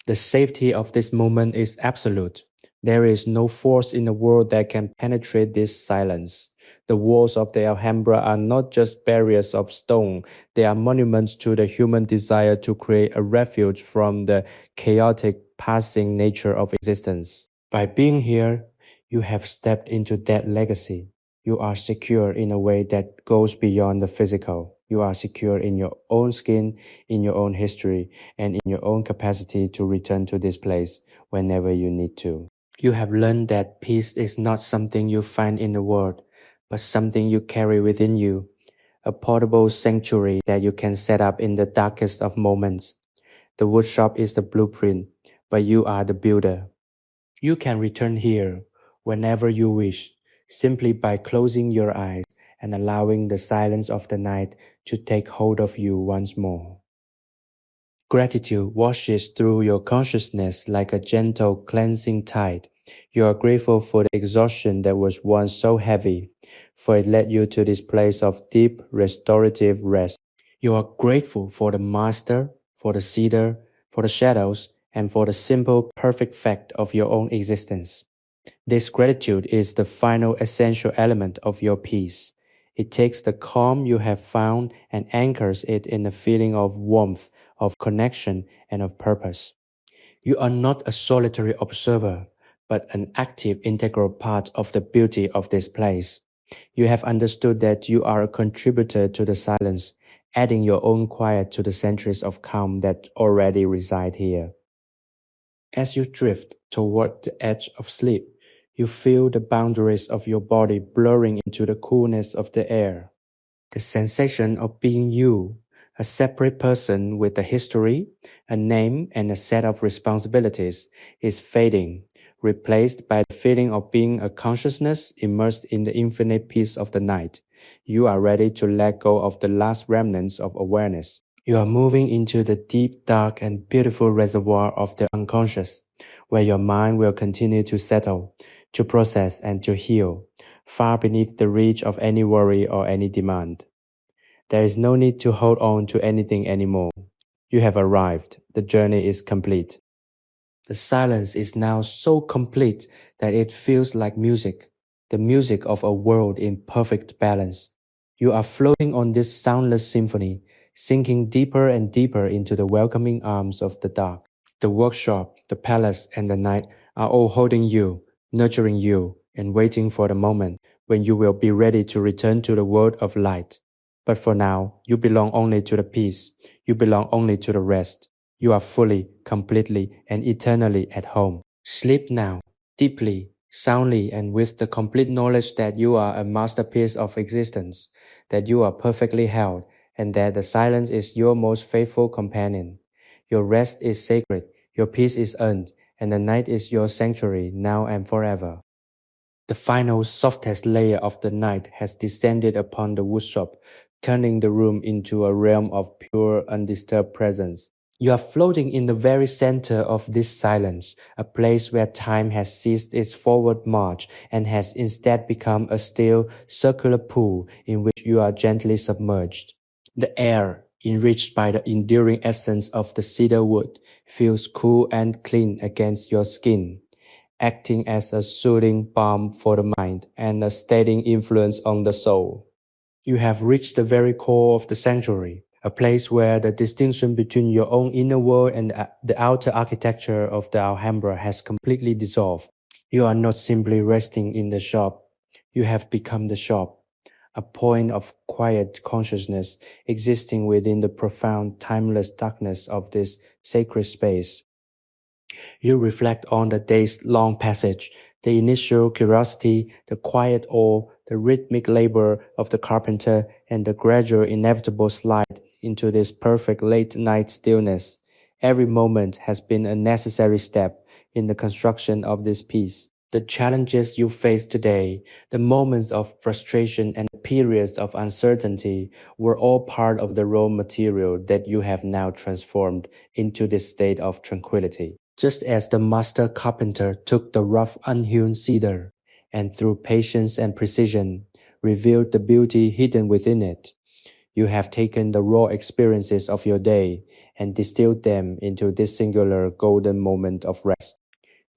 The safety of this moment is absolute. There is no force in the world that can penetrate this silence. The walls of the Alhambra are not just barriers of stone, they are monuments to the human desire to create a refuge from the chaotic, passing nature of existence. By being here, you have stepped into that legacy. You are secure in a way that goes beyond the physical. You are secure in your own skin, in your own history, and in your own capacity to return to this place whenever you need to. You have learned that peace is not something you find in the world, but something you carry within you, a portable sanctuary that you can set up in the darkest of moments. The woodshop is the blueprint, but you are the builder. You can return here whenever you wish, simply by closing your eyes and allowing the silence of the night to take hold of you once more. Gratitude washes through your consciousness like a gentle cleansing tide. You are grateful for the exhaustion that was once so heavy, for it led you to this place of deep restorative rest. You are grateful for the master, for the cedar, for the shadows, and for the simple, perfect fact of your own existence. This gratitude is the final essential element of your peace. It takes the calm you have found and anchors it in a feeling of warmth, of connection, and of purpose. You are not a solitary observer, but an active, integral part of the beauty of this place. You have understood that you are a contributor to the silence, adding your own quiet to the centuries of calm that already reside here. As you drift toward the edge of sleep, you feel the boundaries of your body blurring into the coolness of the air. The sensation of being you, a separate person with a history, a name, and a set of responsibilities, is fading, replaced by the feeling of being a consciousness immersed in the infinite peace of the night. You are ready to let go of the last remnants of awareness. You are moving into the deep, dark, and beautiful reservoir of the unconscious, where your mind will continue to settle, to process, and to heal, far beneath the reach of any worry or any demand. There is no need to hold on to anything anymore. You have arrived. The journey is complete. The silence is now so complete that it feels like music, the music of a world in perfect balance. You are floating on this soundless symphony, sinking deeper and deeper into the welcoming arms of the dark. The workshop, the palace, and the night are all holding you, nurturing you, and waiting for the moment when you will be ready to return to the world of light. But for now, you belong only to the peace. You belong only to the rest. You are fully, completely, and eternally at home. Sleep now, deeply, soundly, and with the complete knowledge that you are a masterpiece of existence, that you are perfectly held, and that the silence is your most faithful companion. Your rest is sacred, your peace is earned, and the night is your sanctuary now and forever. The final softest layer of the night has descended upon the woodshop, turning the room into a realm of pure, undisturbed presence. You are floating in the very center of this silence, a place where time has ceased its forward march and has instead become a still, circular pool in which you are gently submerged. The air, enriched by the enduring essence of the cedar wood, feels cool and clean against your skin, acting as a soothing balm for the mind and a steadying influence on the soul. You have reached the very core of the sanctuary, a place where the distinction between your own inner world and the outer architecture of the Alhambra has completely dissolved. You are not simply resting in the shop, you have become the shop, a point of quiet consciousness existing within the profound, timeless darkness of this sacred space. You reflect on the day's long passage, the initial curiosity, the quiet awe, the rhythmic labor of the carpenter, and the gradual inevitable slide into this perfect late night stillness. Every moment has been a necessary step in the construction of this piece. The challenges you face today, the moments of frustration and the periods of uncertainty were all part of the raw material that you have now transformed into this state of tranquility. Just as the master carpenter took the rough unhewn cedar and through patience and precision revealed the beauty hidden within it, you have taken the raw experiences of your day and distilled them into this singular golden moment of rest.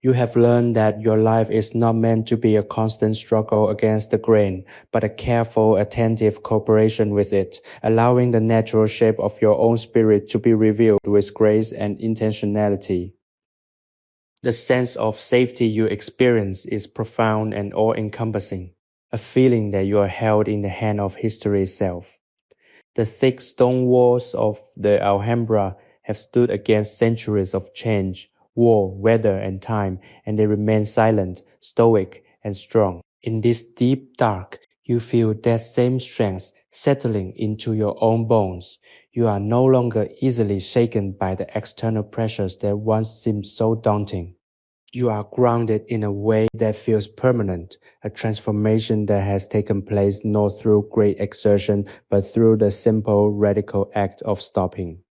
You have learned that your life is not meant to be a constant struggle against the grain, but a careful, attentive cooperation with it, allowing the natural shape of your own spirit to be revealed with grace and intentionality. The sense of safety you experience is profound and all-encompassing, a feeling that you are held in the hand of history itself. The thick stone walls of the Alhambra have stood against centuries of change, war, weather, and time, and they remain silent, stoic, and strong. In this deep dark, you feel that same strength settling into your own bones. You are no longer easily shaken by the external pressures that once seemed so daunting. You are grounded in a way that feels permanent, a transformation that has taken place not through great exertion, but through the simple, radical act of stopping.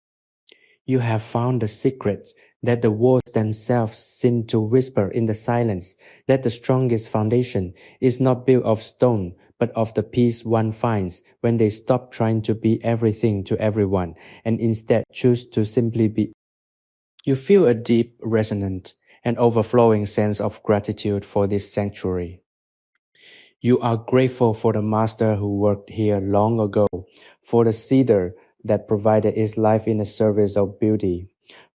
You have found the secret that the walls themselves seem to whisper in the silence, that the strongest foundation is not built of stone, but of the peace one finds when they stop trying to be everything to everyone and instead choose to simply be. You feel a deep, resonant, and overflowing sense of gratitude for this sanctuary. You are grateful for the master who worked here long ago, for the cedar that provided its life in the service of beauty,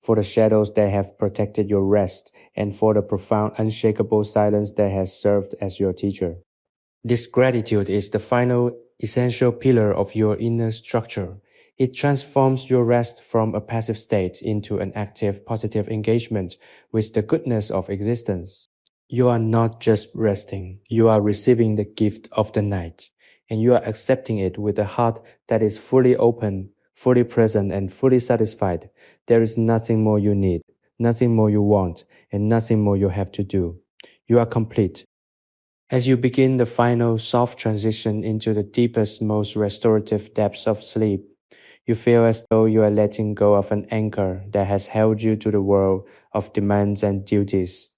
for the shadows that have protected your rest, and for the profound, unshakable silence that has served as your teacher. This gratitude is the final essential pillar of your inner structure. It transforms your rest from a passive state into an active, positive engagement with the goodness of existence. You are not just resting, you are receiving the gift of the night, and you are accepting it with a heart that is fully open, fully present, and fully satisfied. There is nothing more you need, nothing more you want, and nothing more you have to do. You are complete. As you begin the final soft transition into the deepest, most restorative depths of sleep, you feel as though you are letting go of an anchor that has held you to the world of demands and duties.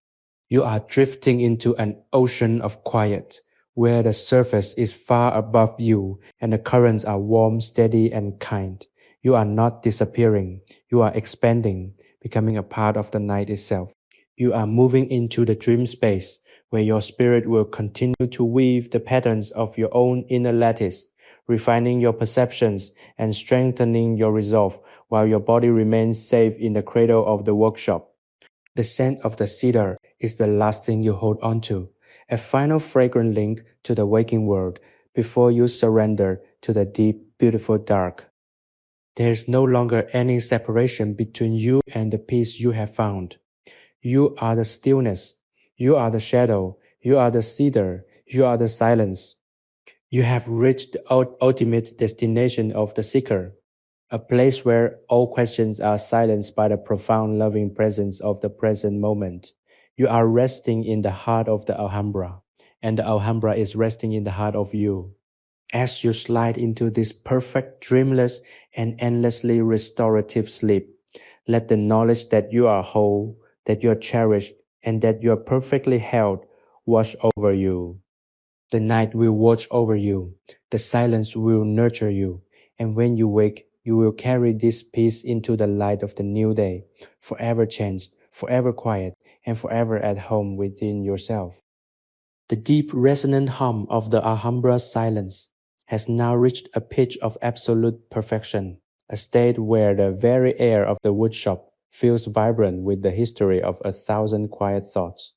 You are drifting into an ocean of quiet, where the surface is far above you and the currents are warm, steady, and kind. You are not disappearing, you are expanding, becoming a part of the night itself. You are moving into the dream space, where your spirit will continue to weave the patterns of your own inner lattice, refining your perceptions and strengthening your resolve, while your body remains safe in the cradle of the workshop. The scent of the cedar is the last thing you hold on to, a final fragrant link to the waking world before you surrender to the deep, beautiful dark. There is no longer any separation between you and the peace you have found. You are the stillness, you are the shadow, you are the cedar, you are the silence. You have reached the ultimate destination of the seeker, a place where all questions are silenced by the profound loving presence of the present moment. You are resting in the heart of the Alhambra, and the Alhambra is resting in the heart of you. As you slide into this perfect, dreamless, and endlessly restorative sleep, let the knowledge that you are whole, that you are cherished, and that you are perfectly held wash over you. The night will watch over you, the silence will nurture you, and when you wake, you will carry this peace into the light of the new day, forever changed, forever quiet, and forever at home within yourself. The deep resonant hum of the Alhambra's silence has now reached a pitch of absolute perfection, a state where the very air of the woodshop feels vibrant with the history of a thousand quiet thoughts.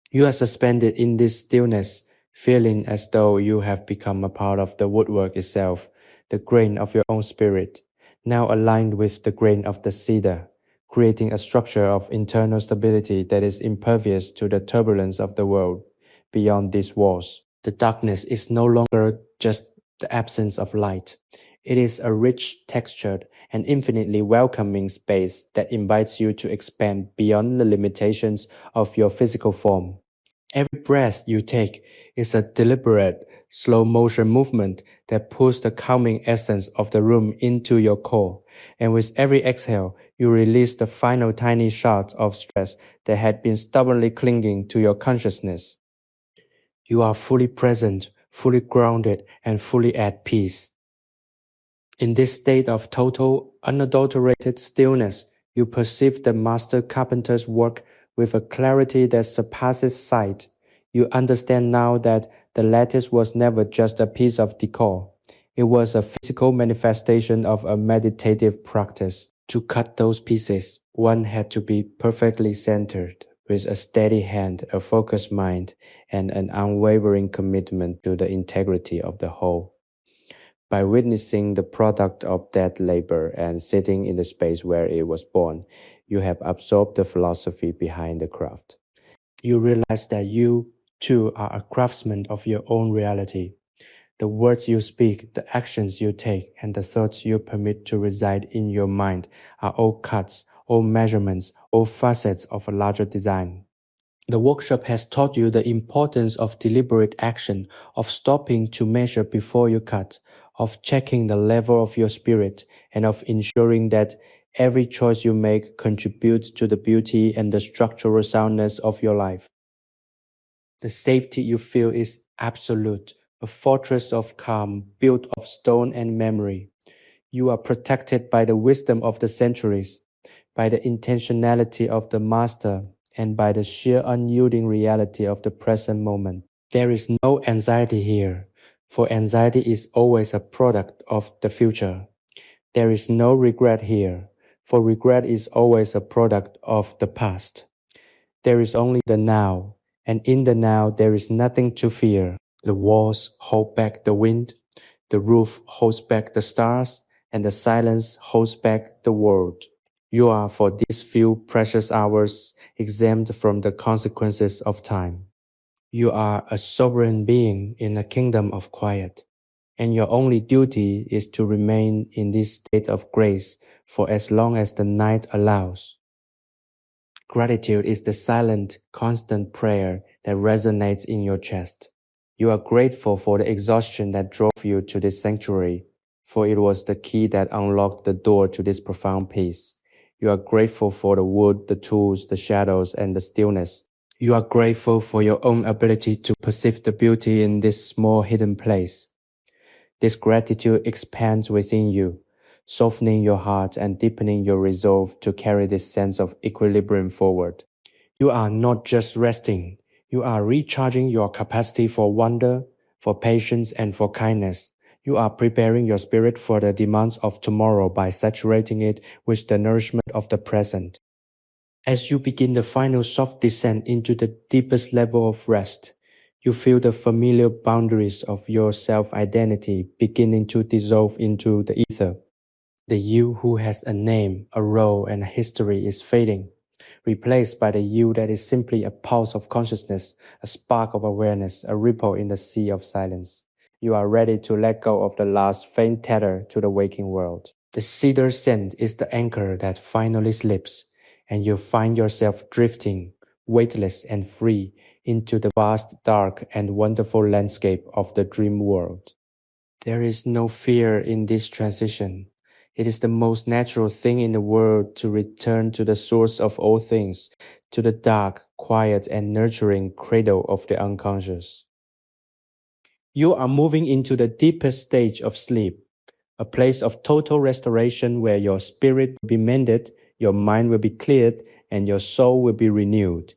You are suspended in this stillness, feeling as though you have become a part of the woodwork itself, the grain of your own spirit, now aligned with the grain of the cedar, creating a structure of internal stability that is impervious to the turbulence of the world. Beyond these walls, the darkness is no longer just the absence of light. It is a rich, textured, and infinitely welcoming space that invites you to expand beyond the limitations of your physical form. Every breath you take is a deliberate, slow motion movement that pulls the calming essence of the room into your core. And with every exhale, you release the final tiny shot of stress that had been stubbornly clinging to your consciousness. You are fully present, fully grounded, and fully at peace. In this state of total, unadulterated stillness, you perceive the master carpenter's work with a clarity that surpasses sight. You understand now that the lattice was never just a piece of decor. It was a physical manifestation of a meditative practice. To cut those pieces, one had to be perfectly centered, with a steady hand, a focused mind, and an unwavering commitment to the integrity of the whole. By witnessing the product of that labor and sitting in the space where it was born, you have absorbed the philosophy behind the craft. You realize that you, too, are a craftsman of your own reality. The words you speak, the actions you take, and the thoughts you permit to reside in your mind are all cuts, all measurements, all facets of a larger design. The workshop has taught you the importance of deliberate action, of stopping to measure before you cut, of checking the level of your spirit, and of ensuring that every choice you make contributes to the beauty and the structural soundness of your life. The safety you feel is absolute, a fortress of calm built of stone and memory. You are protected by the wisdom of the centuries, by the intentionality of the master, and by the sheer unyielding reality of the present moment. There is no anxiety here, for anxiety is always a product of the future. There is no regret here, for regret is always a product of the past. There is only the now, and in the now there is nothing to fear. The walls hold back the wind, the roof holds back the stars, and the silence holds back the world. You are for these few precious hours exempt from the consequences of time. You are a sovereign being in a kingdom of quiet, and your only duty is to remain in this state of grace for as long as the night allows. Gratitude is the silent, constant prayer that resonates in your chest. You are grateful for the exhaustion that drove you to this sanctuary, for it was the key that unlocked the door to this profound peace. You are grateful for the wood, the tools, the shadows, and the stillness. You are grateful for your own ability to perceive the beauty in this small hidden place. This gratitude expands within you, softening your heart and deepening your resolve to carry this sense of equilibrium forward. You are not just resting, you are recharging your capacity for wonder, for patience, and for kindness. You are preparing your spirit for the demands of tomorrow by saturating it with the nourishment of the present. As you begin the final soft descent into the deepest level of rest, you feel the familiar boundaries of your self-identity beginning to dissolve into the ether. The you who has a name, a role, and a history is fading, replaced by the you that is simply a pulse of consciousness, a spark of awareness, a ripple in the sea of silence. You are ready to let go of the last faint tether to the waking world. The cedar scent is the anchor that finally slips, and you find yourself drifting, weightless and free, into the vast, dark, and wonderful landscape of the dream world. There is no fear in this transition. It is the most natural thing in the world to return to the source of all things, to the dark, quiet, and nurturing cradle of the unconscious. You are moving into the deepest stage of sleep, a place of total restoration where your spirit will be mended, your mind will be cleared, and your soul will be renewed.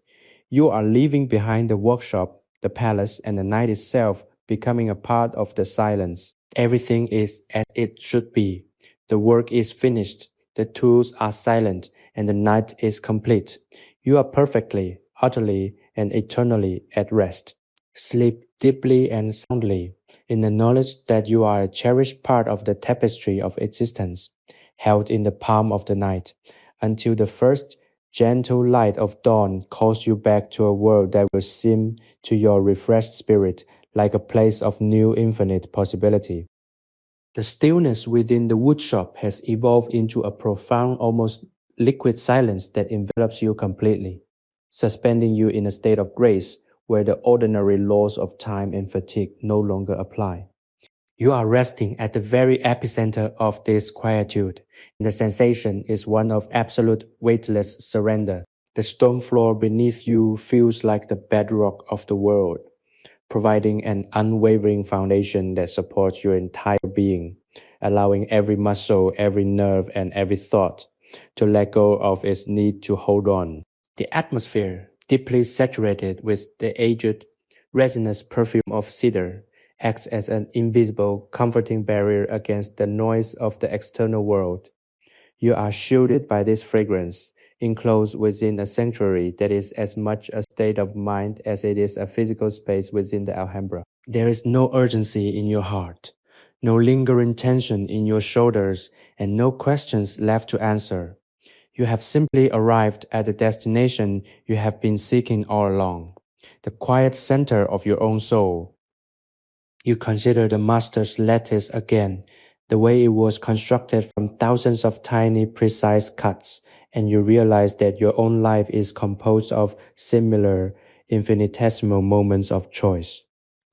You are leaving behind the workshop, the palace, and the night itself, becoming a part of the silence. Everything is as it should be. The work is finished, the tools are silent, and the night is complete. You are perfectly, utterly, and eternally at rest. Sleep deeply and soundly, in the knowledge that you are a cherished part of the tapestry of existence, held in the palm of the night, until the first gentle light of dawn calls you back to a world that will seem to your refreshed spirit like a place of new infinite possibility. The stillness within the woodshop has evolved into a profound, almost liquid silence that envelops you completely, suspending you in a state of grace where the ordinary laws of time and fatigue no longer apply. You are resting at the very epicenter of this quietude, and the sensation is one of absolute weightless surrender. The stone floor beneath you feels like the bedrock of the world, providing an unwavering foundation that supports your entire being, allowing every muscle, every nerve, and every thought to let go of its need to hold on. The atmosphere, deeply saturated with the aged, resinous perfume of cedar, acts as an invisible, comforting barrier against the noise of the external world. You are shielded by this fragrance, enclosed within a sanctuary that is as much a state of mind as it is a physical space within the Alhambra. There is no urgency in your heart, no lingering tension in your shoulders, and no questions left to answer. You have simply arrived at the destination you have been seeking all along, the quiet center of your own soul. You consider the master's lattice again, the way it was constructed from thousands of tiny, precise cuts, and you realize that your own life is composed of similar, infinitesimal moments of choice.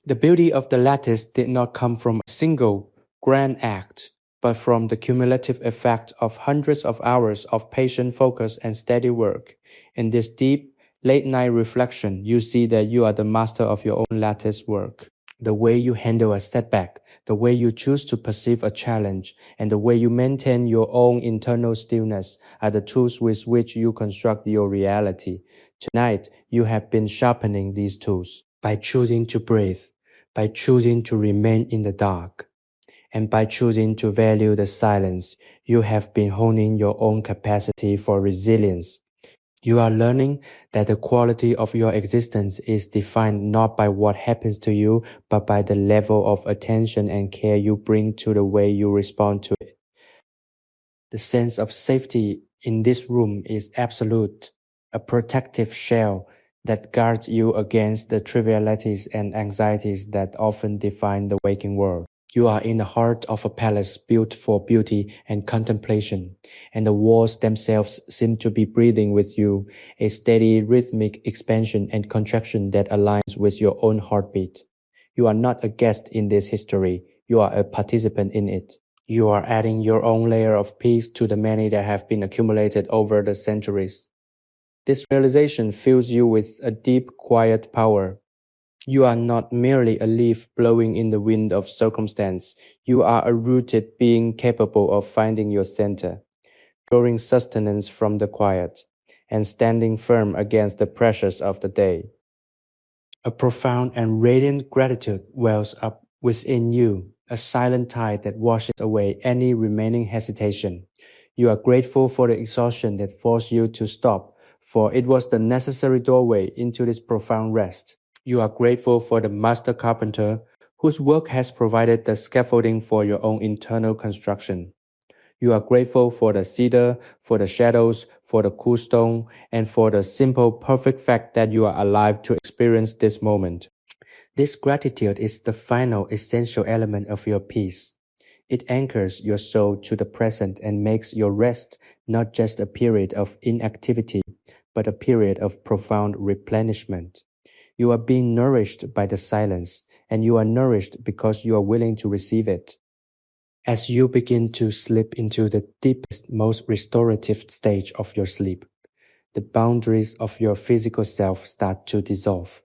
The beauty of the lattice did not come from a single grand act, but from the cumulative effect of hundreds of hours of patient focus and steady work. In this deep, late-night reflection, you see that you are the master of your own lattice work. The way you handle a setback, the way you choose to perceive a challenge, and the way you maintain your own internal stillness are the tools with which you construct your reality. Tonight, you have been sharpening these tools by choosing to breathe, by choosing to remain in the dark, and by choosing to value the silence. You have been honing your own capacity for resilience. You are learning that the quality of your existence is defined not by what happens to you, but by the level of attention and care you bring to the way you respond to it. The sense of safety in this room is absolute, a protective shell that guards you against the trivialities and anxieties that often define the waking world. You are in the heart of a palace built for beauty and contemplation, and the walls themselves seem to be breathing with you, a steady rhythmic expansion and contraction that aligns with your own heartbeat. You are not a guest in this history, you are a participant in it. You are adding your own layer of peace to the many that have been accumulated over the centuries. This realization fills you with a deep, quiet power. You are not merely a leaf blowing in the wind of circumstance. You are a rooted being capable of finding your center, drawing sustenance from the quiet, and standing firm against the pressures of the day. A profound and radiant gratitude wells up within you, a silent tide that washes away any remaining hesitation. You are grateful for the exhaustion that forced you to stop, for it was the necessary doorway into this profound rest. You are grateful for the master carpenter whose work has provided the scaffolding for your own internal construction. You are grateful for the cedar, for the shadows, for the cool stone, and for the simple, perfect fact that you are alive to experience this moment. This gratitude is the final essential element of your peace. It anchors your soul to the present and makes your rest not just a period of inactivity, but a period of profound replenishment. You are being nourished by the silence, and you are nourished because you are willing to receive it. As you begin to slip into the deepest, most restorative stage of your sleep, the boundaries of your physical self start to dissolve.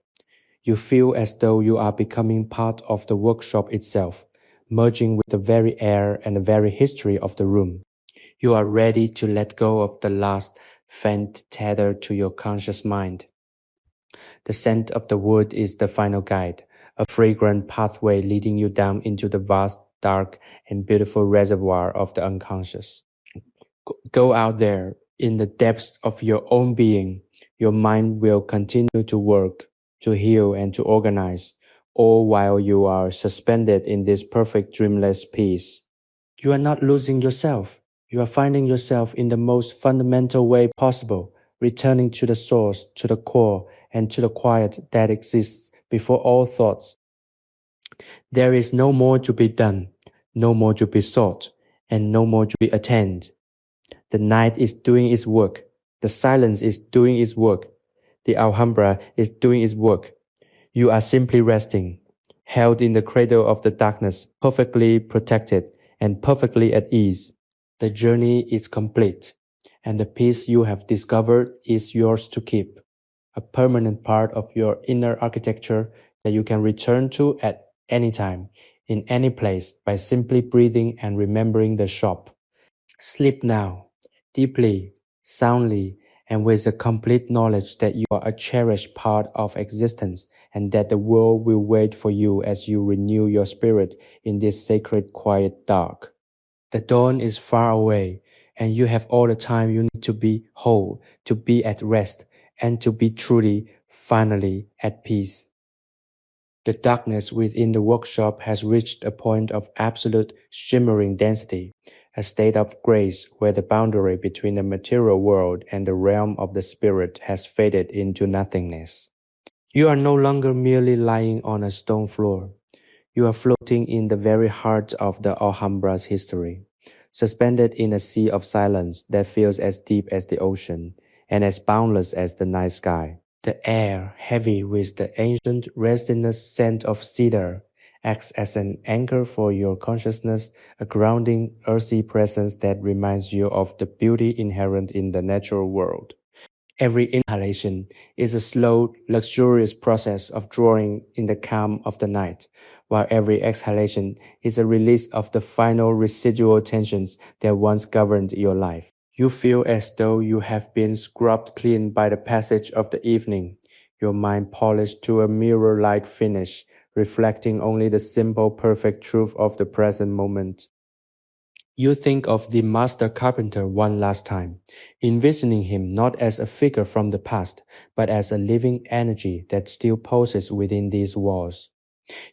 You feel as though you are becoming part of the workshop itself, merging with the very air and the very history of the room. You are ready to let go of the last faint tether to your conscious mind. The scent of the wood is the final guide, a fragrant pathway leading you down into the vast, dark, and beautiful reservoir of the unconscious. Go out there in the depths of your own being. Your mind will continue to work, to heal, and to organize, all while you are suspended in this perfect dreamless peace. You are not losing yourself. You are finding yourself in the most fundamental way possible, returning to the source, to the core, and to the quiet that exists before all thoughts. There is no more to be done, no more to be sought, and no more to be attained. The night is doing its work. The silence is doing its work. The Alhambra is doing its work. You are simply resting, held in the cradle of the darkness, perfectly protected and perfectly at ease. The journey is complete, and the peace you have discovered is yours to keep, a permanent part of your inner architecture that you can return to at any time, in any place, by simply breathing and remembering the shop. Sleep now, deeply, soundly, and with the complete knowledge that you are a cherished part of existence and that the world will wait for you as you renew your spirit in this sacred quiet dark. The dawn is far away, and you have all the time you need to be whole, to be at rest, and to be truly, finally, at peace. The darkness within the workshop has reached a point of absolute shimmering density, a state of grace where the boundary between the material world and the realm of the spirit has faded into nothingness. You are no longer merely lying on a stone floor. You are floating in the very heart of the Alhambra's history, suspended in a sea of silence that feels as deep as the ocean and as boundless as the night sky. The air, heavy with the ancient resinous scent of cedar, acts as an anchor for your consciousness, a grounding, earthy presence that reminds you of the beauty inherent in the natural world. Every inhalation is a slow, luxurious process of drawing in the calm of the night, while every exhalation is a release of the final residual tensions that once governed your life. You feel as though you have been scrubbed clean by the passage of the evening, your mind polished to a mirror-like finish, reflecting only the simple, perfect truth of the present moment. You think of the master carpenter one last time, envisioning him not as a figure from the past, but as a living energy that still pulses within these walls.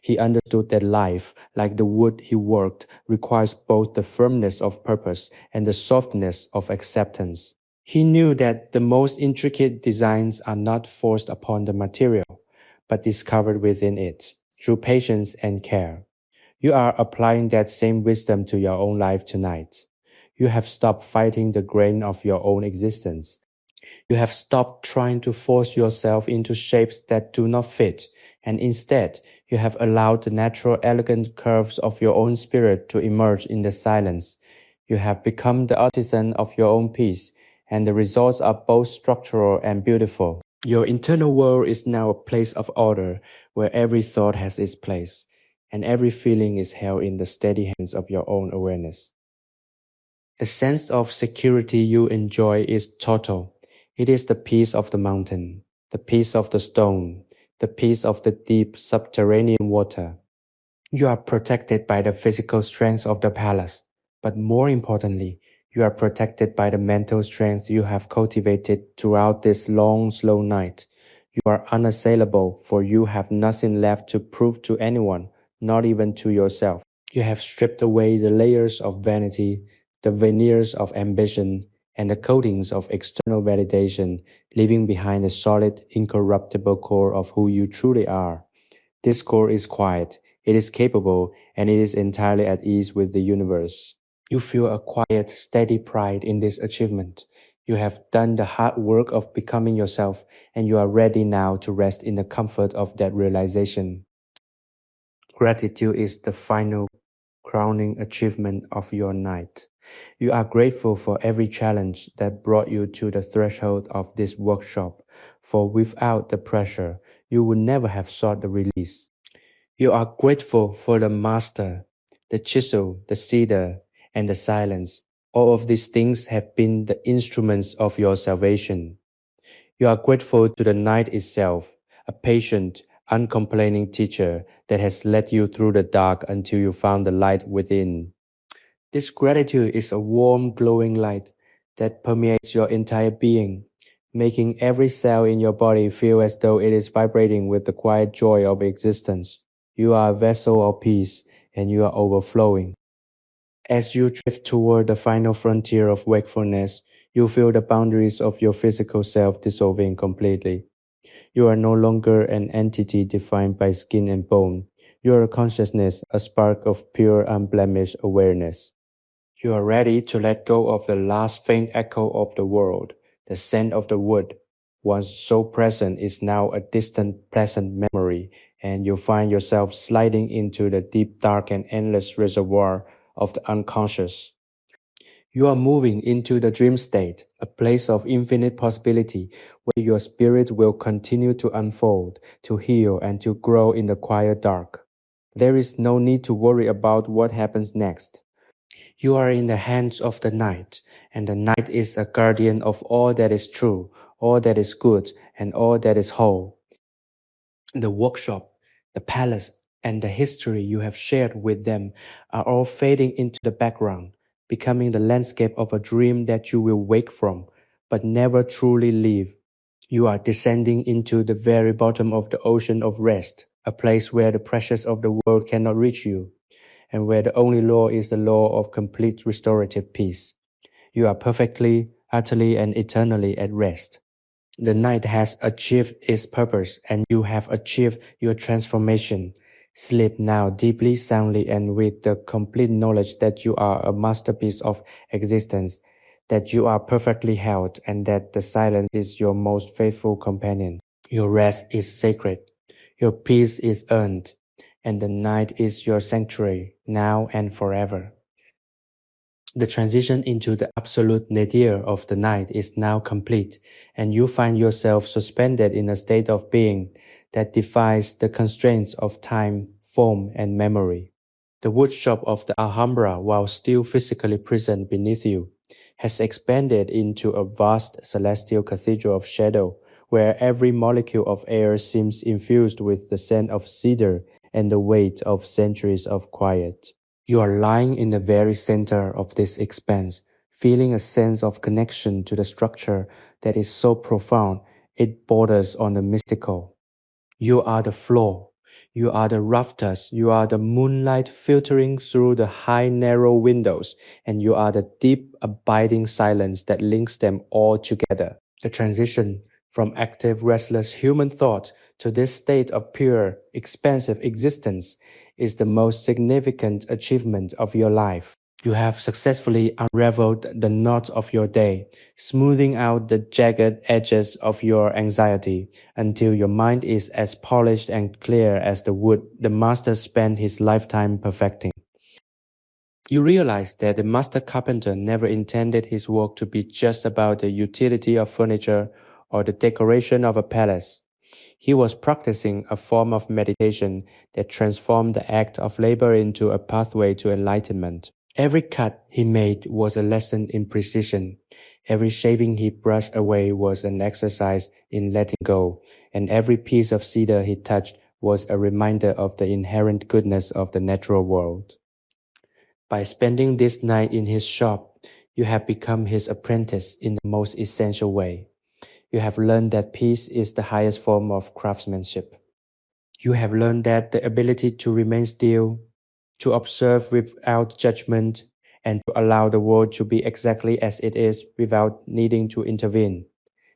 He understood that life, like the wood he worked, requires both the firmness of purpose and the softness of acceptance. He knew that the most intricate designs are not forced upon the material, but discovered within it, through patience and care. You are applying that same wisdom to your own life tonight. You have stopped fighting the grain of your own existence. You have stopped trying to force yourself into shapes that do not fit, and instead, you have allowed the natural, elegant curves of your own spirit to emerge in the silence. You have become the artisan of your own peace, and the results are both structural and beautiful. Your internal world is now a place of order where every thought has its place, and every feeling is held in the steady hands of your own awareness. The sense of security you enjoy is total. It is the peace of the mountain, the peace of the stone, the peace of the deep subterranean water. You are protected by the physical strength of the palace, but more importantly, you are protected by the mental strength you have cultivated throughout this long, slow night. You are unassailable, for you have nothing left to prove to anyone, not even to yourself. You have stripped away the layers of vanity, the veneers of ambition, and the coatings of external validation, leaving behind the solid, incorruptible core of who you truly are. This core is quiet, it is capable, and it is entirely at ease with the universe. You feel a quiet, steady pride in this achievement. You have done the hard work of becoming yourself, and you are ready now to rest in the comfort of that realization. Gratitude is the final crowning achievement of your night. You are grateful for every challenge that brought you to the threshold of this workshop, for without the pressure, you would never have sought the release. You are grateful for the master, the chisel, the cedar, and the silence. All of these things have been the instruments of your salvation. You are grateful to the night itself, a patient, uncomplaining teacher that has led you through the dark until you found the light within. This gratitude is a warm, glowing light that permeates your entire being, making every cell in your body feel as though it is vibrating with the quiet joy of existence. You are a vessel of peace, and you are overflowing. As you drift toward the final frontier of wakefulness, you feel the boundaries of your physical self dissolving completely. You are no longer an entity defined by skin and bone. You are a consciousness, a spark of pure, unblemished awareness. You are ready to let go of the last faint echo of the world, the scent of the wood, once so present, is now a distant, pleasant memory, and you find yourself sliding into the deep, dark, and endless reservoir of the unconscious. You are moving into the dream state, a place of infinite possibility where your spirit will continue to unfold, to heal, and to grow in the quiet dark. There is no need to worry about what happens next. You are in the hands of the night, and the night is a guardian of all that is true, all that is good, and all that is whole. The workshop, the palace, and the history you have shared with them are all fading into the background, becoming the landscape of a dream that you will wake from, but never truly leave. You are descending into the very bottom of the ocean of rest, a place where the pressures of the world cannot reach you, and where the only law is the law of complete restorative peace. You are perfectly, utterly, and eternally at rest. The night has achieved its purpose, and you have achieved your transformation. Sleep now deeply, soundly, and with the complete knowledge that you are a masterpiece of existence, that you are perfectly held, and that the silence is your most faithful companion. Your rest is sacred. Your peace is earned, and the night is your sanctuary, now and forever. The transition into the absolute nadir of the night is now complete, and you find yourself suspended in a state of being that defies the constraints of time, form, and memory. The woodshop of the Alhambra, while still physically present beneath you, has expanded into a vast celestial cathedral of shadow, where every molecule of air seems infused with the scent of cedar and the weight of centuries of quiet. You are lying in the very center of this expanse, feeling a sense of connection to the structure that is so profound it borders on the mystical. You are the floor. You are the rafters. You are the moonlight filtering through the high, narrow windows, and you are the deep, abiding silence that links them all together. The transition from active, restless human thought to this state of pure, expansive existence is the most significant achievement of your life. You have successfully unraveled the knots of your day, smoothing out the jagged edges of your anxiety until your mind is as polished and clear as the wood the master spent his lifetime perfecting. You realize that the master carpenter never intended his work to be just about the utility of furniture or the decoration of a palace. He was practicing a form of meditation that transformed the act of labor into a pathway to enlightenment. Every cut he made was a lesson in precision. Every shaving he brushed away was an exercise in letting go, and every piece of cedar he touched was a reminder of the inherent goodness of the natural world. By spending this night in his shop, you have become his apprentice in the most essential way. You have learned that peace is the highest form of craftsmanship. You have learned that the ability to remain still, to observe without judgment, and to allow the world to be exactly as it is without needing to intervene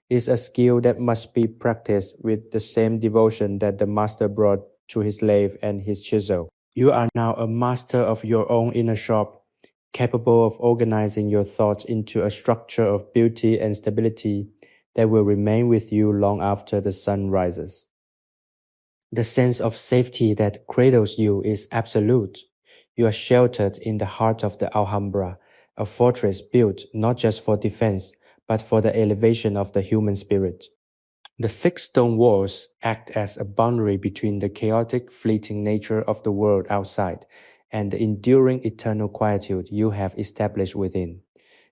is a skill that must be practiced with the same devotion that the master brought to his lathe and his chisel. You are now a master of your own inner shop, capable of organizing your thoughts into a structure of beauty and stability that will remain with you long after the sun rises. The sense of safety that cradles you is absolute. You are sheltered in the heart of the Alhambra, a fortress built not just for defense, but for the elevation of the human spirit. The fixed stone walls act as a boundary between the chaotic, fleeting nature of the world outside and the enduring eternal quietude you have established within.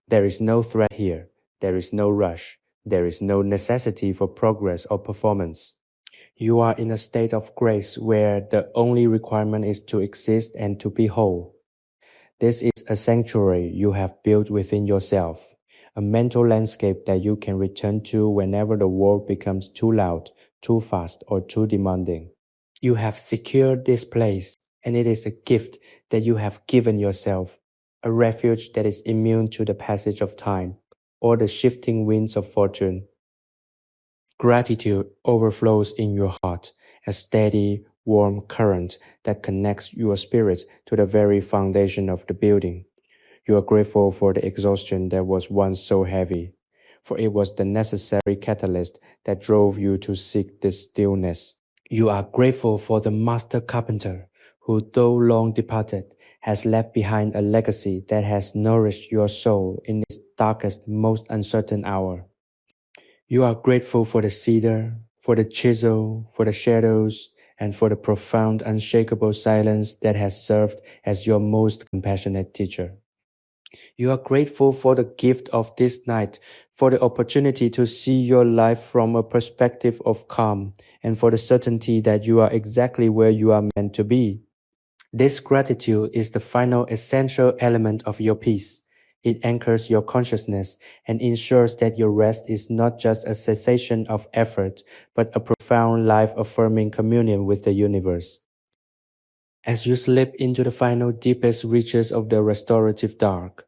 There is no threat here. There is no rush. There is no necessity for progress or performance. You are in a state of grace where the only requirement is to exist and to be whole. This is a sanctuary you have built within yourself, a mental landscape that you can return to whenever the world becomes too loud, too fast, or too demanding. You have secured this place, and it is a gift that you have given yourself, a refuge that is immune to the passage of time or the shifting winds of fortune. Gratitude overflows in your heart, a steady, warm current that connects your spirit to the very foundation of the building. You are grateful for the exhaustion that was once so heavy, for it was the necessary catalyst that drove you to seek this stillness. You are grateful for the master carpenter who, though long departed, has left behind a legacy that has nourished your soul in its darkest, most uncertain hour. You are grateful for the cedar, for the chisel, for the shadows, and for the profound, unshakable silence that has served as your most compassionate teacher. You are grateful for the gift of this night, for the opportunity to see your life from a perspective of calm, and for the certainty that you are exactly where you are meant to be. This gratitude is the final essential element of your peace. It anchors your consciousness and ensures that your rest is not just a cessation of effort, but a profound life-affirming communion with the universe. As you slip into the final deepest reaches of the restorative dark,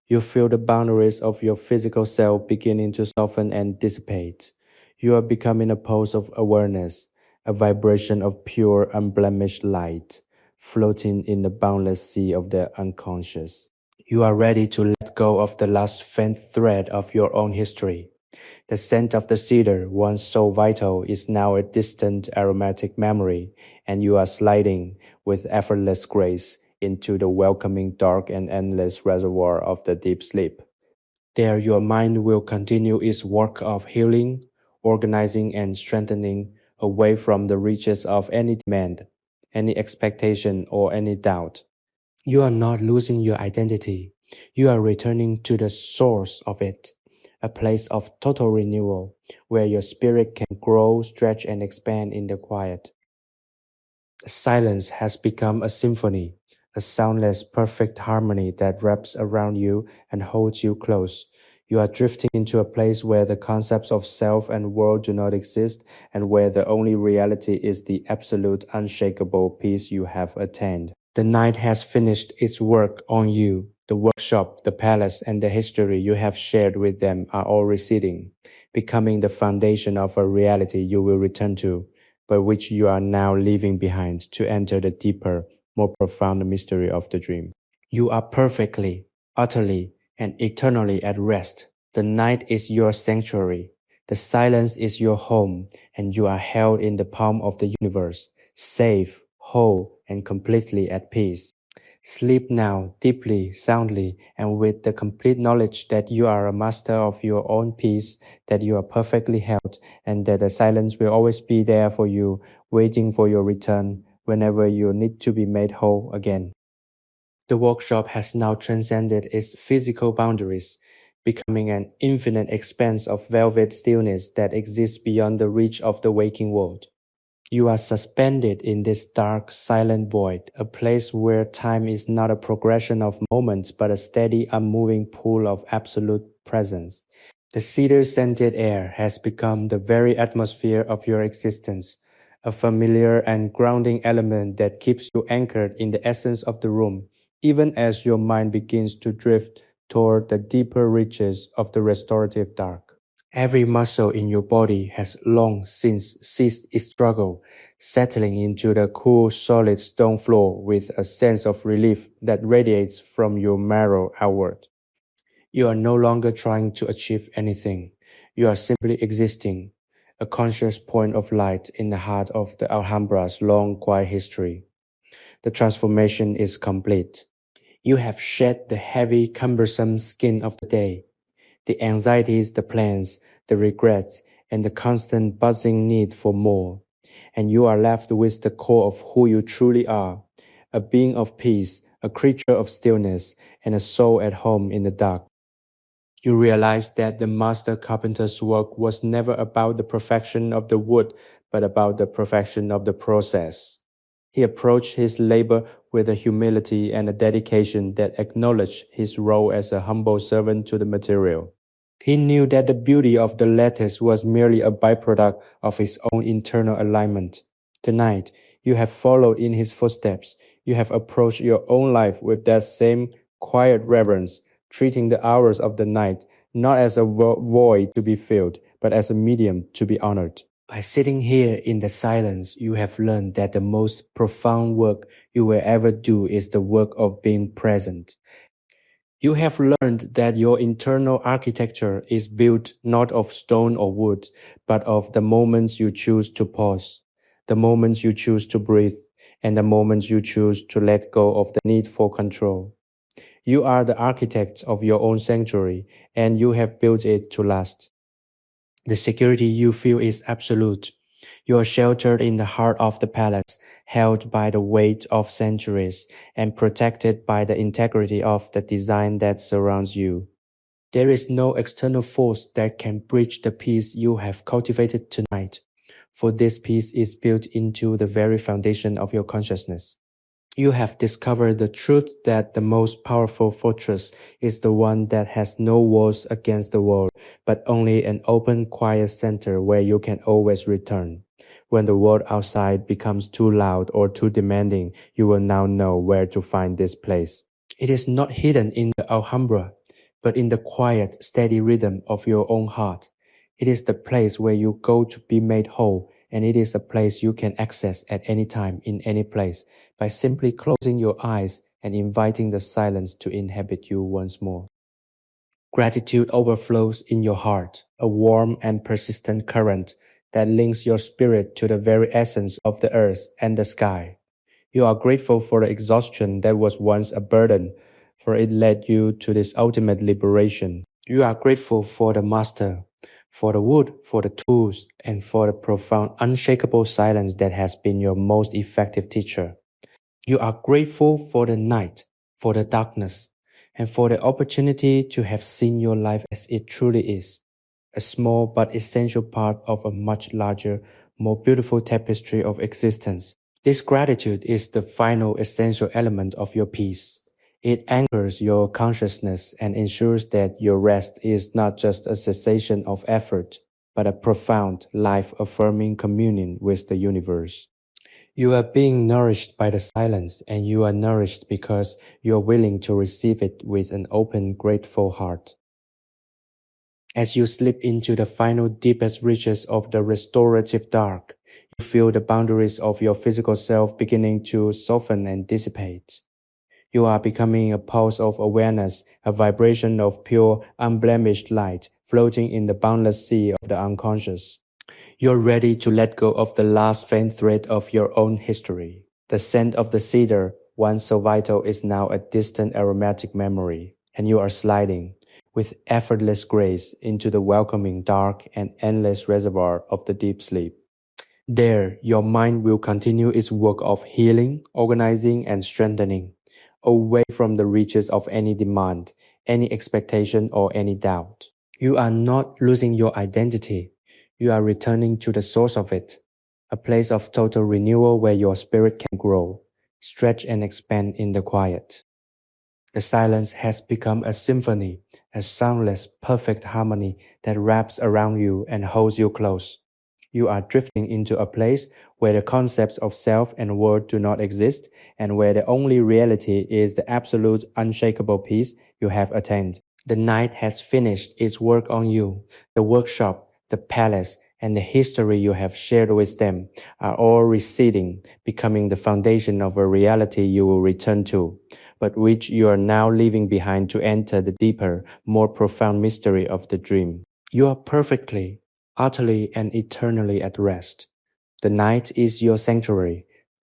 you feel the boundaries of your physical self beginning to soften and dissipate. You are becoming a pulse of awareness, a vibration of pure, unblemished light, floating in the boundless sea of the unconscious. You are ready to let go of the last faint thread of your own history. The scent of the cedar, once so vital, is now a distant aromatic memory, and you are sliding with effortless grace into the welcoming dark and endless reservoir of the deep sleep. There your mind will continue its work of healing, organizing and strengthening away from the reaches of any demand, any expectation or any doubt. You are not losing your identity. You are returning to the source of it, a place of total renewal where your spirit can grow, stretch, and expand in the quiet. The silence has become a symphony, a soundless, perfect harmony that wraps around you and holds you close. You are drifting into a place where the concepts of self and world do not exist, and where the only reality is the absolute, unshakable peace you have attained. The night has finished its work on you. The workshop, the palace, and the history you have shared with them are all receding, becoming the foundation of a reality you will return to, but which you are now leaving behind to enter the deeper, more profound mystery of the dream. You are perfectly, utterly, and eternally at rest. The night is your sanctuary. The silence is your home, and you are held in the palm of the universe, safe, whole, and completely at peace. Sleep now, deeply, soundly, and with the complete knowledge that you are a master of your own peace, that you are perfectly held, and that the silence will always be there for you, waiting for your return whenever you need to be made whole again. The workshop has now transcended its physical boundaries, becoming an infinite expanse of velvet stillness that exists beyond the reach of the waking world. You are suspended in this dark, silent void, a place where time is not a progression of moments but a steady, unmoving pool of absolute presence. The cedar-scented air has become the very atmosphere of your existence, a familiar and grounding element that keeps you anchored in the essence of the room, even as your mind begins to drift toward the deeper reaches of the restorative dark. Every muscle in your body has long since ceased its struggle, settling into the cool, solid stone floor with a sense of relief that radiates from your marrow outward. You are no longer trying to achieve anything. You are simply existing, a conscious point of light in the heart of the Alhambra's long, quiet history. The transformation is complete. You have shed the heavy, cumbersome skin of the day, the anxieties, the plans, the regrets, and the constant buzzing need for more. And you are left with the core of who you truly are, a being of peace, a creature of stillness, and a soul at home in the dark. You realize that the master carpenter's work was never about the perfection of the wood, but about the perfection of the process. He approached his labor with a humility and a dedication that acknowledged his role as a humble servant to the material. He knew that the beauty of the lattice was merely a byproduct of his own internal alignment. Tonight, you have followed in his footsteps. You have approached your own life with that same quiet reverence, treating the hours of the night not as a void to be filled, but as a medium to be honored. By sitting here in the silence, you have learned that the most profound work you will ever do is the work of being present. You have learned that your internal architecture is built not of stone or wood, but of the moments you choose to pause, the moments you choose to breathe, and the moments you choose to let go of the need for control. You are the architect of your own sanctuary, and you have built it to last. The security you feel is absolute. You are sheltered in the heart of the palace, held by the weight of centuries, and protected by the integrity of the design that surrounds you. There is no external force that can breach the peace you have cultivated tonight, for this peace is built into the very foundation of your consciousness. You have discovered the truth that the most powerful fortress is the one that has no walls against the wall, but only an open, quiet center where you can always return. When the world outside becomes too loud or too demanding, you will now know where to find this place. It is not hidden in the Alhambra, but in the quiet, steady rhythm of your own heart. It is the place where you go to be made whole, and it is a place you can access at any time in any place by simply closing your eyes and inviting the silence to inhabit you once more. Gratitude overflows in your heart, a warm and persistent current that links your spirit to the very essence of the earth and the sky. You are grateful for the exhaustion that was once a burden, for it led you to this ultimate liberation. You are grateful for the master, for the wood, for the tools, and for the profound, unshakable silence that has been your most effective teacher. You are grateful for the night, for the darkness, and for the opportunity to have seen your life as it truly is, a small but essential part of a much larger, more beautiful tapestry of existence. This gratitude is the final essential element of your peace. It anchors your consciousness and ensures that your rest is not just a cessation of effort, but a profound, life-affirming communion with the universe. You are being nourished by the silence, and you are nourished because you are willing to receive it with an open, grateful heart. As you slip into the final deepest reaches of the restorative dark, you feel the boundaries of your physical self beginning to soften and dissipate. You are becoming a pulse of awareness, a vibration of pure, unblemished light floating in the boundless sea of the unconscious. You're ready to let go of the last faint thread of your own history. The scent of the cedar, once so vital, is now a distant aromatic memory, and you are sliding, with effortless grace, into the welcoming dark and endless reservoir of the deep sleep. There, your mind will continue its work of healing, organizing, and strengthening, away from the reaches of any demand, any expectation, or any doubt. You are not losing your identity. You are returning to the source of it, a place of total renewal where your spirit can grow, stretch, and expand in the quiet. The silence has become a symphony, a soundless, perfect harmony that wraps around you and holds you close. You are drifting into a place where the concepts of self and world do not exist, and where the only reality is the absolute, unshakable peace you have attained. The night has finished its work on you. The workshop, the palace, and the history you have shared with them are all receding, becoming the foundation of a reality you will return to, but which you are now leaving behind to enter the deeper, more profound mystery of the dream. You are perfectly, utterly, and eternally at rest. The night is your sanctuary,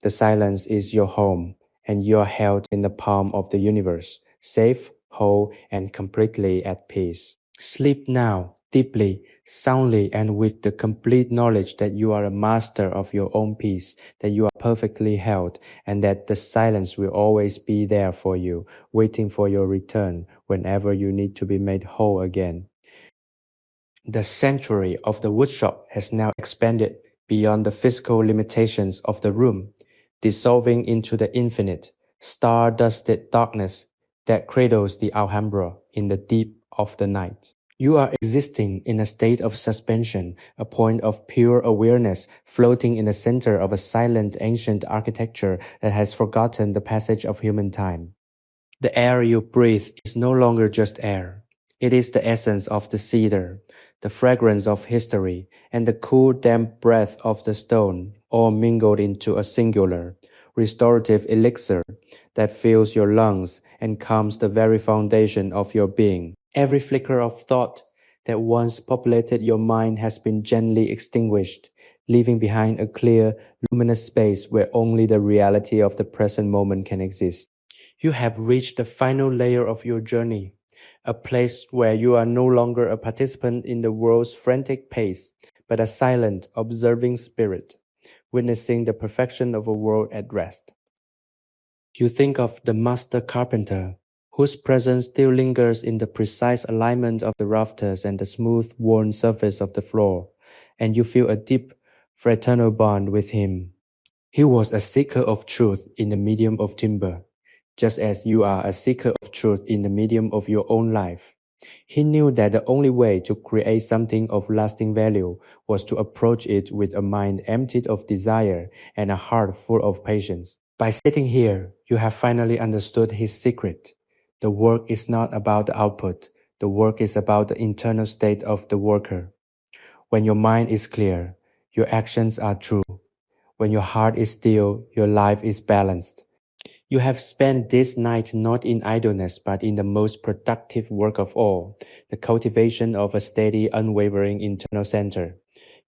the silence is your home, and you are held in the palm of the universe, safe, whole, and completely at peace. Sleep now, deeply, soundly, and with the complete knowledge that you are a master of your own peace, that you are perfectly held, and that the silence will always be there for you, waiting for your return whenever you need to be made whole again. The sanctuary of the woodshop has now expanded beyond the physical limitations of the room, dissolving into the infinite, star-dusted darkness that cradles the Alhambra in the deep of the night. You are existing in a state of suspension, a point of pure awareness floating in the center of a silent ancient architecture that has forgotten the passage of human time. The air you breathe is no longer just air. It is the essence of the cedar, the fragrance of history, and the cool, damp breath of the stone, all mingled into a singular, restorative elixir that fills your lungs and calms the very foundation of your being. Every flicker of thought that once populated your mind has been gently extinguished, leaving behind a clear, luminous space where only the reality of the present moment can exist. You have reached the final layer of your journey, a place where you are no longer a participant in the world's frantic pace, but a silent, observing spirit, witnessing the perfection of a world at rest. You think of the master carpenter, whose presence still lingers in the precise alignment of the rafters and the smooth, worn surface of the floor, and you feel a deep, fraternal bond with him. He was a seeker of truth in the medium of timber, just as you are a seeker of truth in the medium of your own life. He knew that the only way to create something of lasting value was to approach it with a mind emptied of desire and a heart full of patience. By sitting here, you have finally understood his secret. The work is not about the output, the work is about the internal state of the worker. When your mind is clear, your actions are true. When your heart is still, your life is balanced. You have spent this night not in idleness, but in the most productive work of all, the cultivation of a steady, unwavering internal center.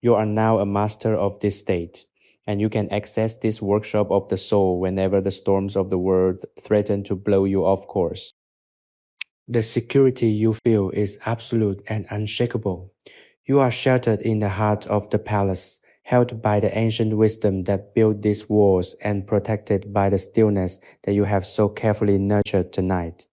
You are now a master of this state, and you can access this workshop of the soul whenever the storms of the world threaten to blow you off course. The security you feel is absolute and unshakable. You are sheltered in the heart of the palace, held by the ancient wisdom that built these walls and protected by the stillness that you have so carefully nurtured tonight.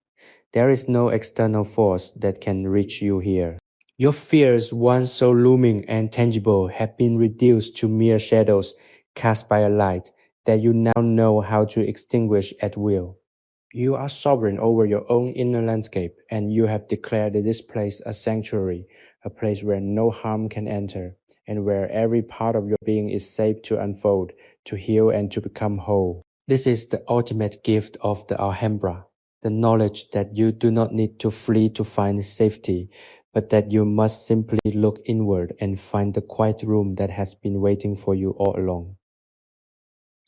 There is no external force that can reach you here. Your fears, once so looming and tangible, have been reduced to mere shadows cast by a light that you now know how to extinguish at will. You are sovereign over your own inner landscape, and you have declared this place a sanctuary, a place where no harm can enter, and where every part of your being is safe to unfold, to heal, and to become whole. This is the ultimate gift of the Alhambra, the knowledge that you do not need to flee to find safety, but that you must simply look inward and find the quiet room that has been waiting for you all along.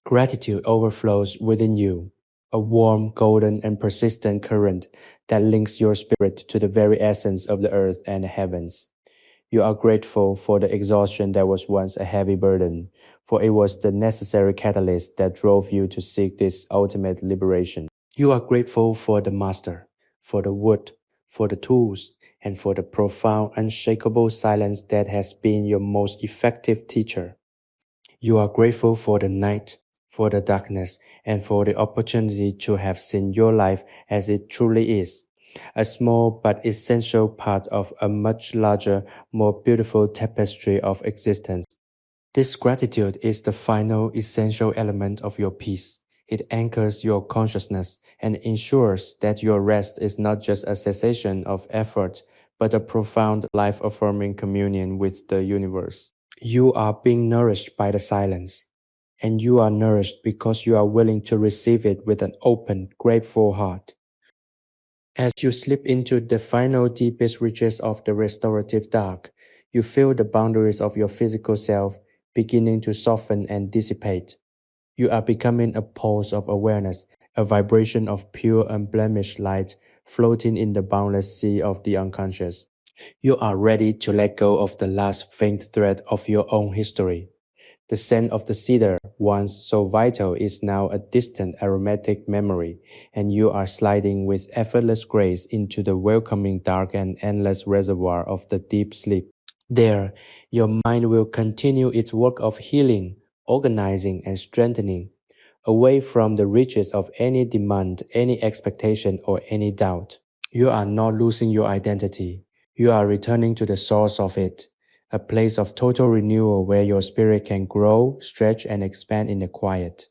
Gratitude overflows within you, a warm, golden, and persistent current that links your spirit to the very essence of the earth and the heavens. You are grateful for the exhaustion that was once a heavy burden, for it was the necessary catalyst that drove you to seek this ultimate liberation. You are grateful for the master, for the wood, for the tools, and for the profound, unshakable silence that has been your most effective teacher. You are grateful for the night, for the darkness, and for the opportunity to have seen your life as it truly is, a small but essential part of a much larger, more beautiful tapestry of existence. This gratitude is the final essential element of your peace. It anchors your consciousness and ensures that your rest is not just a cessation of effort, but a profound, life-affirming communion with the universe. You are being nourished by the silence, and you are nourished because you are willing to receive it with an open, grateful heart. As you slip into the final deepest reaches of the restorative dark, you feel the boundaries of your physical self beginning to soften and dissipate. You are becoming a pulse of awareness, a vibration of pure, unblemished light floating in the boundless sea of the unconscious. You are ready to let go of the last faint thread of your own history. The scent of the cedar, once so vital, is now a distant aromatic memory, and you are sliding with effortless grace into the welcoming dark and endless reservoir of the deep sleep. There, your mind will continue its work of healing, organizing, and strengthening, away from the reaches of any demand, any expectation, or any doubt. You are not losing your identity. You are returning to the source of it, a place of total renewal where your spirit can grow, stretch, and expand in the quiet.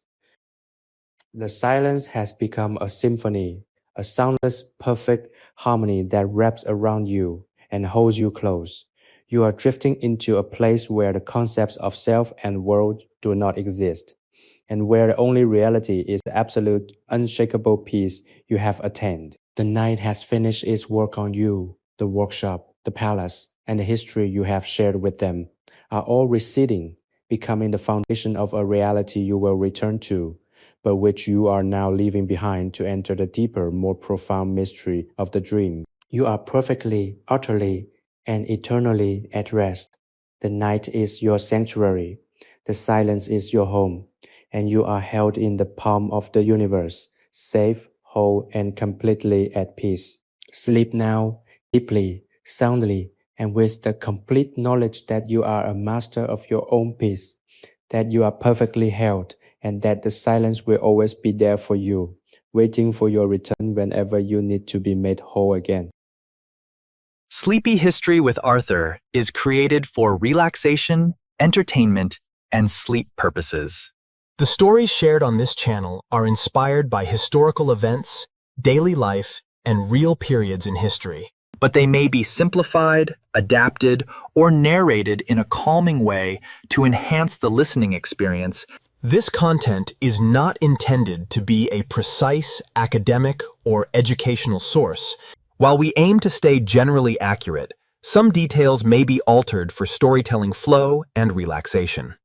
The silence has become a symphony, a soundless, perfect harmony that wraps around you and holds you close. You are drifting into a place where the concepts of self and world do not exist, and where the only reality is the absolute, unshakable peace you have attained. The night has finished its work on you. The workshop, the palace, and the history you have shared with them are all receding, becoming the foundation of a reality you will return to. but which you are now leaving behind to enter the deeper, more profound mystery of the dream. You are perfectly, utterly, and eternally at rest. The night is your sanctuary, the silence is your home, and you are held in the palm of the universe, safe, whole, and completely at peace. Sleep now, deeply, soundly, and with the complete knowledge that you are a master of your own peace, that you are perfectly held, and that the silence will always be there for you, waiting for your return whenever you need to be made whole again. Sleepy History with Arthur is created for relaxation, entertainment, and sleep purposes. The stories shared on this channel are inspired by historical events, daily life, and real periods in history. But they may be simplified, adapted, or narrated in a calming way to enhance the listening experience. This content is not intended to be a precise academic or educational source. While we aim to stay generally accurate, some details may be altered for storytelling flow and relaxation.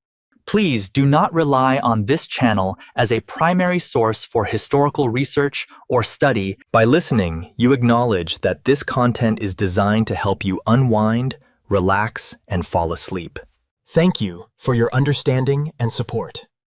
Please do not rely on this channel as a primary source for historical research or study. By listening, you acknowledge that this content is designed to help you unwind, relax, and fall asleep. Thank you for your understanding and support.